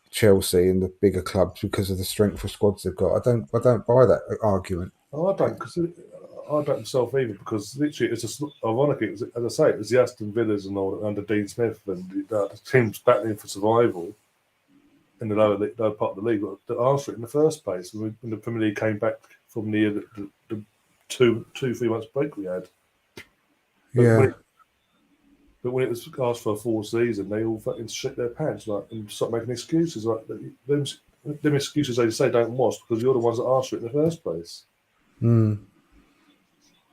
Chelsea and the bigger clubs because of the strength of squads they've got. I don't buy that argument. I don't, because I don't myself either, because literally it's just ironic. As I say, it was the Aston Villas and all under Dean Smith and the teams battling for survival in the lower part of the league that asked for it in the first place when the Premier League came back from the 2-3 months break we had. But when it was asked for a full season, they all fucking shit their pants and start making excuses. Them excuses they say don't wash because you're the ones that asked for it in the first place. Mm.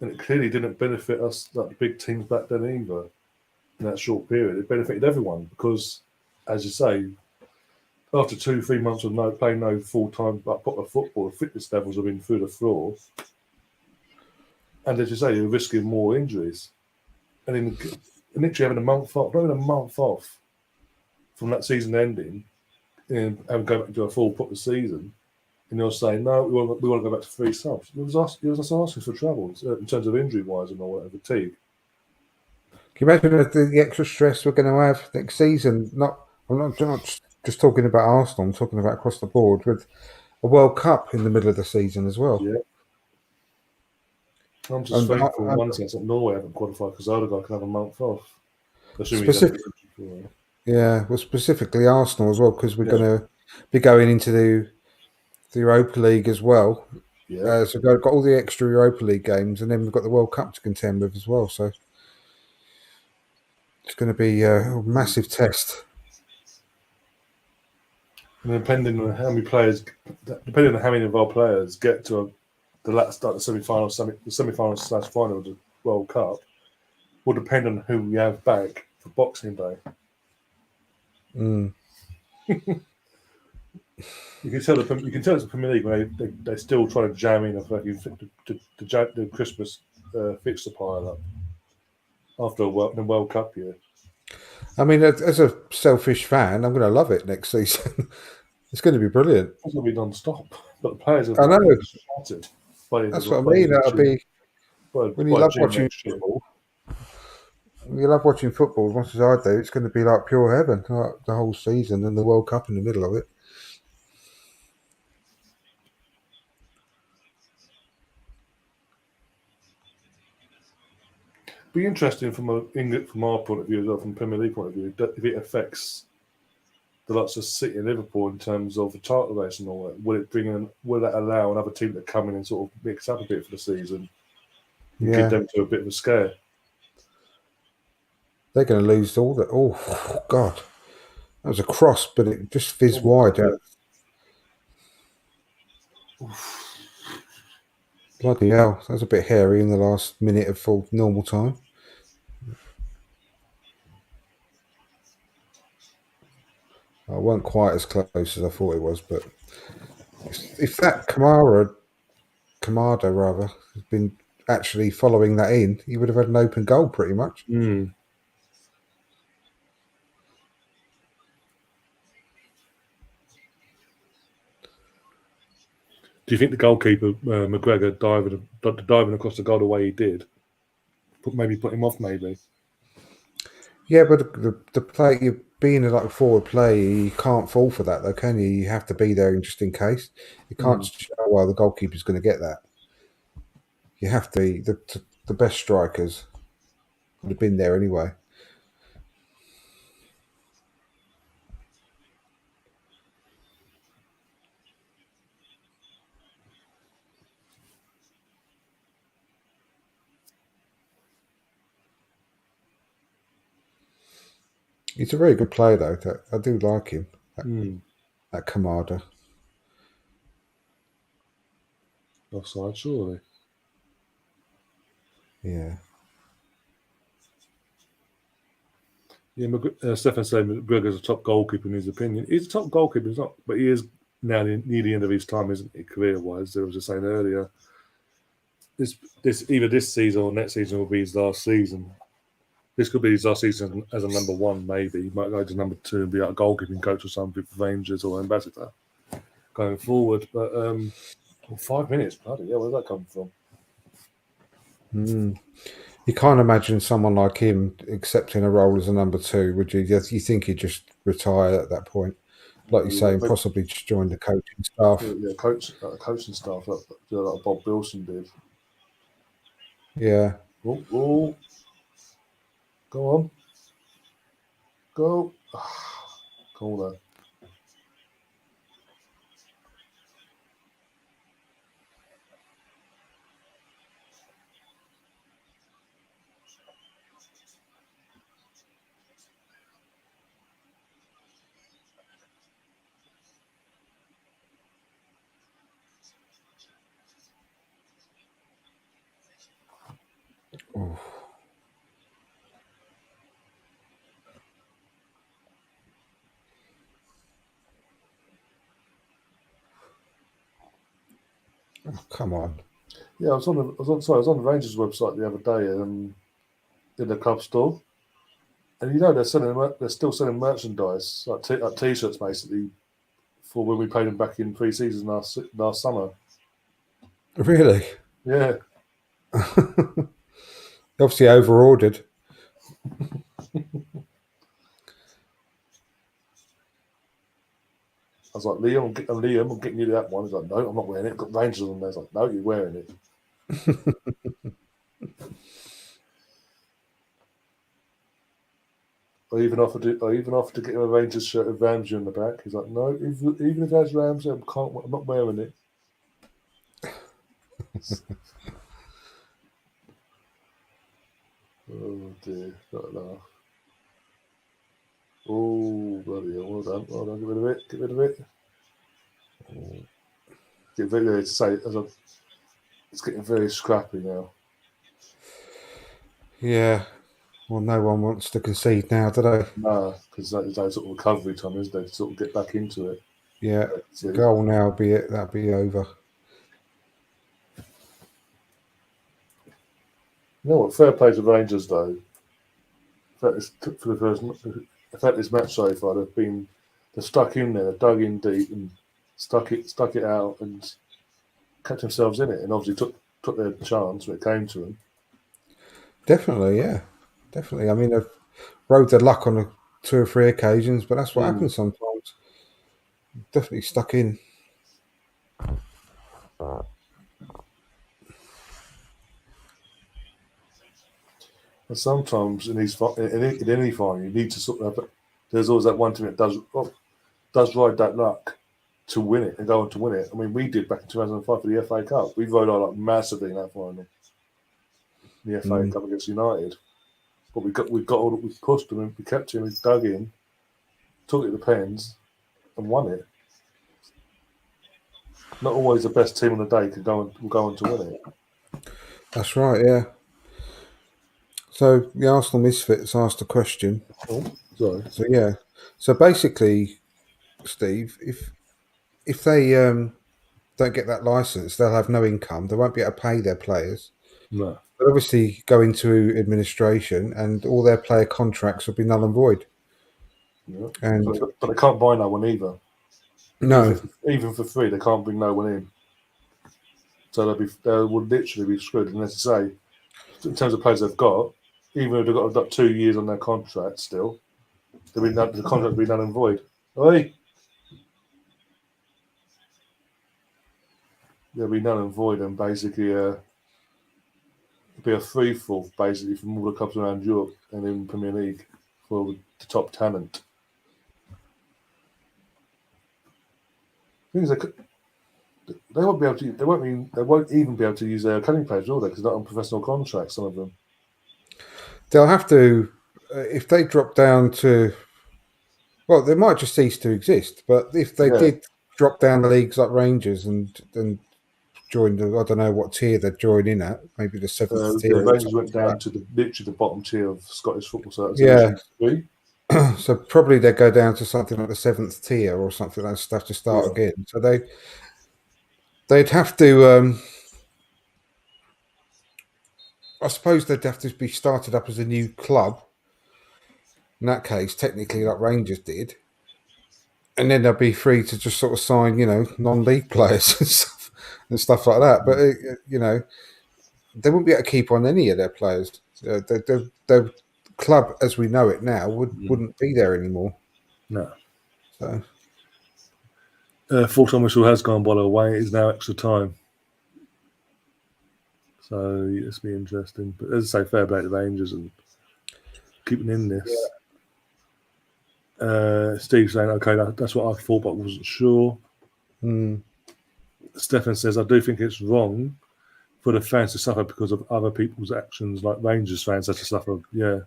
And it clearly didn't benefit us, like the big teams back then either. In that short period, it benefited everyone because, as you say, after 2-3 months of playing no full-time proper football, the fitness levels have been through the floor. And as you say, you're risking more injuries. And literally having a month off, not even a month off from that season ending, and having go back to a full proper season, and you're saying, no, we want to go back to 3 subs. It was us asking for trouble in terms of injury-wise and all that, fatigue. Can you imagine the extra stress we're going to have next season? I'm not just talking about Arsenal, I'm talking about across the board with a World Cup in the middle of the season as well. Yeah. I'm just thankful in one sense that Norway haven't qualified because Odegaard can have a month off. Specifically Arsenal as well, because we're going to be going into the Europa League as well. Yeah. So we've got all the extra Europa League games, and then we've got the World Cup to contend with as well. So it's going to be a massive test. And depending on how many of our players get to the last start the semi-final / final of the World Cup, will depend on who we have back for Boxing Day. Mm. You can tell it's the Premier League when they're still trying to jam in the Christmas fixture pile up after the World Cup year. I mean, as a selfish fan, I'm going to love it next season. It's going to be brilliant. It's going to be non-stop. But the players are distracted. That's what I mean. That'll be when you love watching football. When you love watching football as much as I do, it's going to be like pure heaven, like the whole season and the World Cup in the middle of it. Be interesting from our point of view as well, from Premier League point of view, if it affects the likes of City and Liverpool in terms of the title race and all that. Will that allow another team to come in and sort of mix up a bit for the season and give them to a bit of a scare? They're going to lose all that. Oh God, that was a cross, but it just fizzed wide out. Bloody hell, that was a bit hairy in the last minute of full normal time. I wasn't quite as close as I thought it was, but if that Kamada has been actually following that in, he would have had an open goal pretty much. Mm. Do you think the goalkeeper, McGregor, diving across the goal the way he did, maybe put him off, maybe? Yeah, but the play, you being a forward player, you can't fall for that, though, can you? You have to be there just in case. You can't just, the goalkeeper's going to get that. You have to be. The best strikers would have been there anyway. He's a very good player, though. I do like him. That Kamada. Offside, surely. Yeah. Yeah, Stefan said McGregor's a top goalkeeper in his opinion. He's a top goalkeeper, he's not, but he is now near the end of his time, isn't he, career-wise? I was just saying earlier. Either this season or next season will be his last season. This could be his last season as a number 1, maybe. He might go to number 2 and be like a goalkeeping coach or something for Rangers or ambassador going forward. But 5 minutes, bloody hell, where's that come from? You can't imagine someone like him accepting a role as a number 2, would you? You think he'd just retire at that point, like you say, and possibly just join the coaching staff. Coaching staff like Bob Wilson did. Yeah. Oh, go on, go, corner. Oh. Oh, come on. Yeah, I was on the Rangers website the other day in the club store, and they're still selling merchandise like t-shirts basically for when we paid them back in pre-season last summer. Really? Yeah. Obviously over-ordered. I was like, Liam, I'm getting you that one. He's like, no, I'm not wearing it. Got Rangers on there. I was like, no, you're wearing it. I even offered to get him a Rangers shirt with Ramsey on the back. He's like, no, even if it has Ramsey, I'm not wearing it. Oh dear, got to laugh. Oh bloody hell! Well done. Get rid of it. Get rid of it. To say it's getting very scrappy now. Yeah. Well, no one wants to concede now, do they? No, because that sort of recovery time, isn't there, to sort of get back into it. Yeah. Goal now, be it. That'll be over. You know what? Fair play to Rangers, though. In fact, this match so far, they're stuck in there, they've dug in deep and stuck it out and kept themselves in it, and obviously took their chance when it came to them. Definitely, yeah, definitely. I mean, they've rode their luck on 2 or 3 occasions, but that's what happens sometimes. Definitely stuck in. And sometimes in any final, you need to sort of. There's always that one team that does ride that luck to win it and go on to win it. I mean, we did back in 2005 for the FA Cup. We rode our luck massively in that final, the FA Cup against United. But we pushed them and we kept him. We dug in, took it to the pens, and won it. Not always the best team on the day will go on to win it. That's right, yeah. So the Arsenal Misfits asked a question. Oh, sorry. So yeah. So basically, Steve, if they don't get that license, they'll have no income. They won't be able to pay their players. No. But obviously go into administration and all their player contracts will be null and void. Yeah. And but they can't buy no one either. No. Even for free, they can't bring no one in. So they would literally be screwed. And as I say, in terms of players they've got, even if they've got 2 years on their contract still, the contract will be null and void. Oi! They'll be null and void, and basically it'll be a free fall basically from all the clubs around Europe and in the Premier League for the top talent. Things they won't be able to. They won't even be able to use their academy players, will they? Because they're not on professional contracts. Some of them. They'll have to if they drop down to. Well, they might just cease to exist. But if they did drop down the leagues like Rangers and join the, I don't know what tier they'd join in at, maybe the 7th tier. Rangers went down to literally the bottom tier of Scottish football. So so probably they'd go down to something like the 7th tier or something like that, have to start again. So they'd have to. I suppose they'd have to be started up as a new club. In that case, technically, like Rangers did, and then they'll be free to just sort of sign, non-league players and stuff like that. But they wouldn't be able to keep on any of their players. The club as we know it now wouldn't be there anymore. No. So Full-time whistle has gone by the way. It is now extra time. So it's be interesting. But as I say, fair play to Rangers and keeping in this. Steve saying, okay, that's what I thought, but I wasn't sure. Stefan says, I do think it's wrong for the fans to suffer because of other people's actions, like Rangers fans had to suffer. Yeah.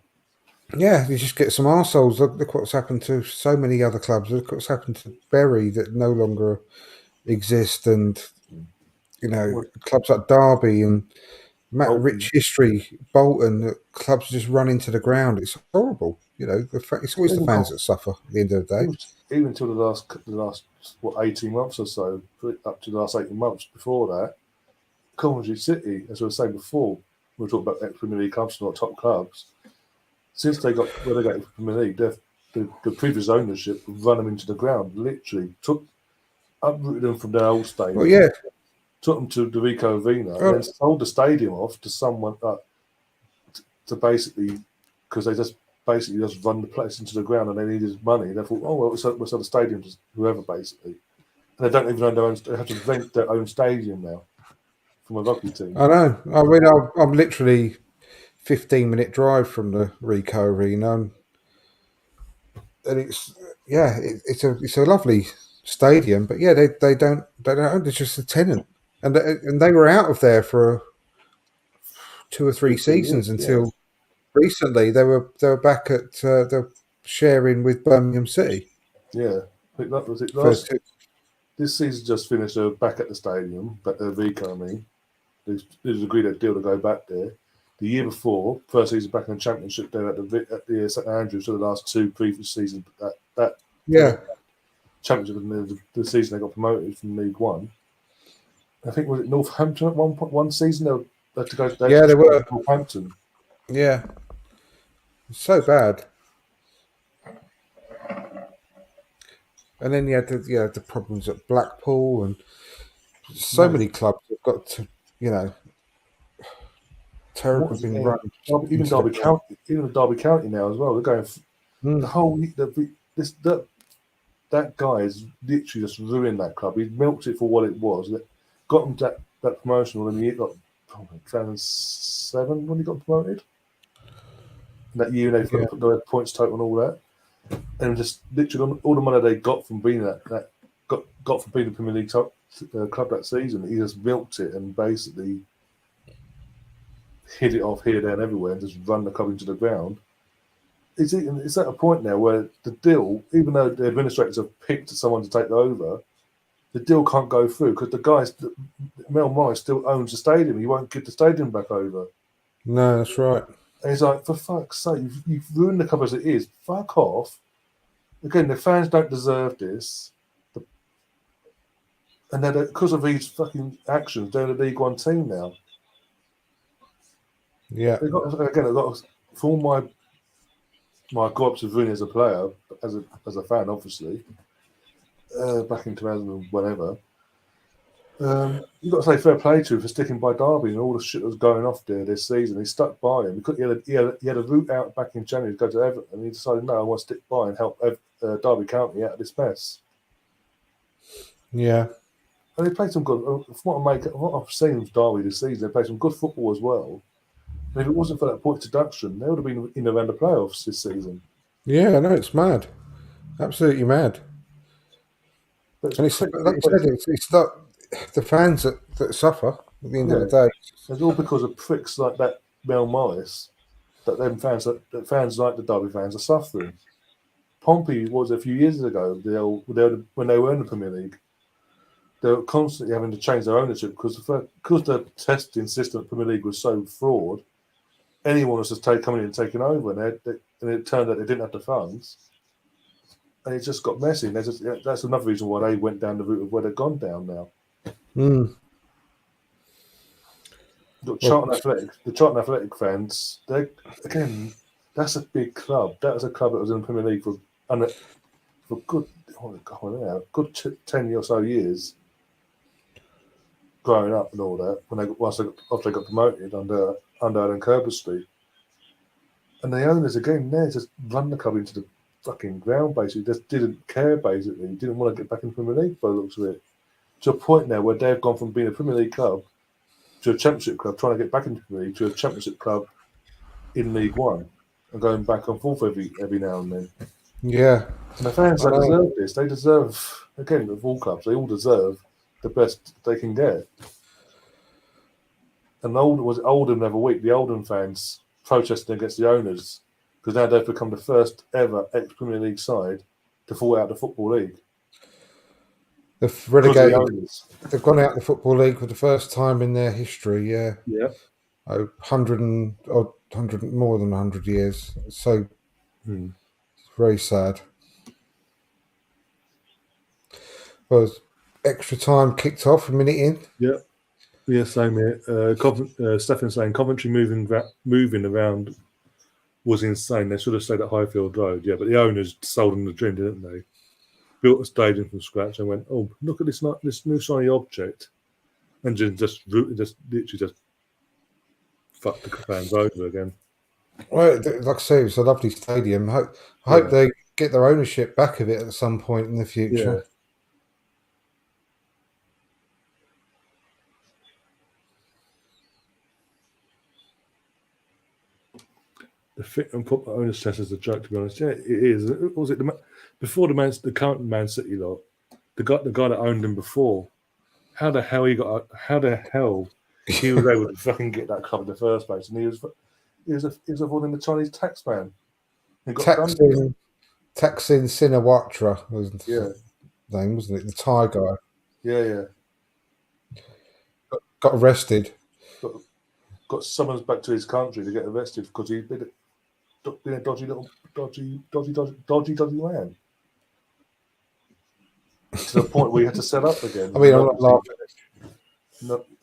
Yeah, you just get some arseholes. Look what's happened to so many other clubs. Look what's happened to Bury that no longer exist, and clubs like Derby and rich history, Bolton, clubs just run into the ground. It's horrible. It's always the fans that suffer at the end of the day. Even until the last 18 months or so, up to the last 18 months before that, Coventry City, as I was saying before, we were talking about ex-Premier League clubs, not top clubs. Since they got relegated from Premier League, the previous ownership run them into the ground. Literally uprooted them from their old stadium. Well, yeah. Took them to the Rico Arena, and then sold the stadium off to someone to basically, because they just run the place into the ground and they needed money. And they thought, oh well, we'll sell the stadium to whoever basically. And they don't even own their own. They have to rent their own stadium now from a rugby team. I know. I mean, I'm literally 15-minute drive from the Rico Arena, and it's a lovely stadium, but yeah, they don't own. It's just a tenant, and they were out of there for 2 or 3 seasons until recently. They were back at they're sharing with Birmingham City. Yeah, I think that was it. This season just finished. Back at the stadium, but Vico, I mean, there's agreed a deal to go back there. The year before, first season back in the Championship, there at the St Andrews for the last 2 previous seasons. That Championship, and the season they got promoted from League One. I think was it Northampton at one season they had to go. They were Northampton. Yeah, so bad. And then you had the problems at Blackpool, and so many clubs have got to terribly been run. Even Derby County now as well. They're going the whole that guy has literally just ruined that club. He milked it for what it was. Got him that promotion when he got 2007 when he got promoted. And that year they put the points total and all that, and just literally all the money they got from being got from being the Premier League top club that season, he just milked it and basically hit it off here, there, and everywhere, and just run the club into the ground. It's at a point now where the deal, even though the administrators have picked someone to take over, the deal can't go through because the guys, Mel Morris still owns the stadium. He won't give the stadium back over. No, that's right. And he's like, for fuck's sake, you've ruined the club as it is. Fuck off. Again, the fans don't deserve this. And then because of these fucking actions, they're in the League One team now. Yeah. For my gripes with Rooney as a player, as a fan, obviously, back in 2000 and whatever, you've got to say fair play to him for sticking by Derby and all the shit that was going off there this season. He stuck by him. He had a route out back in January to go to Everton, and he decided, no, I want to stick by and help Derby County out of this mess. Yeah. And they played some good. From what I've seen of Derby this season, they played some good football as well. And if it wasn't for that point deduction, they would have been in around the playoffs this season. Yeah, I know, it's mad. Absolutely mad. And it's like you said, it's not the fans that suffer at the end of the day. It's all because of pricks like that Mel Morris that fans like the Derby fans are suffering. Pompey was a few years ago, when they were in the Premier League, they were constantly having to change their ownership because the testing system at Premier League was so fraud. Anyone was just coming in and taking over, and it turned out they didn't have the funds, and it just got messy. And that's another reason why they went down the route of where they've gone down now. The Charlton Athletic fans, that's a big club. That was a club that was in the Premier League for good 10 or so years, growing up and all that. After they got promoted under Alan Kirby Street, And the owners, again, there just run the club into the fucking ground, basically. Just didn't care, basically. Didn't want to get back in the Premier League by the looks of it. To a point now where they've gone from being a Premier League club to a Championship club, trying to get back into the Premier League, to a Championship club in League One and going back and forth every now and then. Yeah. And the fans don't deserve this. They deserve, again, of all clubs, they all deserve the best they can get. And Oldham the other week, the Oldham fans protesting against the owners because now they've become the first ever ex-Premier League side to fall out of the Football League. They've relegated. They've gone out of the Football League for the first time in their history. Yeah. Yeah. 100 more than 100 years. So it's very sad. Well, extra time kicked off a minute in. Yeah. Yeah, same here. Stephen's saying Coventry moving around was insane. They should have stayed at Highfield Road. Yeah, but the owners sold them the dream, didn't they? Built a stadium from scratch and went, oh, look at this new shiny object. And just literally fucked the fans over again. Well, like I say, it's a lovely stadium. I hope they get their ownership back of it at some point in the future. Yeah. The fit and put owner's test as a joke, to be honest. Yeah, it is. Was it before the current Man City lot? The guy that owned him before. How the hell he was able to fucking get that club in the first place? And he was avoiding the Chinese tax man. Taksin Shinawatra was his name, wasn't it? The Thai guy. Yeah. Got arrested. Got summoned back to his country to get arrested because he'd been a dodgy man. To the point where he had to set up again. I mean, I'm not laughing.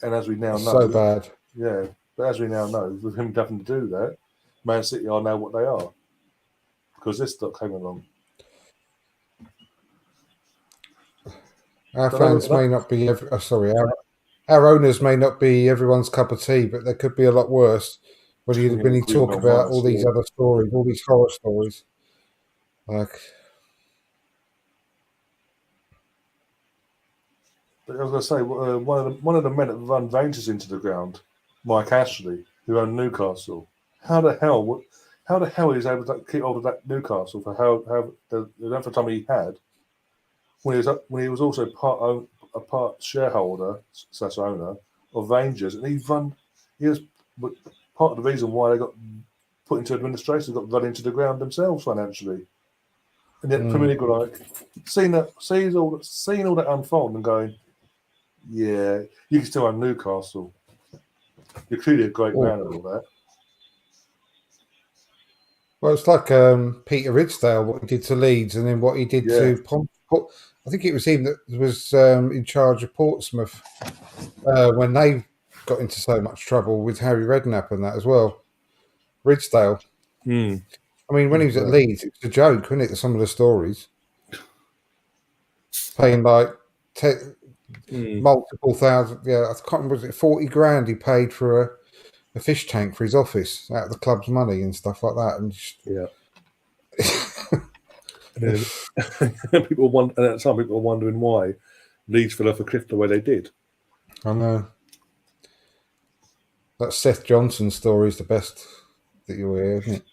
And as we now know, so bad. Yeah, but as we now know, with him having to do that, Man City are now what they are because this stuff came along. Our fans may not be. Our owners may not be everyone's cup of tea, but they could be a lot worse when you talk about all these other stories, all these horror stories. Like, but I was going to say, one of the men that run Rangers into the ground, Mike Ashley, who owned Newcastle. How the hell he was able to keep hold of that Newcastle for the length of time he had, when he was also a part shareholder / owner of Rangers, and he was part of the reason why they got put into administration, got run into the ground themselves financially. And yet the Premier League were like, seeing all that unfold and going, yeah, you can still own Newcastle. You're clearly a great man and all that. Well, it's like Peter Ridsdale, what he did to Leeds, and then what he did to I think it was him that was in charge of Portsmouth when they got into so much trouble with Harry Redknapp and that as well. Ridsdale. I mean, when he was at Leeds, it was a joke, wasn't it? Some of the stories. Paying like multiple thousand, I can't remember, was it 40 grand he paid for a fish tank for his office out of the club's money and stuff like that. And and people at the time, people were wondering why Leeds fell off a cliff the way they did. I know. That Seth Johnson story is the best that you'll hear, isn't it?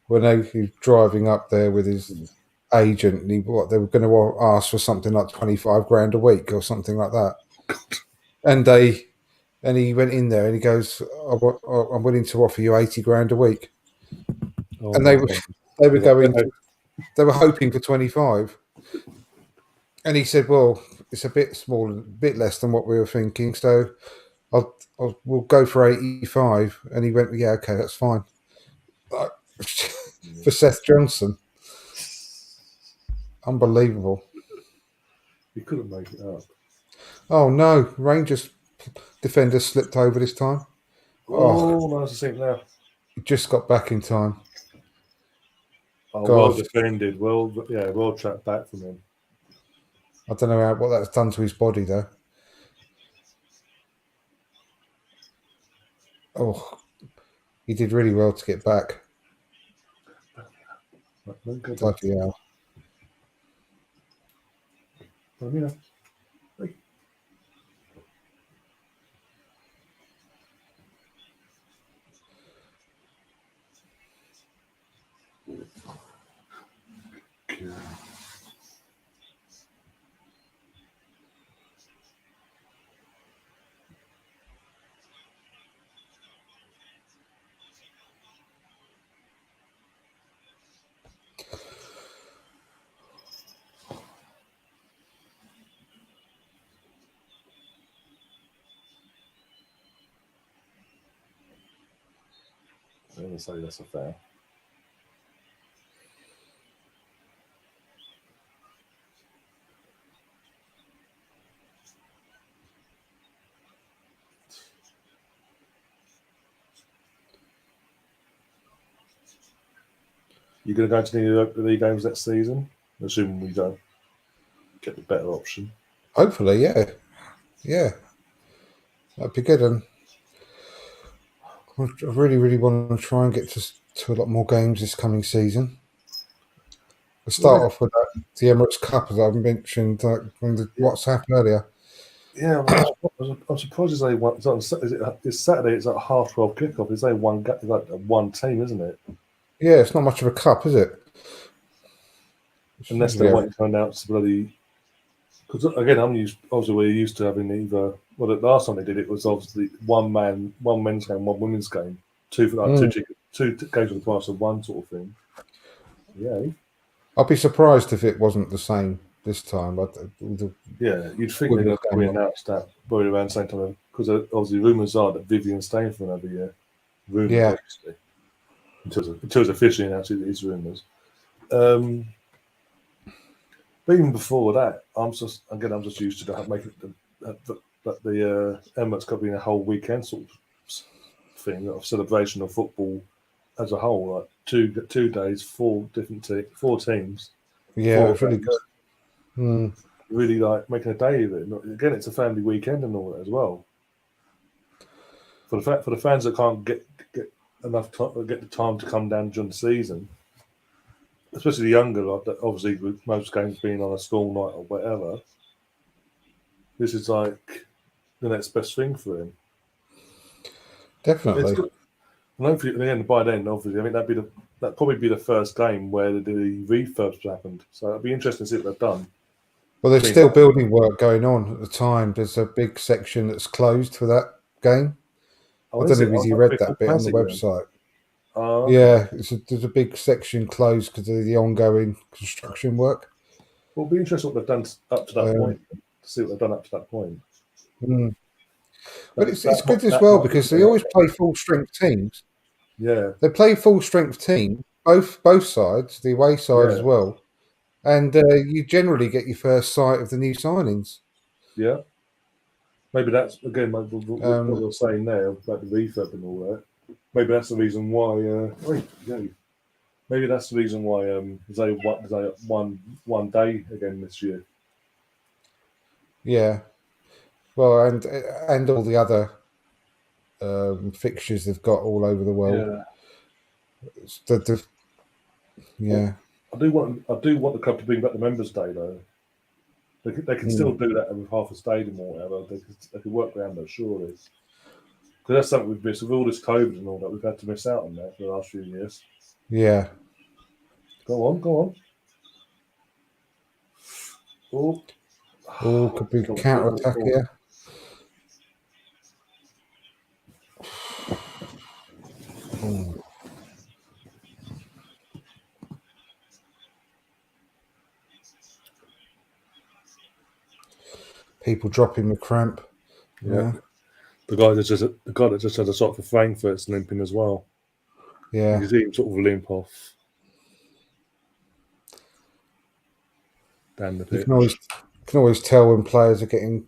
When he was driving up there with his agent, and they were going to ask for something like 25 grand a week or something like that. And he went in there and he goes, I'm willing to offer you 80 grand a week. And they were hoping for 25. And he said, well, it's a bit small, a bit less than what we were thinking. So we'll go for 85. And he went, yeah, okay, that's fine. For Seth Johnson. Unbelievable. He couldn't make it up. Oh, no. Rangers defender slipped over this time. Nice to see him now. He just got back in time. Well defended. Well tracked back from him. I don't know what that's done to his body, though. Oh, he did really well to get back. Bloody hell. I'm going to say that's a fair. You're going to go to any of the league games next season? Assuming we don't get the better option. Hopefully, yeah. Yeah. That'd be good. And I really, really want to try and get to a lot more games this coming season. We'll start off with the Emirates Cup, as I mentioned from the WhatsApp earlier. Yeah, I'm surprised they won. It's Saturday. It's like a 12:30 kickoff. It's like one team, isn't it? Yeah, it's not much of a cup, is it? Unless they want to announce bloody. Because again, obviously we're used to having either. Well, the last time they did it was obviously one men's game, one women's game, two games for the price of one sort of thing. Yeah. I'd be surprised if it wasn't the same this time. You'd think they're going to probably announce that probably around the same time, because obviously rumours are that Vivian's staying for another year. Rumours, obviously. Until it's officially announced, it is rumours. But even before that, I'm just used to making the Emirates Cup being a whole weekend sort of thing of celebration of football as a whole, like two days, four teams. Yeah, it's really good. Really like making a day of it. Again, it's a family weekend and all that as well. For the fans that can't get enough time, get the time to come down during the season, especially the younger lot, that obviously with most games being on a school night or whatever, this is like the next best thing for him. Definitely. And hopefully, again, by then, obviously, I think that'd probably be the first game where the refurbs happened. So it'd be interesting to see what they've done. Well, there's still building work going on at the time. There's a big section that's closed for that game. I don't know if you read that bit on the website. Yeah, there's a big section closed because of the ongoing construction work. Well, it'll be interesting what they've done up to that point. To see what they've done up to that point. But it's good as well because they always play full strength teams. Yeah, they play full strength team, both sides, the away side as well, and you generally get your first sight of the new signings. Yeah, maybe that's again what you're saying there about the refurb and all that. Maybe that's the reason why. Maybe that's the reason why they won one day again this year. Yeah, well, and all the other fixtures they've got all over the world. Yeah. I do want the club to bring back the Members' Day though. They can still do that with half a stadium or whatever. They could work around that surely. Because that's something we've missed with all this COVID and all that. We've had to miss out on that for the last few years. Yeah. Go on. Oh, could be counter attack here. People dropping the cramp. Yeah. The guy that just had a shot for Frankfurt's limping as well. Yeah. You can see him sort of limp off down the pitch. You can always tell when players are getting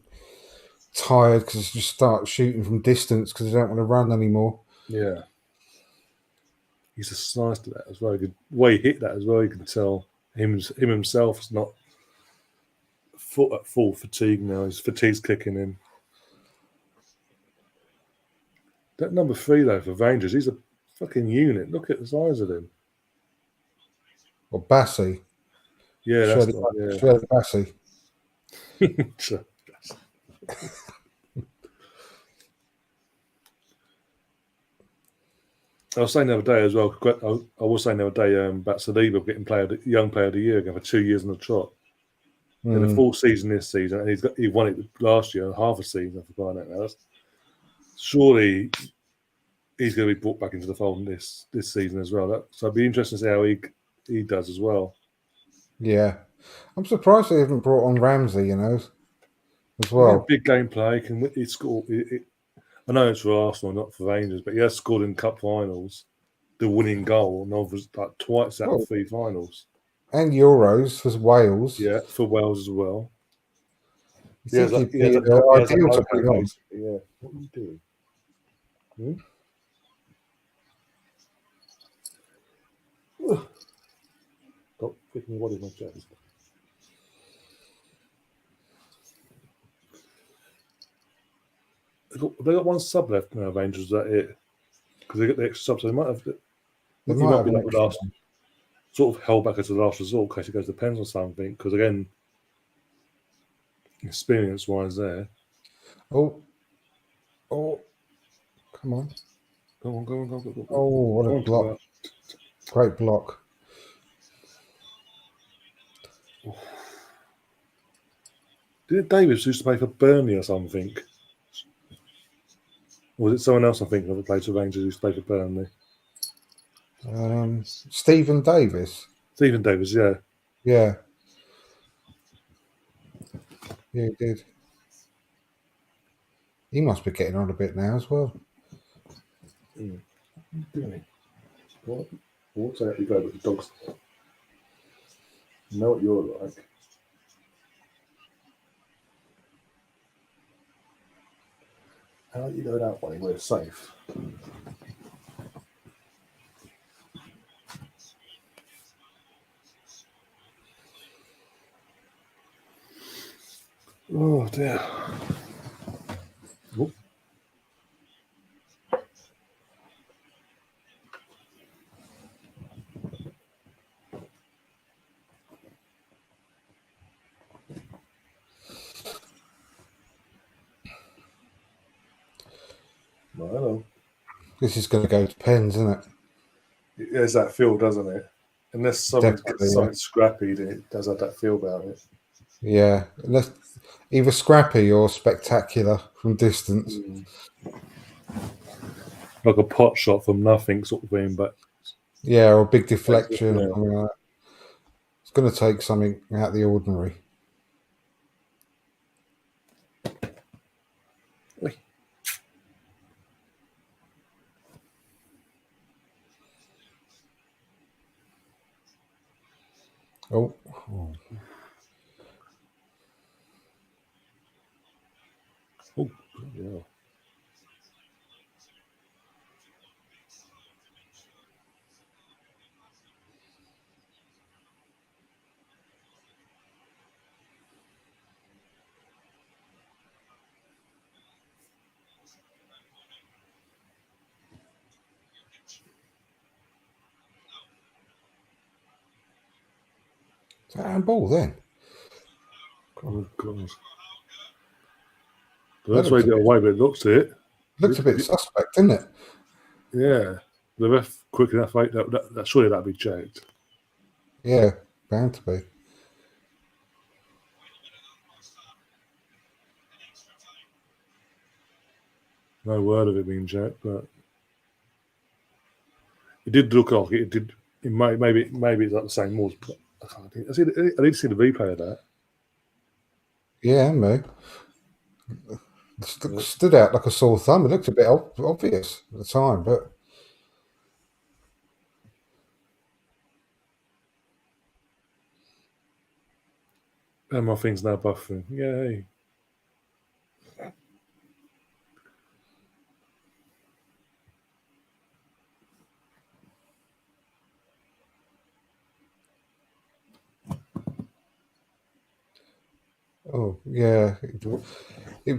tired because they just start shooting from distance because they don't want to run anymore. Yeah. He's just nice to that as well. The way he hit that as well, you can tell him himself is not at full fatigue now. His fatigue's kicking in. That number 3 though for Rangers, he's a fucking unit. Look at the size of him. or Bassi. Yeah, that's Shirley, right. Shirley Bassi. Yeah. I was saying the other day as well. I was saying the other day about Saliba getting young player of the year again for 2 years in the trot. He had a full season this season, and he won it last year, half a season. I forgot that now. Surely he's going to be brought back into the fold this season as well. So it'd be interesting to see how he does as well. Yeah. I'm surprised they haven't brought on Ramsey, as Yeah, well. big gameplay. He scored. I know it's for Arsenal, not for Rangers, but he has scored in cup finals, the winning goal, and obviously like twice out of 3 finals. And Euros for Wales. Yeah, for Wales as well. You He has think that, he'd he has be that, he has that ideal to know-how, bring on? basically. Yeah. What are you doing? Stop freaking wadding my chest. They got one sub left now, Rangers. Is that it? Because they got the extra sub, so they might have. They He might might have be an like the extra last, one. sort of held back as the last resort in case it goes to pens or something. Because again, experience-wise, there. Oh, come on. Go on. Oh, what a Go on, block. Great block. Did Davis used to play for Burnley or something? Or was it someone else I'm thinking of that played for Rangers who used to play for Burnley? Stephen Davis. Stephen Davis, yeah. Yeah. Yeah, he did. He must be getting on a bit now as well. What? What's that? You go with the dogs. You know what you're like. How about you go that way where it's safe? Oh dear. Whoop. Well, hello. This is going to go to pens, isn't it? There's that feel, doesn't it? Unless someone Definitely, gets yeah. something scrappy, then it does have that feel about it. Yeah. Unless either scrappy or spectacular from distance. Like a pot shot from nothing sort of thing, but Yeah, or a big deflection yeah. or something like that. It's going to take something out of the ordinary. Oh. Oh, yeah. Is that handball then? Oh god. But That that's why he looks a got bit, away with it. Looks it. looks a bit suspect, doesn't it? Yeah. The ref quick enough, right? That surely that'd be checked. Yeah, bound to be. No word of it being checked, but it did look like it did. Maybe it's like the same moves, but I can't think. I need to see the replay of that. Yeah, me. Stood out like a sore thumb. It looked a bit obvious at the time, but And my thing's now buffering. Yay. oh yeah, it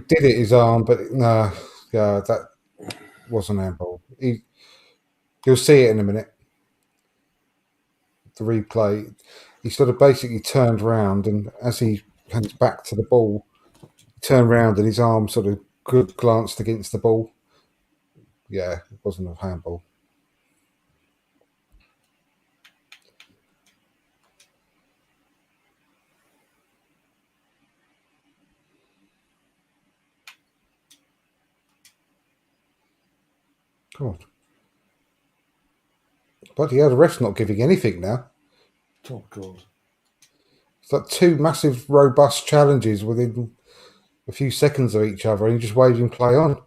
did it his arm, but no, yeah, that wasn't handball. You'll see it in a minute. the replay, he sort of basically turned round, and as he had his back to the ball, he turned round and his arm sort of good glanced against the ball. Yeah, it wasn't a handball. God. But yeah, the ref's not giving anything now. Oh, God. It's like two massive, robust challenges within a few seconds of each other, and you're just waving play on.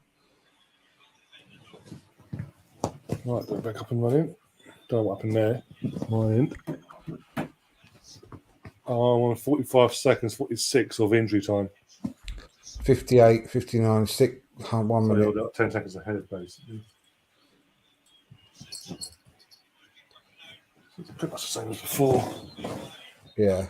Right, go back up and running. Don't know what happened there. My end. On 45 seconds, 46 of injury time. 58, 59, 6, 1 So minute. you're about 10 seconds ahead, basically. It's pretty much the same as before. Yeah.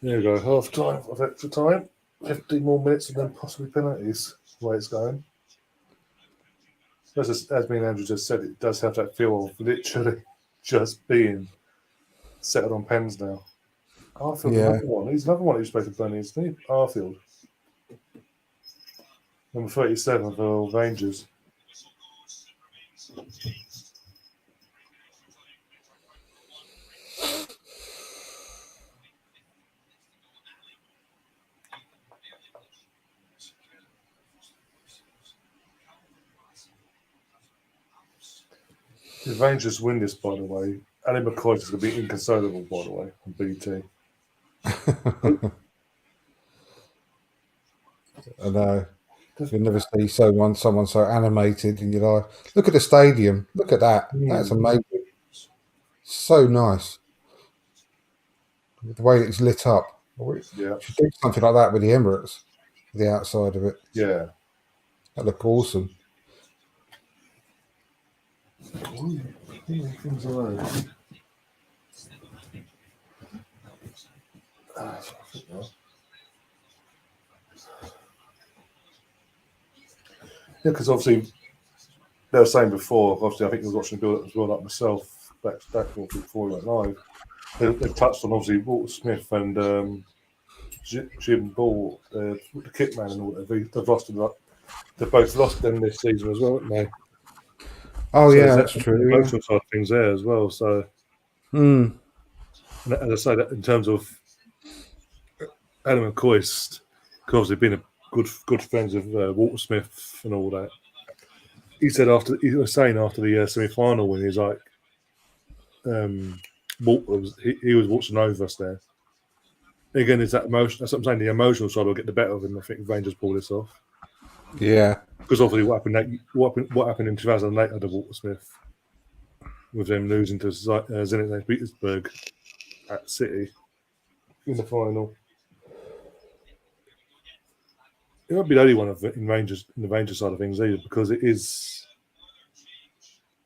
There we go, half time of extra time. 15 more minutes and then possibly penalties. The way it's going. As me and Andrew just said, it does have that feel of literally just being settled on pens now. Arfield, Yeah. another one. He's another one who's supposed to play, isn't he? Arfield. Number 37 for Rangers. If Rangers win this, by the way, Ali McCoy is going to be inconsolable, by the way, on BT. I know. You'll never see someone so animated in your life. Look at the stadium. Look at that. That's amazing. So nice. The way it's lit up. Yeah. Should do something like that with the Emirates, the outside of it. Yeah. That look awesome. Things around. Yeah, because obviously they were saying before. Obviously, I think I was watching the build-up as well, like myself, back before we went live. They touched on obviously Walter Smith and Jim Ball, the kit man, and all that. They've lost them. They've both lost them this season as well, haven't they? Oh, So yeah, that's true. The emotional side of things there as well. So, and as I say, that in terms of Adam McCoist, obviously been a good friends with Walter Smith and all that. He was saying after the semi-final when he's like, Walter he was watching over us there. Again, is that emotion? That's what I'm saying. The emotional side will get the better of him. I think Rangers pulled this off. Yeah. Because obviously, what happened in 2008 under Walter Smith, with them losing to Zenit St. Petersburg at City in the final. It won't be the only one in the Rangers side of things either, because it is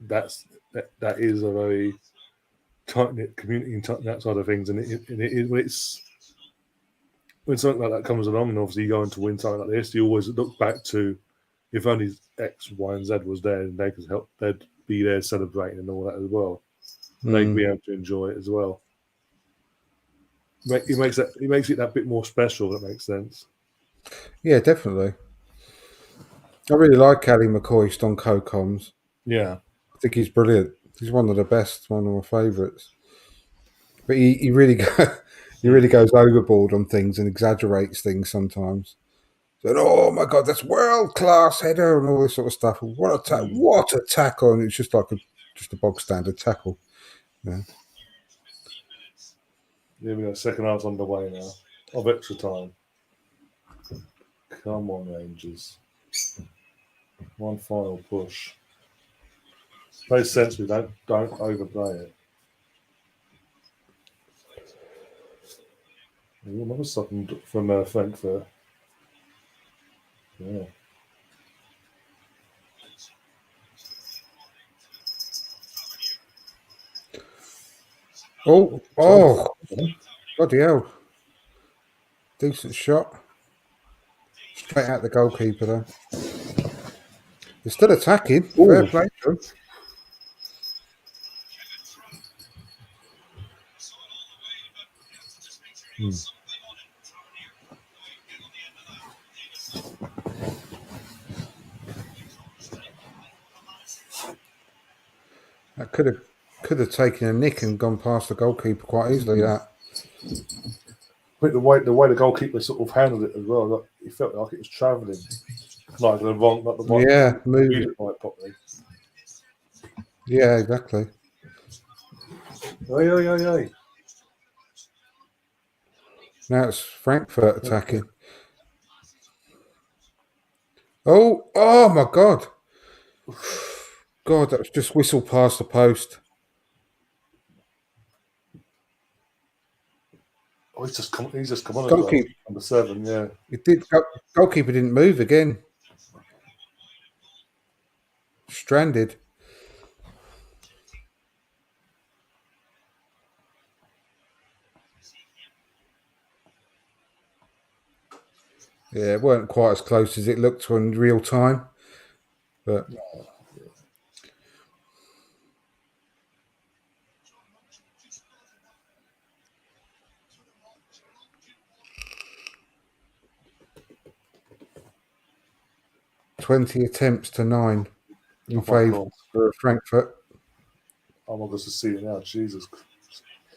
that is a very tight knit community in that side of things, and when something like that comes along, and obviously you go on to win something like this, you always look back to if only X, Y, and Z was there, and they could help, they'd be there celebrating and all that as well. They'd be able to enjoy it as well. It makes it that bit more special. That makes sense. Yeah, definitely. I really like Ali McCoist on co-coms. Yeah. I think he's brilliant. He's one of the best, one of my favourites. But he really goes overboard on things and exaggerates things sometimes. Said, "Oh my God, that's world class header," and all this sort of stuff. What a tackle! And it's just like a bog standard tackle. Yeah. Yeah, we got second half underway now of extra time. Come on, Rangers. One final push. Play sensibly, don't overplay it. Another something from Frankfurt. Yeah. Oh, bloody hell. Decent shot. Straight out the goalkeeper, though. They're still attacking. Ooh. Fair play to them. That could have taken a nick and gone past the goalkeeper quite easily. That. I think the way the goalkeeper sort of handled it as well, like, he felt like it was travelling, like the wrong, like the right, Yeah, moving. it right properly. Yeah, exactly. Oi. Now it's Frankfurt attacking. Oh my God. God, that was just whistled past the post. Oh, he's just come on as well. Goalkeeper, Number 7, yeah. goalkeeper didn't move again. Stranded. Yeah, it weren't quite as close as it looked in real time. But 20 attempts to 9 in favour for Frankfurt. I'm not going to see it now. Jesus.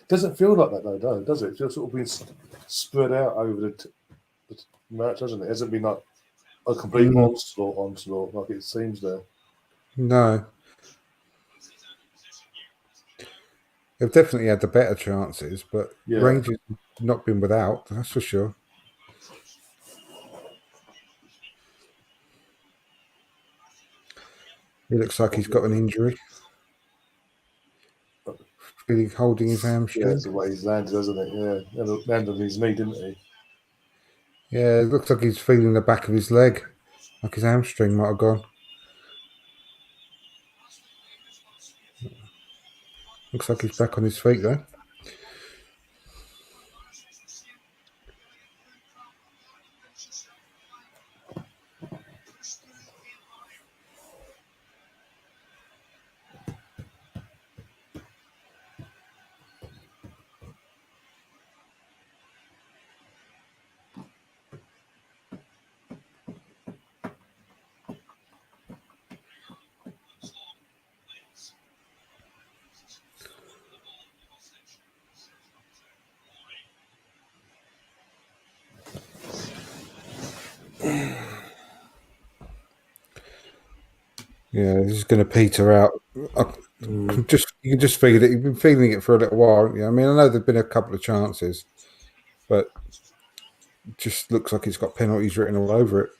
Doesn't feel like that though, does it? It feels sort of being spread out over the match, doesn't it? It hasn't been like a complete onslaught like it seems there. No. They've definitely had the better chances, but Rangers have not been without, that's for sure. He looks like he's got an injury. Really holding his hamstring. Yeah, that's the way he's landed, hasn't it? Yeah, landed on his knee, didn't he? Yeah, it looks like he's feeling the back of his leg, like his hamstring might have gone. Looks like he's back on his feet though. Yeah, this is going to peter out. You can just feel it. You've been feeling it for a little while. Yeah, I mean, I know there've been a couple of chances, but it just looks like it's got penalties written all over it.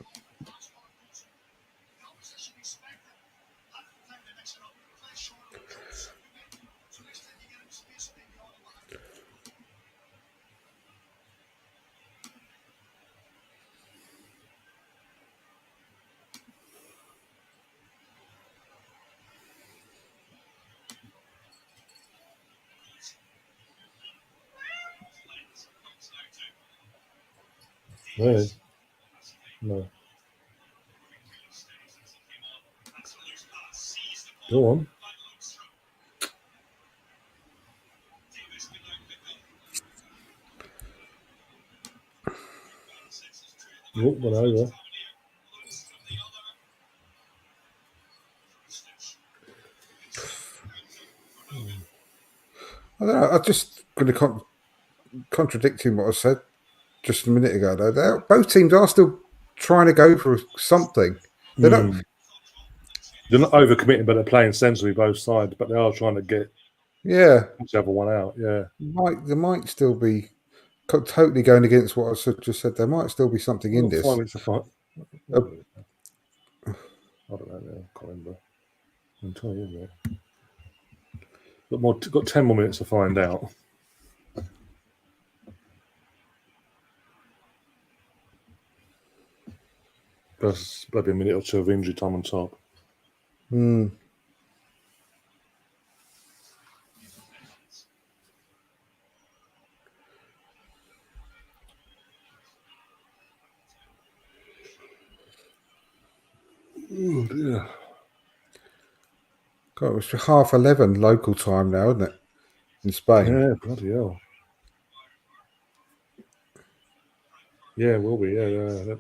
Really? No. Go on. Went over. I don't know. I'm just going to contradicting what I said just a minute ago. Though both teams are still trying to go for something. They're not overcommitting, but they're playing sensibly both sides. But they are trying to get whichever one out. Yeah, there might still be totally going against what I just said. There might still be something in this. 5 minutes to fight. I don't know. I can't remember. I'm telling you, got 10 more minutes to find out. There's maybe a minute or two of injury time on top. Oh dear. God, it's 11:30 local time now, isn't it? In Spain. Yeah, bloody hell. Yeah, it will be. Yeah.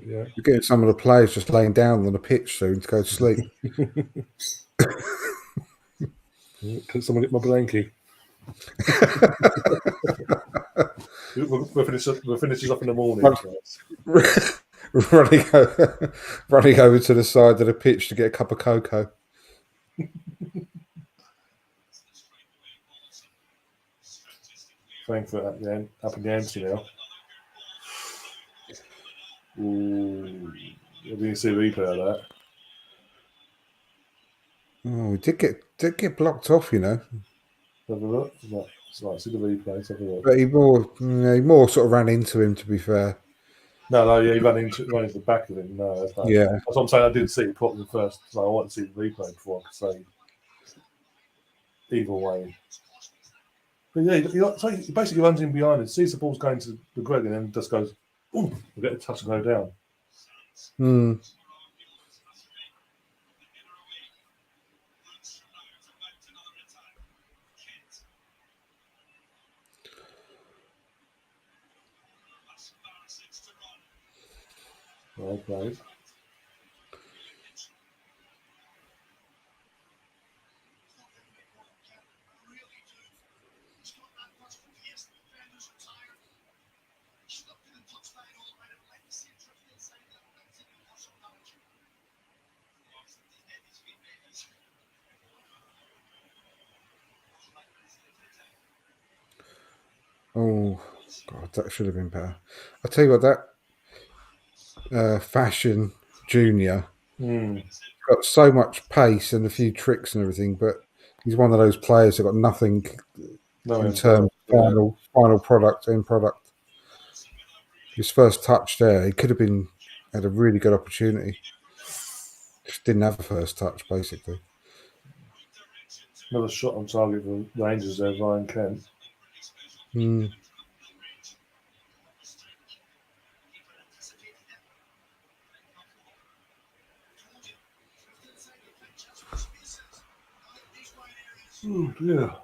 You're getting some of the players just laying down on the pitch soon to go to sleep. Can someone get my blankie? we'll finish this up in the morning. running over to the side of the pitch to get a cup of cocoa. Frankfurt up in the ante now. Ooh, you can see a replay of that. Oh, we did get blocked off, you know. Have a look. See the replay. Have a look. But he more sort of ran into him, to be fair. No, yeah, he ran into the back of him. No, that's not. Yeah. That's what I'm saying. I didn't see it properly first, so I wanted to see the replay before I could say either way. But yeah, so he basically runs in behind it, sees the ball's going to the Greg, and then just goes, "Ooh!" We get a touch and go down. Hmm. Okay. Oh, God, that should have been better. I'll tell you what, that Fashion Junior got so much pace and a few tricks and everything, but he's one of those players that got nothing in terms of final product, end product. His first touch there, he could have had a really good opportunity. Just didn't have a first touch, basically. Another shot on target for Rangers there, Ryan Kent. Oh dear.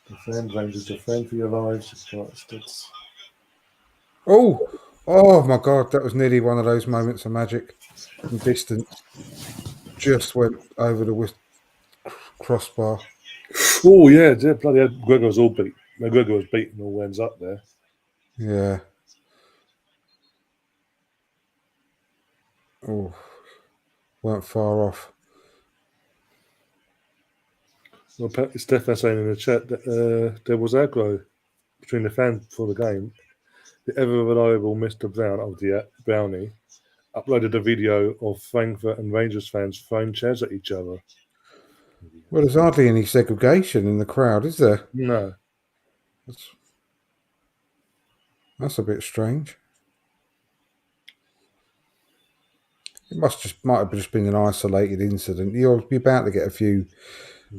Defend, Rangers, defend for your lives. Oh my God, that was nearly one of those moments of magic from distance. Just went over the crossbar. Oh yeah, bloody hell. McGregor was all beat. McGregor was beating all ends up there. Yeah. Oh, weren't far off. Well, Stefan saying in the chat that there was aggro between the fans for the game. The ever reliable Mr. Brown, Brownie, uploaded a video of Frankfurt and Rangers fans throwing chairs at each other. Well, there's hardly any segregation in the crowd, is there? No. That's a bit strange. It might have just been an isolated incident. You'll be bound to get a few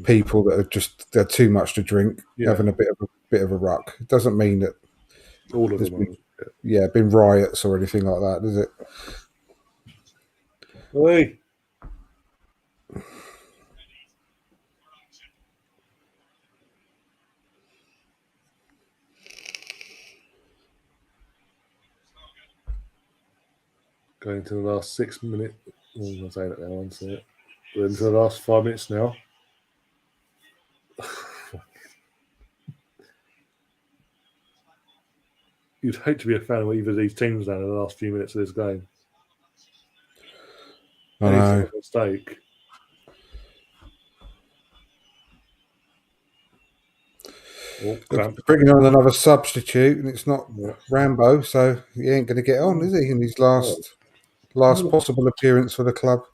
people that they're too much to drink, having a bit of a ruck. It doesn't mean that all of them. Been riots or anything like that, does it? Hey. Going to the last 6 minutes. Oh, I'm saying it now, I'll say it. We're into the last 5 minutes now. You'd hate to be a fan of either of these teams now in the last few minutes of this game. I know. A mistake. Bringing on another substitute, and it's not Rambo, so he ain't going to get on, is he? In his last possible appearance for the club.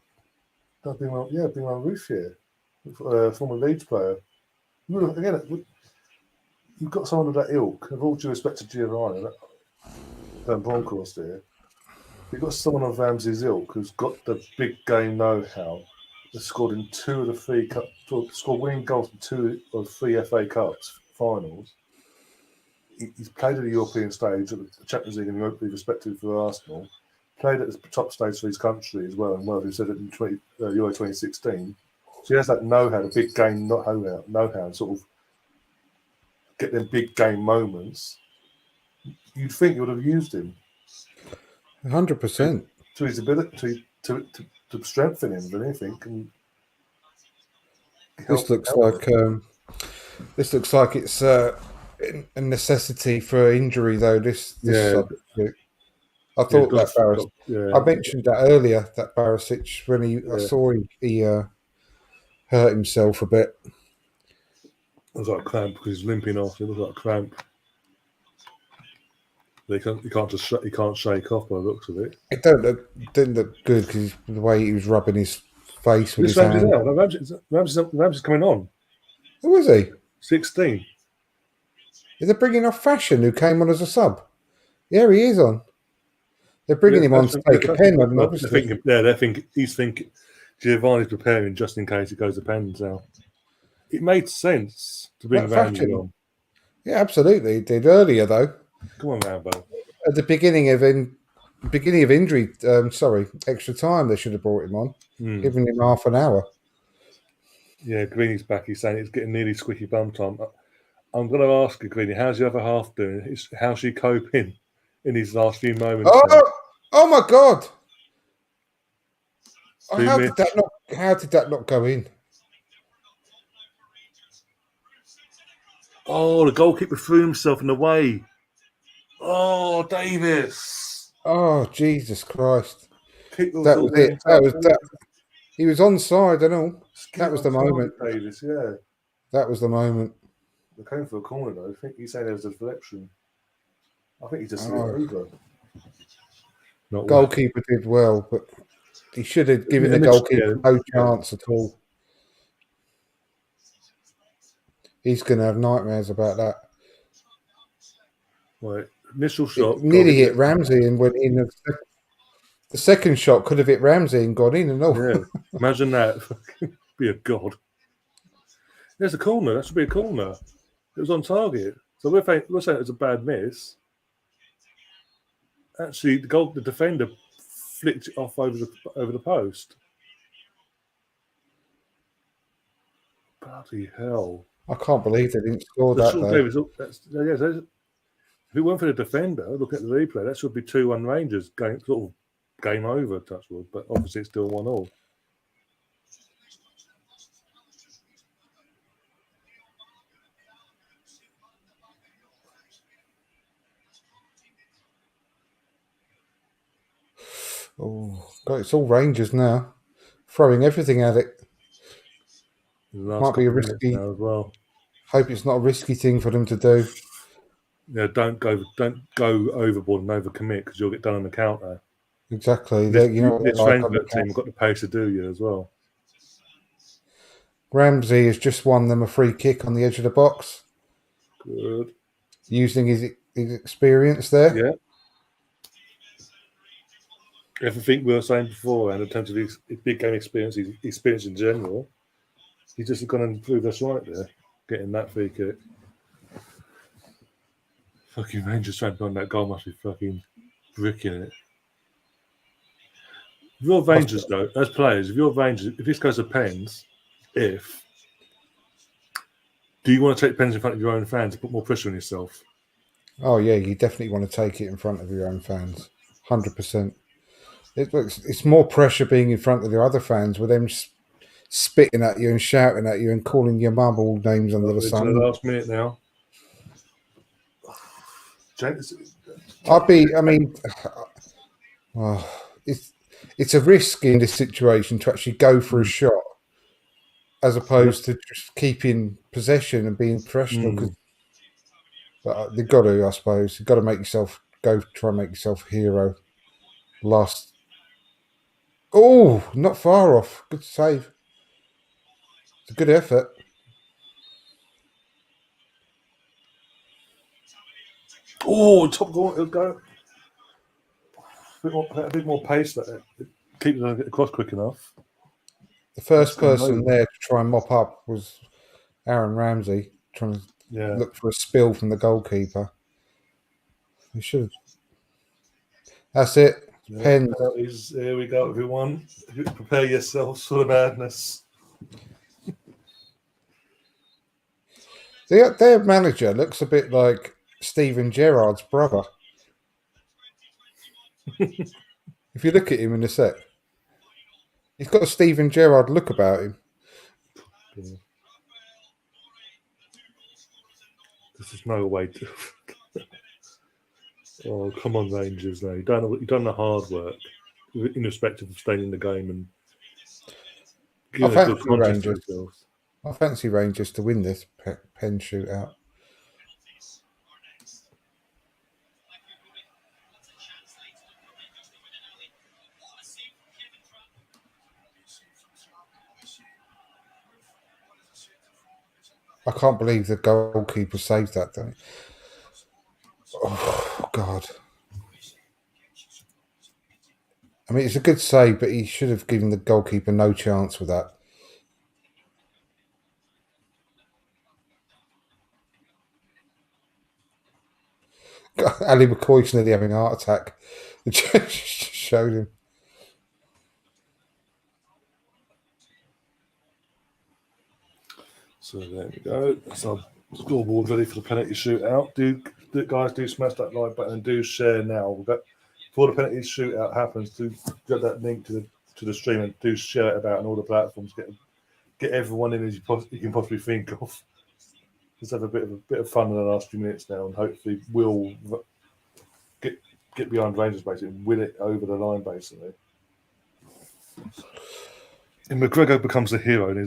Been on Roof here, former Leeds player. Again, you've got someone of that ilk. With all due respect to Giovanni, Van Bronckhorst here. You've got someone of Ramsey's ilk who's got the big game know-how. has scored in 2 of the 3 scored winning goals in 2 of 3 FA Cups finals. He's played at the European stage, at the Champions League and Europa League, respectively, for Arsenal. Played at the top stage for his country as well, and he said it in Euro 2016. So he has that know-how, the big game know-how, and sort of get them big game moments. You'd think you would have used him 100%. to his ability to strengthen him, if anything. And This looks like it's a necessity for injury, though. This subject. I thought that Barisic. I mentioned that earlier. That Barisic, when I saw he hurt himself a bit. It was like a cramp because he's limping off. It was like a cramp. He can't shake off by the looks of it. It didn't look good because the way he was rubbing his face with his hand. Ramsey's coming on. Who is he? 16. Is they bringing off Fashion, who came on as a sub? Yeah, he is on. They're bringing him on to take a pen. He's thinking Giovanni's preparing just in case it goes to pens now. It made sense to bring Ramsey on. Yeah, absolutely. It did earlier, though. Come on, Rambo. At the beginning of injury, extra time, they should have brought him on, giving him half an hour. Yeah, Greeny's back. He's saying it's getting nearly squeaky bum time. I'm going to ask you, Greeny, how's the other half doing? How's she coping in these last few moments? Oh my God! How did that not go in? Oh, the goalkeeper threw himself in the way. Oh, Davis! Oh, Jesus Christ! That was it. That was that. He was onside and all. That was the moment. Davis, yeah. That was the moment. They came for a corner though. I think he's saying there was a deflection. I think he just threw it over. Goalkeeper did well, but he should have given the goalkeeper no chance at all. He's going to have nightmares about that. Right. Initial shot. It nearly hit Ramsey and went in. The second shot could have hit Ramsey and gone in and all. Yeah. Imagine that. Be a god. There's a corner. That should be a corner. It was on target. So we're saying it was a bad miss. Actually, the defender flicked it off over the post. Bloody hell. I can't believe they didn't score that, though. If it weren't for the defender, look at the replay, that should be 2-1 Rangers, game over, touchwood, but obviously it's still 1-1. Oh, God, it's all Rangers now. Throwing everything at it. Might be a risky as well. Hope it's not a risky thing for them to do. Yeah, don't go overboard and overcommit because you'll get done on the counter. Exactly. This Frankfurt team have got the pace to do you as well. Ramsey has just won them a free kick on the edge of the box. Good. Using his experience there. Yeah. Everything we were saying before, and in terms of his big game experience, his experience in general, he's just gone and prove us right there, getting that free kick. Fucking Rangers trying to run that goal must be fucking bricking it. If you're Rangers, though, as players, if this goes to pens, do you want to take pens in front of your own fans to put more pressure on yourself? Oh, yeah, you definitely want to take it in front of your own fans. 100%. It's more pressure being in front of the other fans with them spitting at you and shouting at you and calling your mum all names under the sun. To the last minute now. It's a risk in this situation to actually go for a shot as opposed to just keeping possession and being professional. But they've got to, I suppose, you've got to try and make yourself a hero. Oh, not far off. Good save. It's a good effort. Oh, top goal. It'll go. A bit more pace. Keep it across quick enough. The first That's person there to try and mop up was Aaron Ramsey, trying to yeah. look for a spill from the goalkeeper. He should. That's it. Yeah, Pens. penalties. Here we go, everyone. Prepare yourselves for the madness. Their manager looks a bit like Steven Gerrard's brother. If you look at him in a sec, he's got a Steven Gerrard look about him. Yeah. This is no way to. Oh, come on, Rangers! Now you've done the hard work, in respect of staying in the game and I giving a good fancy contest to Rangers. yourselves. I fancy Rangers to win this pen shootout. I can't believe the goalkeeper saved that, though. Oh, God. I mean, it's a good save, but he should have given the goalkeeper no chance with that. Ali McCoy's nearly having a heart attack. It just showed him. So there we go. That's our scoreboard ready for the penalty shootout. Do smash that like button and do share now. We've got, before the penalty shootout happens, do get that link to the stream and do share it about on all the platforms. Get everyone in as you can possibly think of. Let's have a bit of fun in the last few minutes now, and hopefully we'll get behind Rangers basically and win it over the line basically. And McGregor becomes a hero in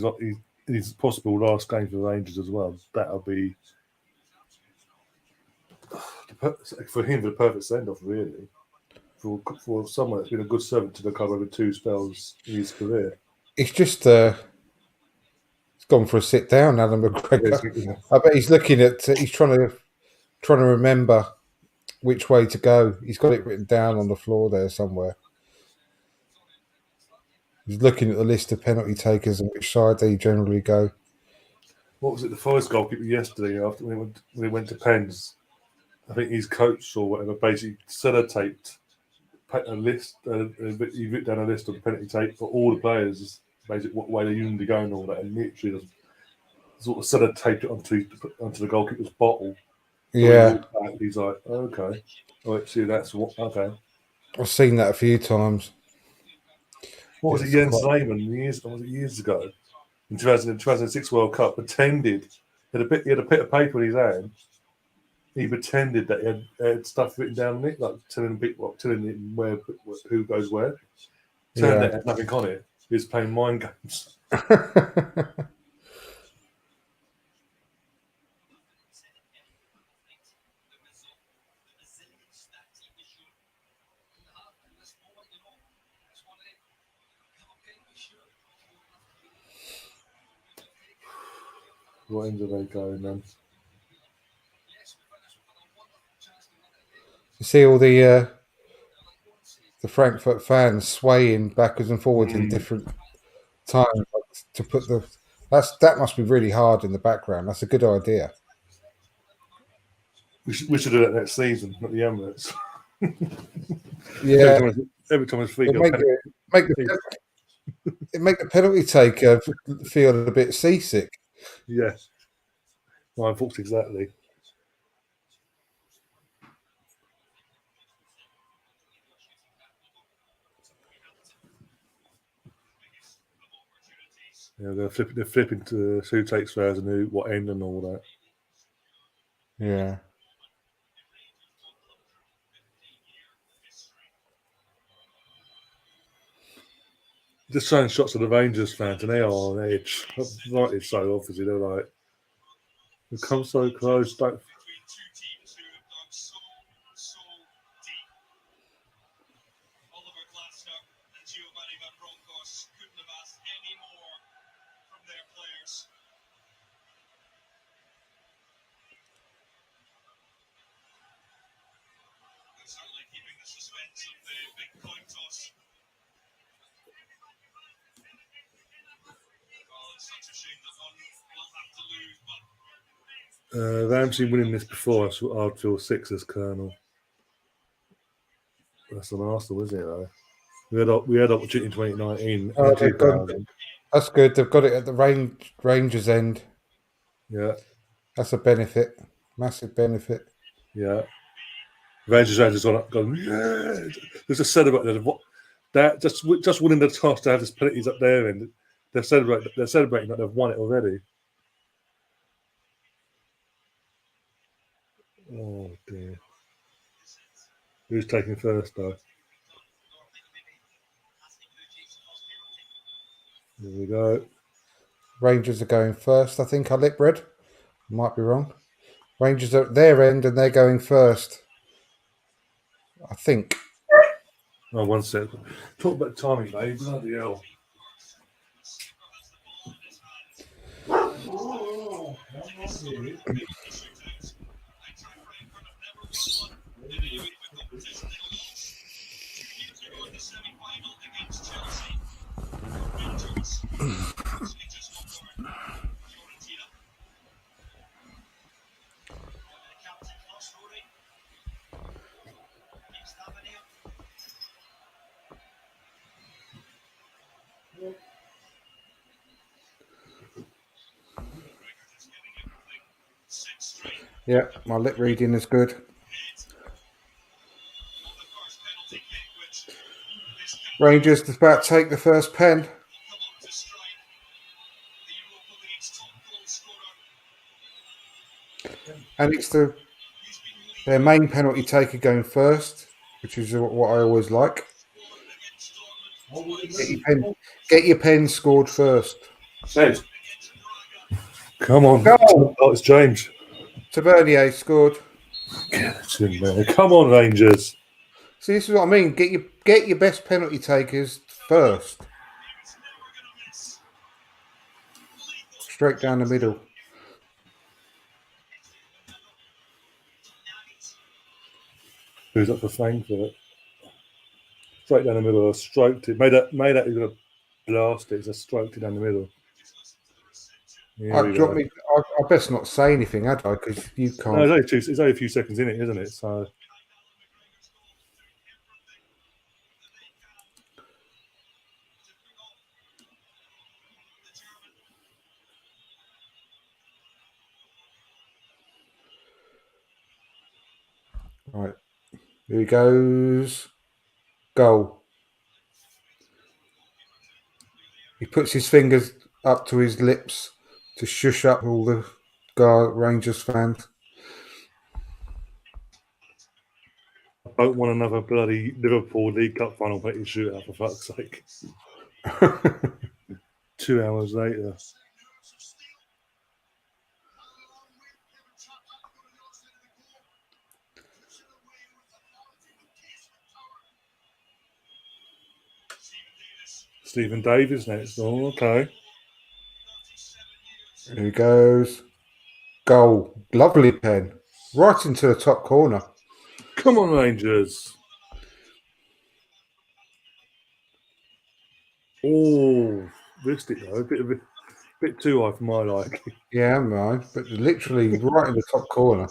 his possible last game for the Rangers as well. That'll be for him the perfect send off, really, for someone that's been a good servant to the club over 2 spells in his career. It's just he's gone for a sit down, Alan McGregor. I bet he's looking at. He's trying to remember which way to go. He's got it written down on the floor there somewhere. He's looking at the list of penalty takers and which side they generally go. What was it? The Forest goalkeeper yesterday after when he went to Pens. I think his coach or whatever basically sellotaped a list. He wrote down a list of the penalty tape for all the players, basically what way they usually go and all that, and literally just sort of sellotaped it onto the goalkeeper's bottle. So Yeah, he's like, okay, see that's what. Okay, I've seen that a few times. what was it? Jens Lehmann years ago in 2006 World Cup pretended he had a bit of paper in his hand. He pretended that he had stuff written down on it, like telling him who goes where. Turned out it had nothing on it. He was playing mind games. What end are they going then? You see all the Frankfurt fans swaying backwards and forwards in different times to put that must be really hard in the background. That's a good idea. We should do that next season at the Emirates. Yeah, every time I speak, make the penalty taker feel a bit seasick. Yeah, my thoughts exactly. Yeah, they're flipping to who takes first and what end and all that. Yeah. Just showing shots of the Rangers fans, and they are on edge. Rightly so, obviously. They're like, we've come so close. Don't. Ramsey winning this before, I'd feel 6 as Colonel. That's an Arsenal, isn't it, though? We had opportunity in 2019 and 2000. That's good. They've got it at the Rangers end. Yeah. That's a benefit. Massive benefit. Yeah. Rangers gone, yeah. There's a celebrate that just winning the toss to have this penalties up there, and they're celebrating that they've won it already. Oh dear. Who's taking first though? Here we go. Rangers are going first. I think I lip read. Might be wrong. Rangers are at their end and they're going first. I think. Oh, 1 second. Talk about timing, mate. Bloody hell. Yeah, my lip reading is good. Rangers is about to take the first pen. And it's their main penalty taker going first, which is what I always like. Get your pen scored first. Ed. Come on. Oh, it's James. Tavernier scored. Get in there. Come on, Rangers. See, this is what I mean. Get your best penalty takers first. Straight down the middle. Who's up for Frankfurt? Straight down the middle. Stroked it. Made that he's gonna blast it. Just stroked it down the middle. I best not say anything, had I? Because you can't. No, it's only a few seconds in it, isn't it? So. Right. Here he goes. Goal. He puts his fingers up to his lips to shush up all the Rangers fans. I don't want another bloody Liverpool League Cup final penalty shootout, for fuck's sake. 2 hours later. Stephen Davis next. Oh, okay. Here he goes. Goal. Lovely pen. Right into the top corner. Come on, Rangers. Oh, missed it though. A bit too high for my liking. Yeah, mine. But literally right in the top corner.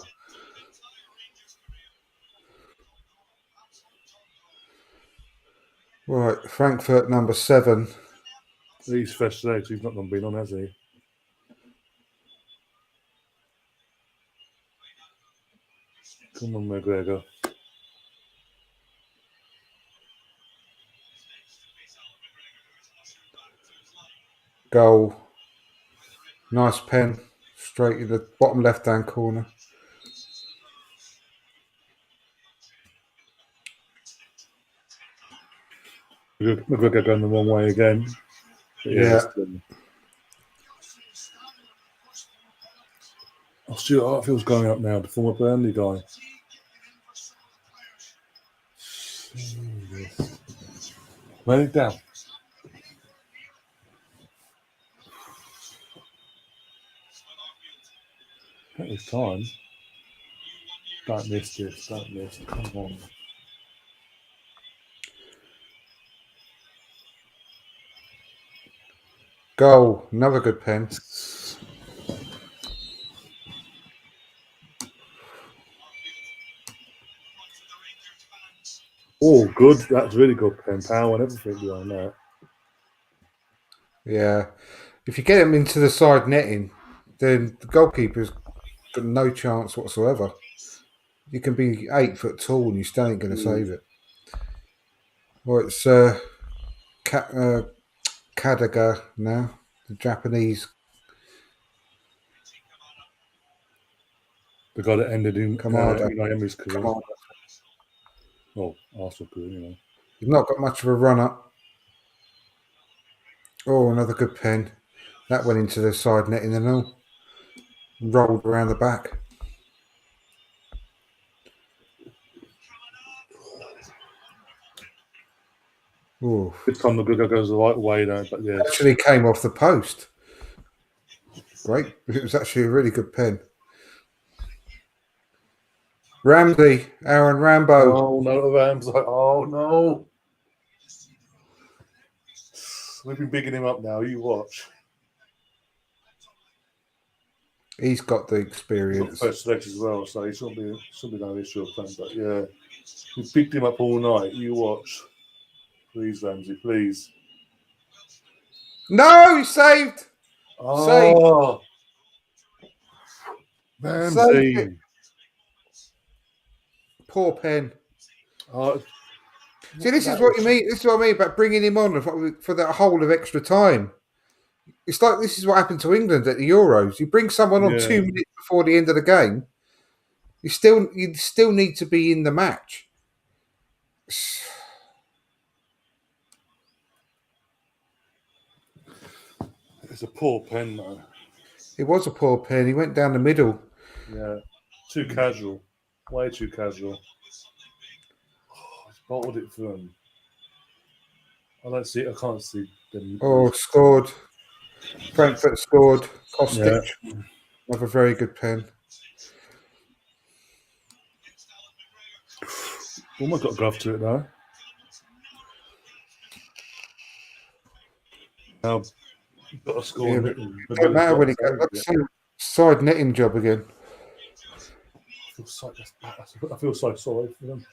Right, Frankfurt number 7. He's fresh today because he's not going to be on, has he? Come on, McGregor. Goal. Nice pen. Straight in the bottom left-hand corner. McGregor going the wrong way again. Yeah. Stuart Artfield's going up now, the former Burnley guy. Run it down. At this time. Don't miss this. Don't miss. Come on. Goal. Another good pen. Oh, good. That's really good pen power and everything behind that. Yeah. If you get him into the side netting, then the goalkeeper's got no chance whatsoever. You can be 8 foot tall and you still ain't going to save it. Well, it's Kadaga now, the Japanese The guy that ended in commander. Emery's career. Oh, Arsenal career, He's not got much of a run up. Oh, another good pen. That went into the side netting and all. Rolled around the back. Ooh. This time the good goes the right way, though. But yes, Actually came off the post. Great. It was actually a really good pen. Ramsey, Aaron Rambo. oh no, Rams like, oh no. We've been bigging him up now. You watch. He's got the He's got experience. first legs as well, so he shouldn't be no issue of playing. But yeah, we picked him up all night. You watch, please, Ramsey, please. No, he saved. Oh, Saved it. Ramsey. Poor pen. Oh, See, this is what you mean. This is what I mean about bringing him on for that whole of extra time. It's like this is what happened to England at the Euros. You bring someone on Yeah. 2 minutes before the end of the game. You still need to be in the match. It's a poor pen, though. It was a poor pen. He went down the middle. Yeah, too casual. Way too casual. Oh, he's bottled it for him. I don't see. I can't see them. Oh, scored. Frankfurt scored. Kostic. Yeah. Another very good pen. Almost got a glove to it though. Now, you've got to score. Yeah, It don't matter when he gets side netting job again. I feel so sorry for them.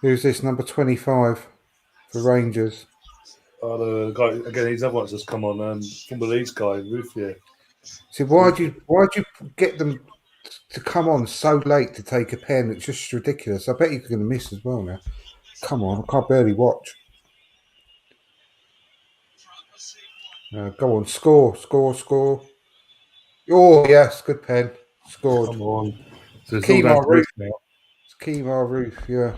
Who's this? Number 25 for Rangers. The guy again. He's other one's just come on from the Leeds guy, Ruffier. See, why'd you get them to come on so late to take a pen? It's just ridiculous. I bet you're going to miss as well now. Come on, I can't barely watch. Go on, score. Oh yes, good pen. Scored. Come on. So it's Kemar all down to Roof. now. It's Kemar Roof, yeah.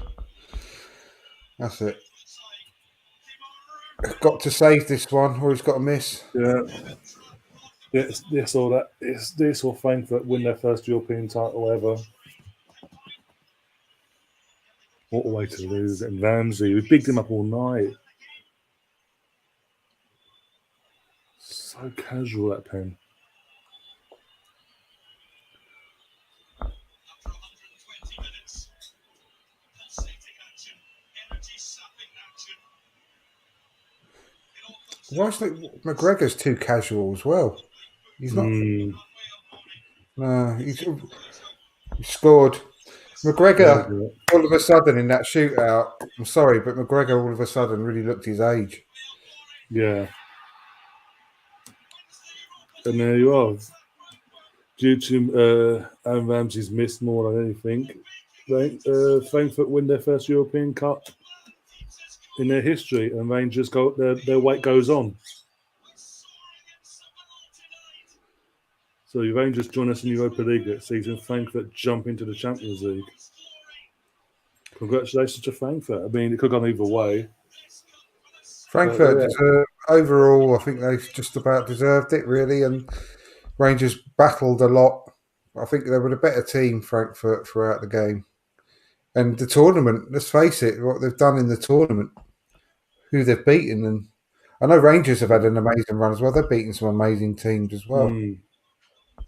That's it. Got to save this one, or he's got to miss. Yeah. This or that. It's this or Frankfurt win their first European title ever. What a way to lose. And Ramsey, we bigged him up all night. So casual, that pen. Why is McGregor's too casual as well? He's not. No, he scored. McGregor, all of a sudden in that shootout, I'm sorry, but McGregor all of a sudden really looked his age. Yeah. And there you are. Due to Aaron Ramsey's missed more than anything, Frankfurt win their first European Cup in their history, and Rangers their weight goes on. So Rangers join us in Europa League next season. Frankfurt jump into the Champions League. Congratulations to Frankfurt. I mean, it could have gone either way. Frankfurt, overall, I think they just about deserved it, really, and Rangers battled a lot. I think they were a better team, Frankfurt, throughout the game. And the tournament, let's face it, what they've done in the tournament, who they've beaten. And I know Rangers have had an amazing run as well. They've beaten some amazing teams as well.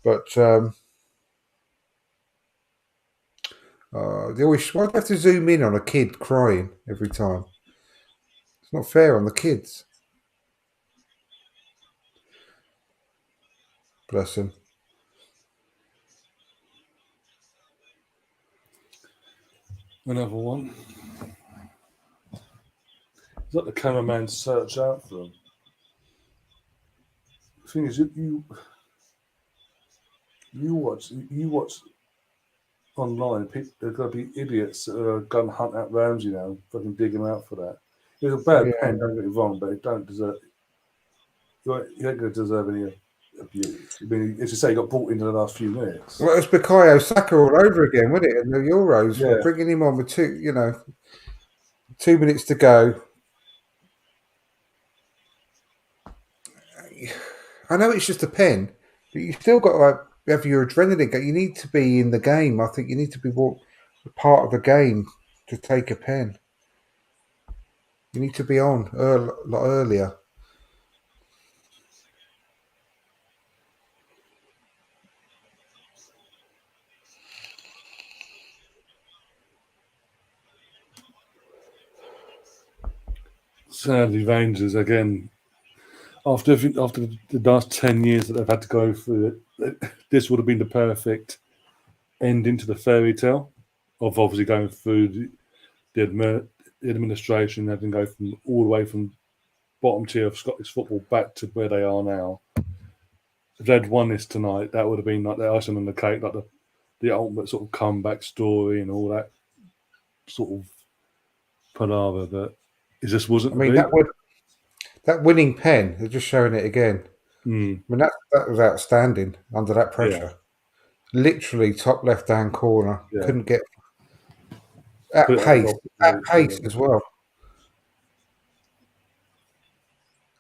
But they always, why do they have to zoom in on a kid crying every time? It's not fair on the kids. Bless him. Another one. It's like the cameraman search out for them. The thing is, you watch online. There's got to be idiots that are going to hunt out Ramsey now and fucking dig him out for that. It was a bad Yeah. pen, don't get me wrong, but it don't deserve. You ain't going to deserve any abuse. I mean, as you say, he got brought into the last few minutes. Well, it was Bukayo Saka all over again, wasn't it? In the Euros, Yeah. bringing him on with 2 minutes to go. I know it's just a pen, but you still got to have your adrenaline. You need to be in the game. I think you need to be part of the game to take a pen. You need to be on a lot earlier. Sadly, Rangers again. After the last 10 years that they've had to go through it, this would have been the perfect ending to the fairy tale of obviously going through the administration, having to go from all the way from bottom tier of Scottish football back to where they are now. If they'd won this tonight, that would have been like the icing on the cake, like the ultimate sort of comeback story and all that sort of palaver. But it just wasn't. I mean, that winning pen, they're just showing it again. I mean, that was outstanding under that pressure. Yeah. Literally top left-hand corner. Yeah. Couldn't get at pace as well.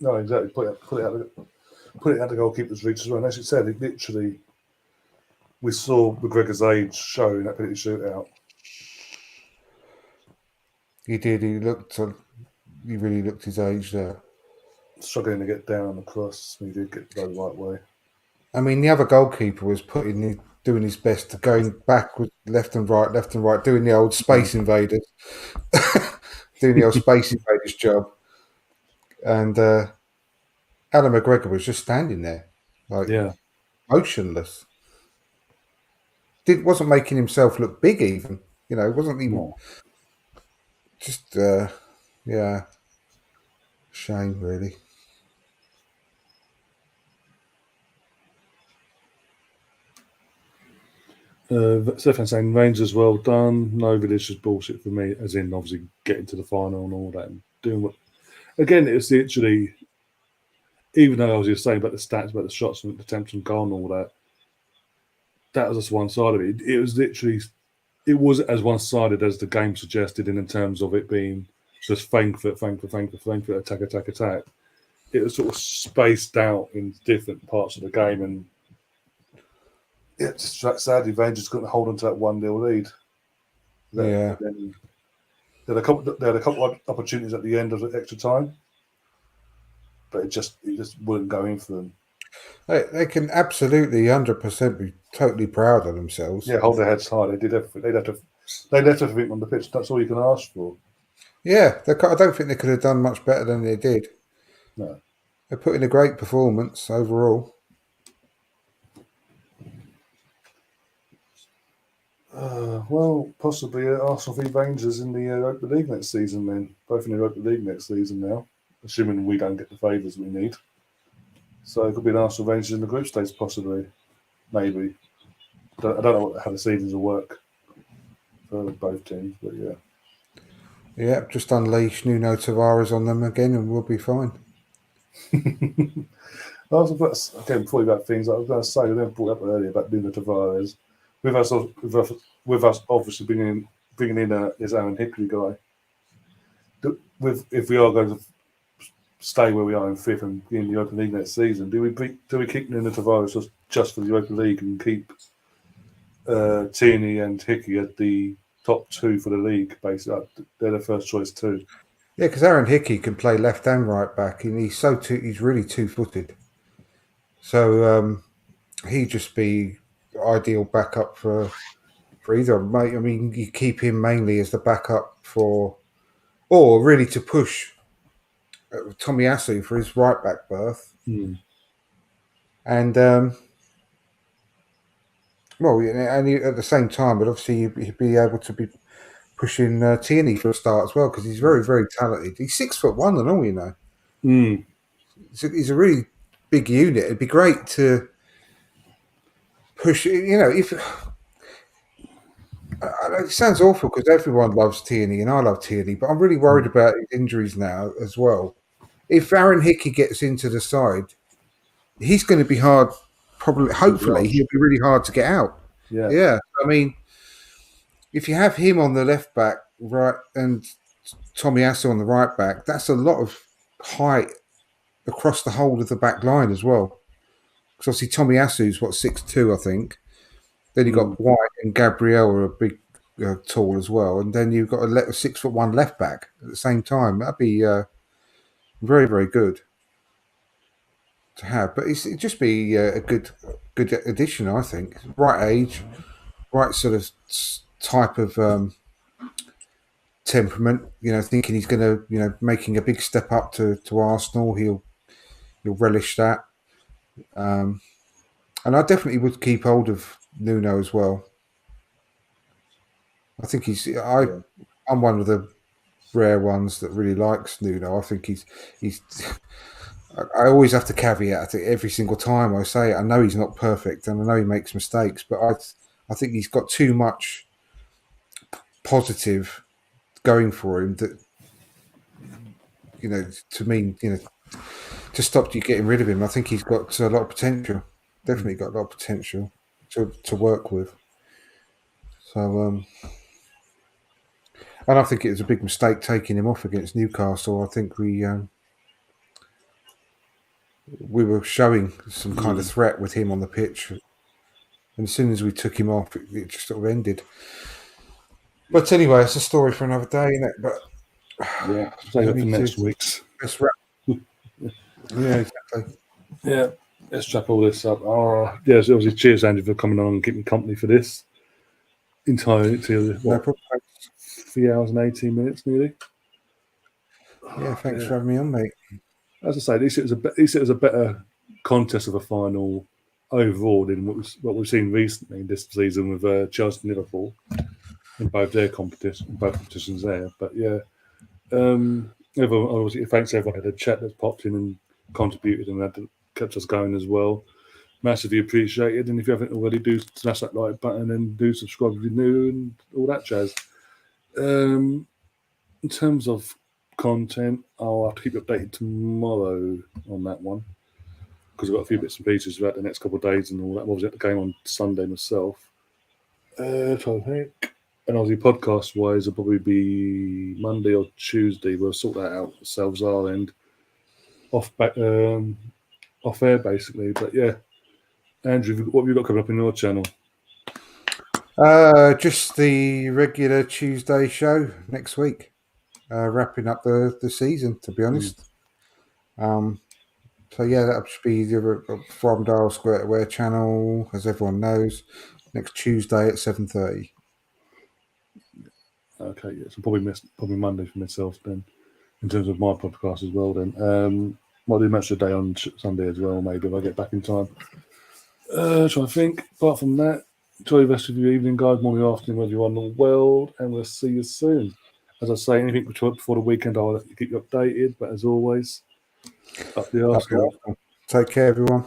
No, exactly. Put it out the goalkeeper's reach as well. And as you said, it literally, we saw McGregor's age show in that penalty shootout. He did. He really looked his age there. Struggling to get down across. He did get to go the right way. I mean, the other goalkeeper was doing his best to going backwards, left and right, doing the old Space Invaders, doing the old Space Invaders job. And Alan McGregor was just standing there, motionless. Wasn't making himself look big even. Wasn't even just shame really. Stefan saying Rangers well done. No religious bullshit for me, as in obviously getting to the final and all that and doing what. Again, it's literally, even though I was just saying about the stats, about the shots and the attempts and goal and all that, that was just one side of it. It was literally, it wasn't as one-sided as the game suggested in terms of it being just Frankfurt, attack. It was sort of spaced out in different parts of the game, and sadly, Rangers couldn't hold on to that 1-0 lead. They had a couple of opportunities at the end of the extra time, but it just wouldn't go in for them. They can absolutely 100% be totally proud of themselves. Yeah, hold their heads high. They did everything. They left everything on the pitch. That's all you can ask for. Yeah, I don't think they could have done much better than they did. No. They put in a great performance overall. Well, possibly Arsenal v Rangers in the Europa League next season then. Both in the Europa League next season now, assuming we don't get the favours we need. So it could be an Arsenal Rangers in the group stage, possibly. Maybe. I don't know how the seasons will work for both teams, but yeah. Yeah, just unleash Nuno Tavares on them again and we'll be fine. Again, before we got things, I was going to say, we brought up earlier about Nuno Tavares. With us obviously bringing in his Aaron Hickley guy. If we are going to stay where we are in fifth and be in the Europa League next season, do we keep Nuno Tavares just for the Europa League and keep Tierney and Hickey at the top two for the league? Basically, they're the first choice too. Yeah, because Aaron Hickey can play left and right back, and he's really 2-footed. So he'd just be ideal backup for either. I mean, you keep him mainly as the backup or really to push Tommy Asu for his right back berth. And and at the same time, but obviously he'd be able to be pushing Tierney for a start as well because he's very, very talented. He's 6'1" and all, you know. Mm. He's a really big unit. It'd be great to push. You know, if it sounds awful because everyone loves Tierney and I love Tierney, but I'm really worried about his injuries now as well. If Aaron Hickey gets into the side, he's going to be hard. Probably, hopefully, he'll be really hard to get out. Yeah. I mean, if you have him on the left back, right, and Tommy Asu on the right back, that's a lot of height across the whole of the back line as well. Because obviously Tommy Asu's 6'2", I think. Then you've got White and Gabriel are a big tall as well, and then you've got a 6'1" left back at the same time. That'd be very, very good to have. But it'd just be a good addition, I think. Right age, right sort of type of temperament. You know, thinking he's going to, making a big step up to Arsenal. He'll relish that. And I definitely would keep hold of Nuno as well. I think I'm one of the rare ones that really likes Nuno. I think he's. I always have to caveat it every single time I say it. I know he's not perfect, and I know he makes mistakes, but I think he's got too much positive going for him that to stop you getting rid of him. I think he's got a lot of potential. Definitely got a lot of potential to work with. So, and I think it was a big mistake taking him off against Newcastle. I think we were showing some kind of threat with him on the pitch, and as soon as we took him off, it just sort of ended. But anyway, it's a story for another day, isn't it? But yeah, save it for next week's. Let's wrap. Yeah, exactly. Yeah, let's wrap all this up. So obviously, cheers, Andrew, for coming on and keeping company for this. Entirely to No problem. 3 hours and 18 minutes nearly. Yeah, thanks for having me on, mate. As I say, at least it was a better contest of a final overall than what we've seen recently this season with Chelsea and Liverpool in both competitions there. But yeah, everyone, obviously, thanks to everyone in the chat that's popped in and contributed and that kept us going as well. Massively appreciated. And if you haven't already, do smash that like button and do subscribe if you're new and all that jazz. In terms of content, I'll have to keep you updated tomorrow on that one because I've got a few bits and pieces about the next couple of days and all that. I was at the game on Sunday myself. Trying to think. And obviously, podcast wise, it'll probably be Monday or Tuesday. We'll sort that out ourselves, our end, off air basically. But yeah, Andrew, what have you got coming up in your channel? Just the regular Tuesday show next week. Wrapping up the season, to be honest. So yeah, that'll be from Dial Square Aware channel, as everyone knows, next Tuesday at 7:30. Okay, yeah, so probably Monday for myself then, in terms of my podcast as well. Then might do match of the day on Sunday as well, maybe if I get back in time. Trying to think. Apart from that, enjoy the rest of your evening, guys. Morning, afternoon, wherever you are in the world, and we'll see you soon. As I say, anything before the weekend, I'll keep you updated. But as always, up the Arsenal. Take care, everyone.